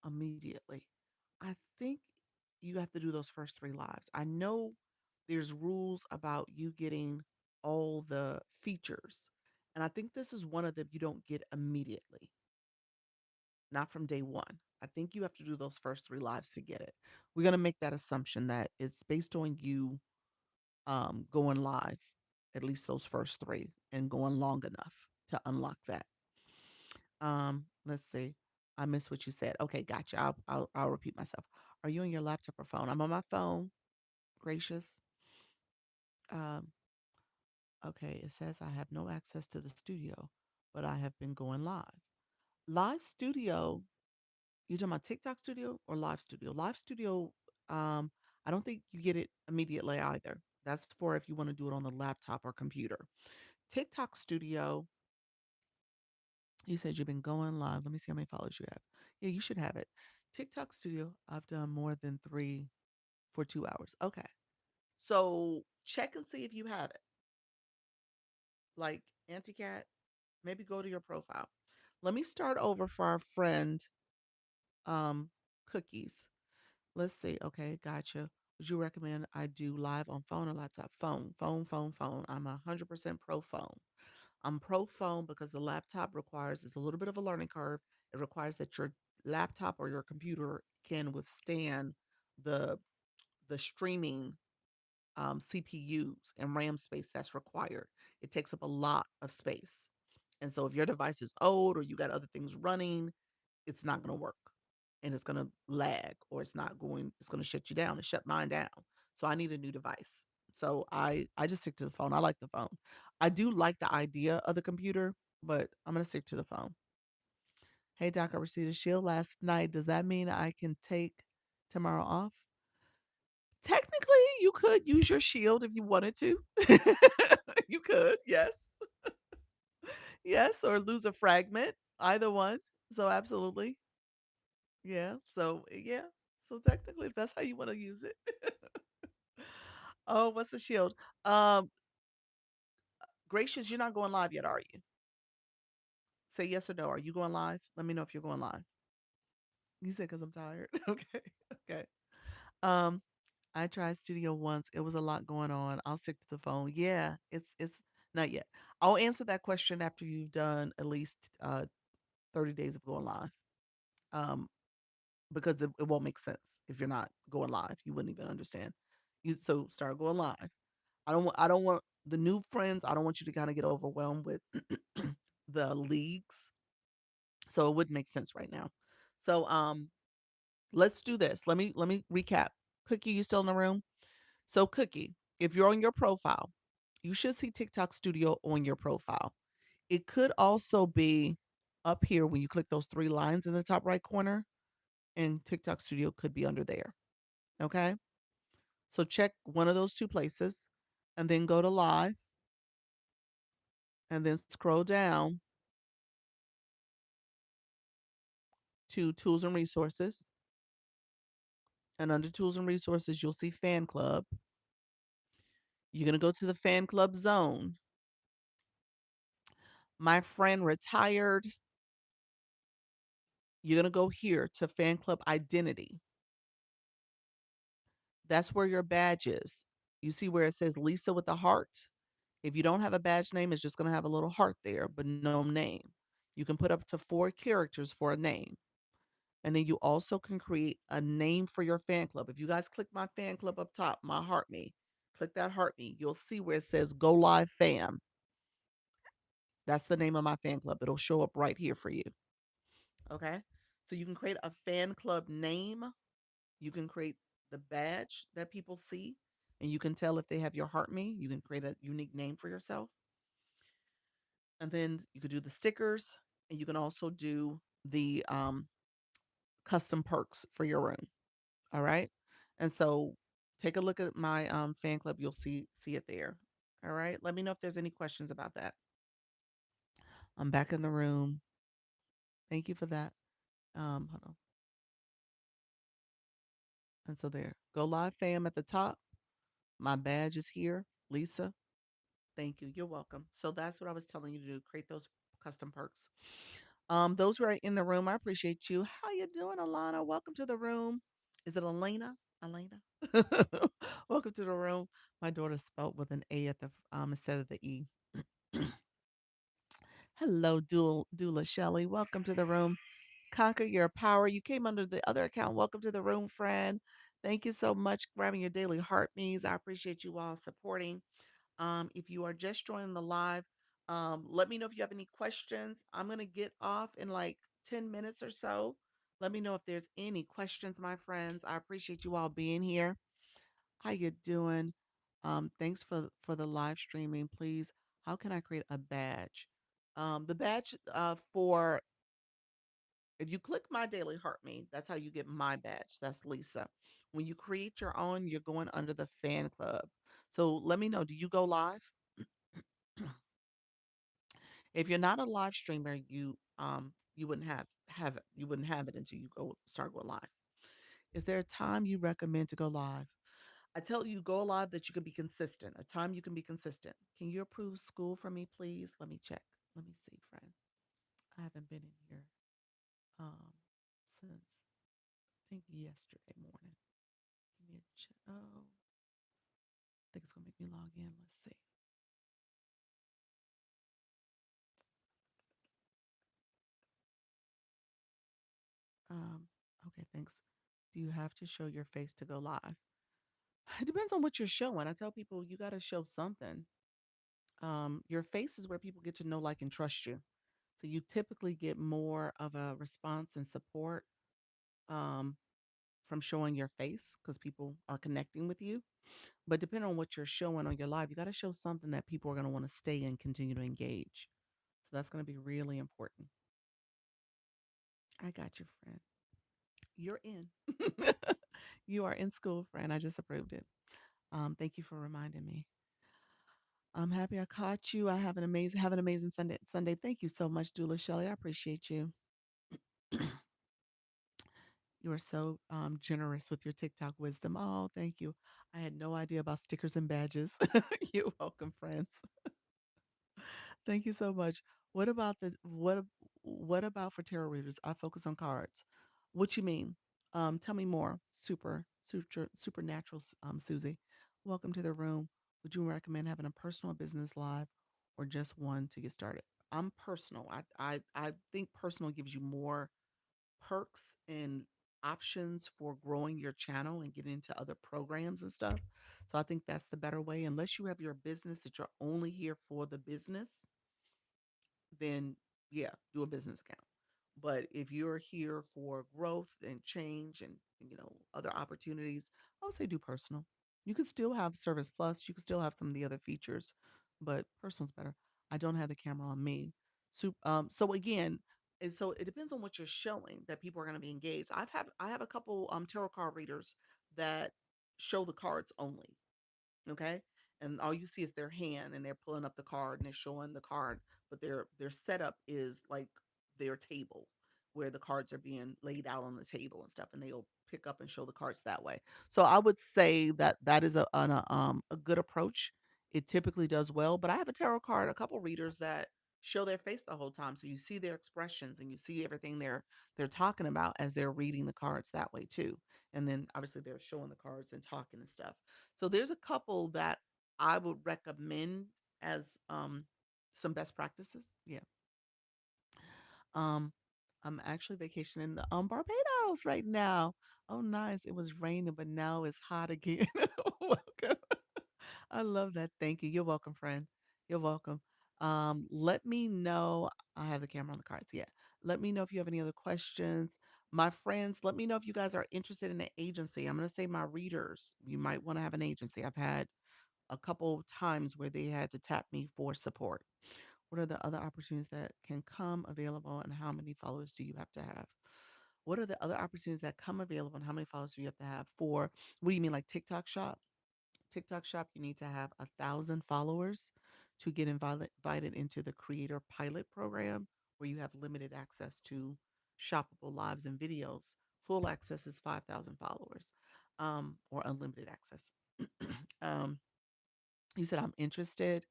immediately. I think you have to do those first 3 lives. I know there's rules about you getting all the features. And I think this is one of them you don't get immediately, not from day one. I think you have to do those first 3 lives to get it. We're going to make that assumption that it's based on you going live, at least those first 3, and going long enough to unlock that. Let's see. I missed what you said. Okay, gotcha. I'll repeat myself. Are you on your laptop or phone? I'm on my phone. Gracious. Um, okay, it says I have no access to the studio, but I have been going live. Live studio, you talking about TikTok studio or live studio? Live studio, I don't think you get it immediately either. That's for if you want to do it on the laptop or computer. TikTok Studio, you said you've been going live. Let me see how many followers you have. Yeah, you should have it. TikTok Studio, I've done more than 3 for 2 hours. Okay. So check and see if you have it. Like Auntie Cat, maybe go to your profile. Let me start over for our friend um Cookies. Let's see. Okay, gotcha. Would you recommend I do live on phone or laptop? Phone, phone, phone, phone. I'm 100% pro phone. I'm pro phone because the laptop requires, it's a little bit of a learning curve. It requires that your laptop or your computer can withstand the streaming CPUs and RAM space that's required. It takes up a lot of space. And so if your device is old or you got other things running, it's not going to work and it's going to lag, or it's going to shut you down. It shut mine down. So I need a new device. So I just stick to the phone. I like the phone. I do like the idea of the computer, but I'm going to stick to the phone. Hey, Doc, I received a shield last night. Does that mean I can take tomorrow off? Technically, you could use your shield if you wanted to. You could, yes. Yes, or lose a fragment, either one. So absolutely. Yeah. So yeah. So technically, if that's how you want to use it. Oh, what's the shield? Um, Gracious, you're not going live yet, are you? Say yes or no. Are you going live? Let me know if you're going live. You said because I'm tired. Okay. Okay. Um, I tried studio once. It was a lot going on. I'll stick to the phone. Yeah, it's not yet. I'll answer that question after you've done at least 30 days of going live. Um, because it won't make sense if you're not going live. You wouldn't even understand. You so start going live. I don't want the new friends. I don't want you to kind of get overwhelmed with the leagues. So it wouldn't make sense right now. So let's do this. Let me recap. Cookie, you still in the room? So Cookie, if you're on your profile, you should see TikTok Studio on your profile. It could also be up here when you click those three lines in the top right corner, and TikTok Studio could be under there. Okay. So check one of those two places and then go to live and then scroll down to tools and resources. And under tools and resources, you'll see fan club. You're going to go to the fan club zone. My friend retired. You're going to go here to fan club identity. That's where your badge is. You see where it says Lisa with the heart? If you don't have a badge name, it's just going to have a little heart there, but no name. You can put up to 4 characters for a name. And then you also can create a name for your fan club. If you guys click my fan club up top, my heart me, click that heart me, you'll see where it says Go Live Fam. That's the name of my fan club. It'll show up right here for you. Okay. So you can create a fan club name. You can create the badge that people see, and you can tell if they have your heart me. You can create a unique name for yourself. And then you could do the stickers, and you can also do the custom perks for your room. All right. And so take a look at my fan club. You'll see it there. All right. Let me know if there's any questions about that. I'm back in the room. Thank you for that. Hold on. And so there. Go live fam at the top. My badge is here. Lisa. Thank you. You're welcome. So that's what I was telling you to do. Create those custom perks. Those who are in the room, I appreciate you. How you doing, Alana? Welcome to the room. Is it Elena? Elena. Welcome to the room. My daughter spelled with an A at the instead of the E. Hello, Dula Shelley. Welcome to the room. Conquer your power. You came under the other account. Welcome to the room, friend. Thank you so much for grabbing your daily heart means. I appreciate you all supporting. If you are just joining the live, let me know if you have any questions. I'm gonna get off in like 10 minutes or so. Let me know if there's any questions, my friends. I appreciate you all being here. How you doing? Thanks for the live streaming. Please, how can I create a badge? The badge for if you click my daily heart me, that's how you get my badge. That's Lisa. When you create your own, you're going under the fan club. So let me know, do you go live? If you're not a live streamer, you wouldn't have it. You wouldn't have it until you go start going live. Is there a time you recommend to go live? I tell you, go live that you can be consistent. A time you can be consistent. Can you approve school for me, please? Let me check. Let me see, friend. I haven't been in here since I think yesterday morning. Give me a check. Oh, I think it's gonna make me log in. Let's see. Um, okay, thanks. Do you have to show your face to go live? It depends on what you're showing. I tell people you got to show something. Your face is where people get to know, like, and trust you. So you typically get more of a response and support um, from showing your face because people are connecting with you. But depending on what you're showing on your live, you got to show something that people are going to want to stay and continue to engage. So that's going to be really important. I got you, friend. You're in. You are in school, friend. I just approved it. Thank you for reminding me. I'm happy I caught you. I have an amazing Sunday. Sunday. Thank you so much, Dula Shelley. I appreciate you. You are so generous with your TikTok wisdom. Oh, thank you. I had no idea about stickers and badges. You're welcome, friends. Thank you so much. What about what about for tarot readers? I focus on cards. What you mean? Tell me more. Supernatural, Susie. Welcome to the room. Would you recommend having a personal business live or just one to get started? I'm personal. I think personal gives you more perks and options for growing your channel and getting into other programs and stuff. So I think that's the better way. Unless you have your business that you're only here for the business, then yeah, do a business account. But if you're here for growth and change and other opportunities, I would say do personal. You could still have Service Plus. You could still have some of the other features, but personal's better. I don't have the camera on me. So again, and so it depends on what you're showing that people are going to be engaged. I have a couple tarot card readers that show the cards only. Okay. And all you see is their hand and they're pulling up the card and they're showing the card, but their setup is like their table where the cards are being laid out on the table and stuff, and they'll pick up and show the cards that way. So I would say that that is a good approach. It typically does well, but I have a tarot card, a couple readers that show their face the whole time, so you see their expressions and you see everything they're talking about as they're reading the cards that way too. And then obviously they're showing the cards and talking and stuff. So there's a couple that I would recommend as some best practices. Yeah. Um I'm actually vacationing in the Barbados right now. Oh nice. It was raining, but now it's hot again. Welcome. I love that. Thank you. You're welcome, friend. You're welcome. Let me know. I have the camera on the cards. Yeah. Let me know if you have any other questions. My friends, let me know if you guys are interested in an agency. I'm going to say my readers, you might want to have an agency. I've had a couple times where they had to tap me for support. What are the other opportunities that can come available and how many followers do you have to have? What are the other opportunities that come available and how many followers do you have to have for, what do you mean, like TikTok shop? TikTok shop, you need to have 1,000 followers to get invited into the creator pilot program where you have limited access to shoppable lives and videos. Full access is 5,000 followers or unlimited access. um, you said I'm interested.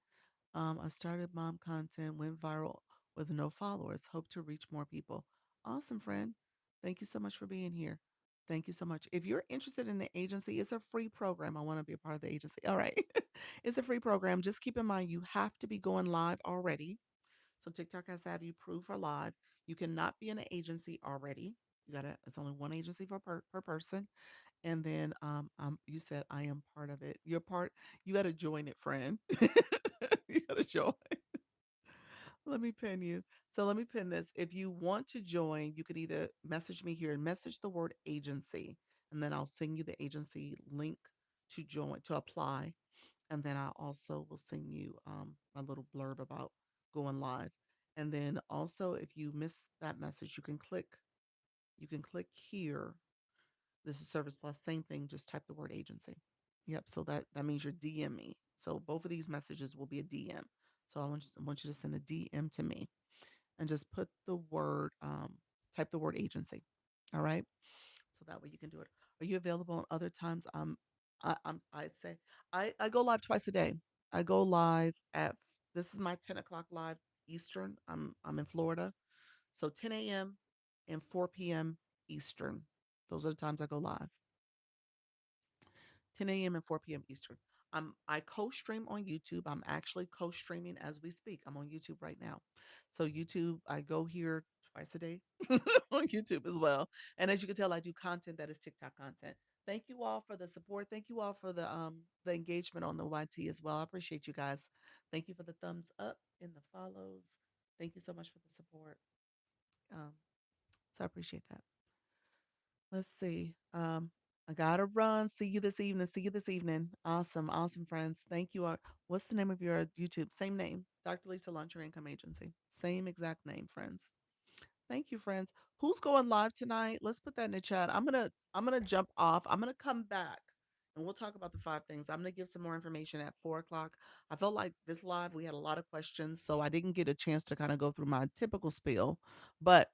I started mom content, went viral with no followers. Hope to reach more people. Awesome, friend. Thank you so much for being here. Thank you so much. If you're interested in the agency, it's a free program. I want to be a part of the agency. All right. It's a free program. Just keep in mind you have to be going live already. So TikTok has to have you prove for live. You cannot be in an agency already. You gotta, it's only one agency per person. And then you said I am part of it. You're part, you gotta join it, friend. You gotta join. Let me pin you. So let me pin this. If you want to join, you could either message me here and message the word agency, and then I'll send you the agency link to join, to apply. And then I also will send you a little blurb about going live. And then also, if you miss that message, you can click here. This is Service Plus, same thing, just type the word agency. Yep. So that means you're DM me. So both of these messages will be a DM. So I want you to send a DM to me and just put the word type the word agency. All right. So that way you can do it. Are you available on other times? I'd say I go live twice a day. I go live at this is my 10 o'clock live Eastern. I'm in Florida. So 10 a.m. and 4 p.m. Eastern. Those are the times I go live. 10 a.m. and 4 p.m. Eastern. I co-stream on YouTube. I'm actually co-streaming as we speak. I'm on YouTube right now. So YouTube, I go here twice a day on YouTube as well. And as you can tell, I do content that is TikTok content. Thank you all for the support. Thank you all for the engagement on the YT as well. I appreciate you guys. Thank you for the thumbs up and the follows. Thank you so much for the support. Um, so I appreciate that. Let's see. I gotta run. See you this evening. See you this evening. Awesome, awesome, friends. Thank you. What's the name of your YouTube? Same name, Dr. Lisa Launcher Income Agency. Same exact name, friends. Thank you, friends. Who's going live tonight? Let's put that in the chat. I'm gonna jump off. I'm gonna come back and we'll talk about the 5 things. I'm gonna give some more information at 4 o'clock. I felt like this live we had a lot of questions, so I didn't get a chance to kind of go through my typical spiel, but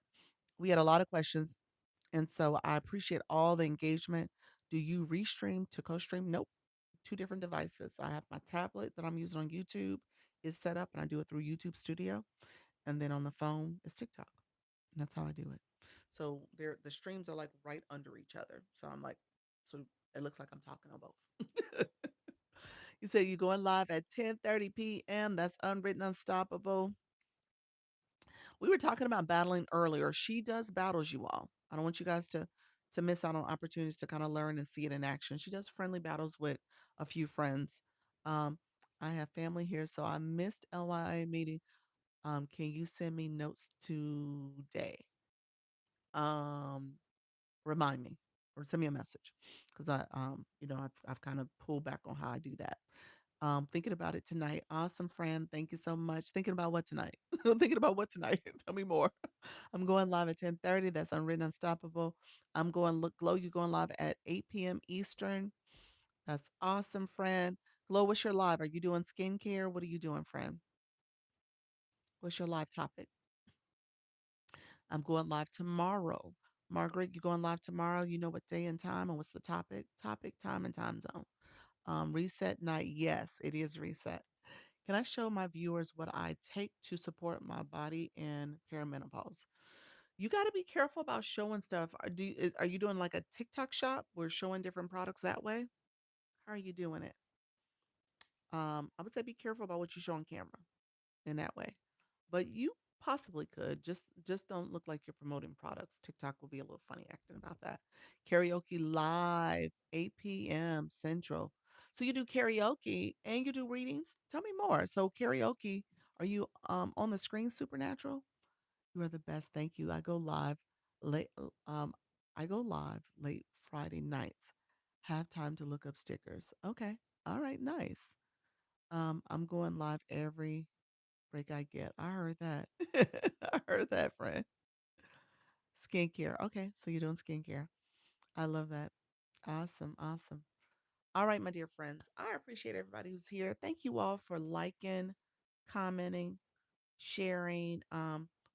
we had a lot of questions. And so I appreciate all the engagement. Do you restream to co-stream? Nope. Two different devices. I have my tablet that I'm using on YouTube is set up and I do it through YouTube Studio. And then on the phone is TikTok. And that's how I do it. So the streams are like right under each other. So I'm like, so it looks like I'm talking on both. You say you're going live at 10:30 p.m. That's unwritten unstoppable. We were talking about battling earlier. She does battles, you all. I don't want you guys to miss out on opportunities to kind of learn and see it in action. She does friendly battles with a few friends. Um, I have family here, so I missed LYA meeting. Can you send me notes today? Um, Remind me or send me a message because I've kind of pulled back on how I do that. Thinking about it tonight. Awesome, friend. Thank you so much. Thinking about what tonight? Thinking about what tonight? Tell me more. I'm going live at 10:30. That's Unwritten Unstoppable. I'm going look Glow. You going live at 8 p.m. Eastern. That's awesome, friend. Glow, what's your live? Are you doing skincare? What are you doing, friend? What's your live topic? I'm going live tomorrow. Margaret, you going live tomorrow? You know what day and time and what's the topic? Topic, time, and time zone. Reset night. Yes, it is reset. Can I show my viewers what I take to support my body in perimenopause? You got to be careful about showing stuff. Are you doing like a TikTok shop? We're showing different products that way. How are you doing it? I would say be careful about what you show on camera in that way. But you possibly could just don't look like you're promoting products. TikTok will be a little funny acting about that. Karaoke live 8 p.m. Central. So you do karaoke and you do readings. Tell me more. So karaoke, are you on the screen Supernatural? You are the best. Thank you. Late I go live late Friday nights. Have time to look up stickers. Okay. All right, nice. I'm going live every break I get. I heard that. I heard that, friend. Skincare. Okay, so you're doing skincare. I love that. Awesome, awesome. All right, my dear friends. I appreciate everybody who's here. Thank you all for liking, commenting, sharing,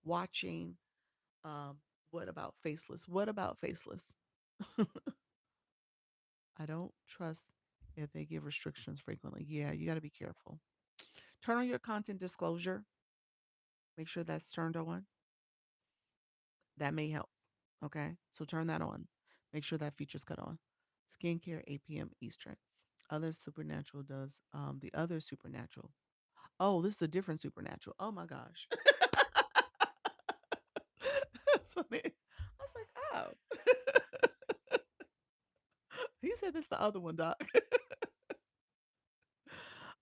watching. Um, what about faceless? What about faceless? I don't trust if they give restrictions frequently. Yeah, you got to be careful. Turn on your content disclosure. Make sure that's turned on. That may help. Okay. So turn that on. Make sure that feature's cut on. Skincare, 8 p.m. Eastern. Other supernatural does the other supernatural. Oh, this is a different supernatural. Oh my gosh. That's funny. I was like, oh. He said this the other one, Doc.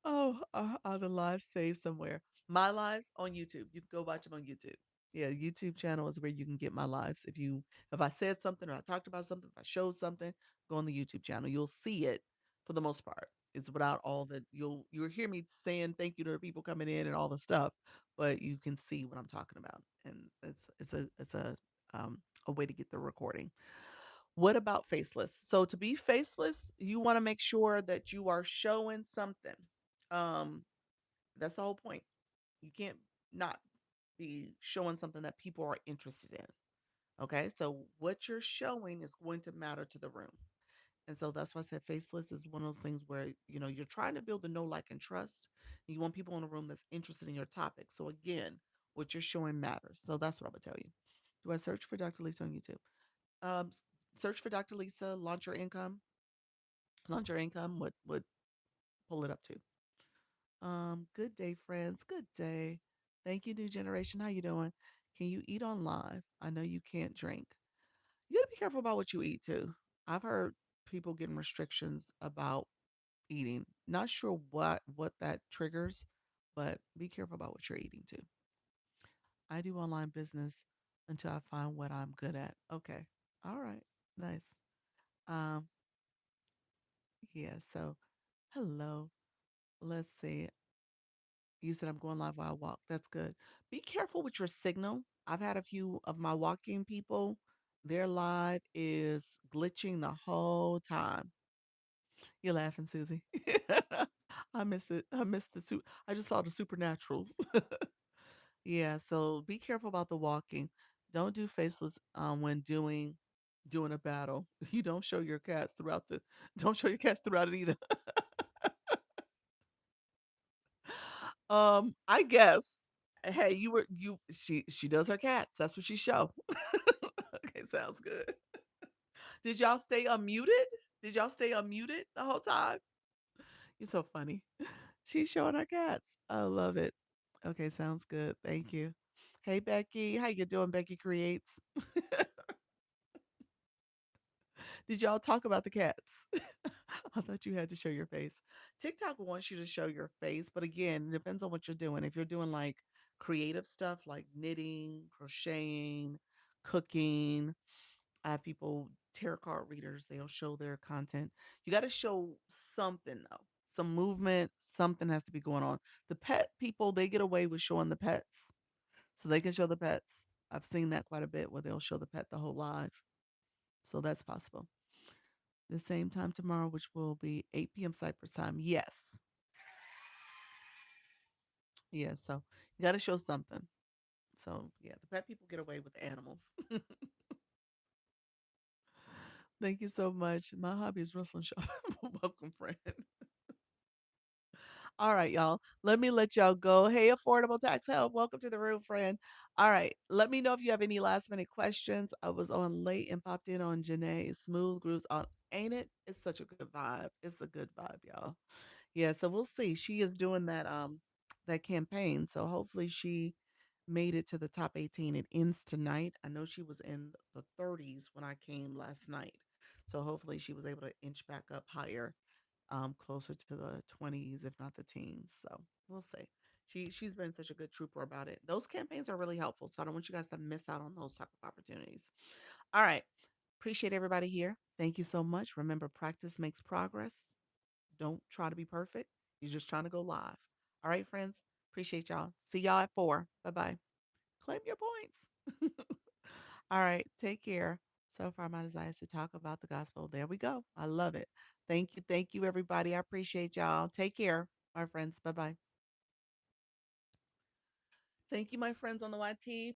Oh, are the lives saved somewhere? My lives on YouTube. You can go watch them on YouTube. Yeah, YouTube channel is where you can get my lives. If I said something or I talked about something, if I showed something, go on the YouTube channel. You'll see it for the most part. It's without all the you'll hear me saying thank you to the people coming in and all the stuff, but you can see what I'm talking about. And it's a way to get the recording. What about faceless? So to be faceless, you want to make sure that you are showing something. Um, that's the whole point. You can't not be showing something that people are interested in. Okay. So what you're showing is going to matter to the room. And so that's why I said faceless is one of those things where, you're trying to build the know, like, and trust. And you want people in the room that's interested in your topic. So again, what you're showing matters. So that's what I'm gonna tell you. Do I search for Dr. Lisa on YouTube? Search for Dr. Lisa, launch your income. Launch your income would pull it up too. Good day, friends. Good day. Thank you, new generation. How you doing? Can you eat on live? I know you can't drink. You gotta be careful about what you eat too. I've heard people getting restrictions about eating. Not sure what that triggers, but be careful about what you're eating too. I do online business until I find what I'm good at. Okay. All right. Nice. Um, yeah, so hello. Let's see. You said I'm going live while I walk. That's good. Be careful with your signal. I've had a few of my walking people, their live is glitching the whole time. You're laughing, Susie. I miss it. I miss I just saw the supernaturals. Yeah, so be careful about the walking. Don't do faceless when doing a battle. You don't show your cats throughout the don't show your cats throughout it either. I guess. Hey, she does her cats. That's what she show. Okay, sounds good. Did y'all stay unmuted? Did y'all stay unmuted the whole time? You're so funny. She's showing her cats. I love it. Okay, sounds good. Thank you. Hey Becky, how you doing? Becky Creates. Did y'all talk about the cats? I thought you had to show your face. TikTok wants you to show your face, but again, it depends on what you're doing. If you're doing like creative stuff like knitting, crocheting, cooking, I have people, tarot card readers, they'll show their content. You got to show something though, some movement, something has to be going on. The pet people, they get away with showing the pets, so they can show the pets. I've seen that quite a bit where they'll show the pet the whole live. So that's possible. The same time tomorrow, which will be 8 p.m. Cyprus time. Yes. Yeah. So you got to show something. So yeah, the pet people get away with the animals. Thank you so much. My hobby is wrestling shop. Welcome, friend. All right, y'all. Let me let y'all go. Hey, affordable tax help. Welcome to the room, friend. All right. Let me know if you have any last minute questions. I was on late and popped in on Janae. Smooth grooves on, ain't it? It's such a good vibe. It's a good vibe, y'all. Yeah, so we'll see. She is doing that campaign. So hopefully she made it to the top 18. It ends tonight. I know she was in the 30s when I came last night. So hopefully she was able to inch back up higher, closer to the 20s, if not the teens. So we'll see. She's been such a good trooper about it. Those campaigns are really helpful. So I don't want you guys to miss out on those type of opportunities. All right. Appreciate everybody here. Thank you so much. Remember, practice makes progress. Don't try to be perfect. You're just trying to go live. All right, friends. Appreciate y'all. See y'all at 4. Bye bye. Claim your points. All right. Take care. So far, my desire is to talk about the gospel. There we go. I love it. Thank you. Thank you, everybody. I appreciate y'all. Take care, my friends. Bye bye. Thank you, my friends on the YT.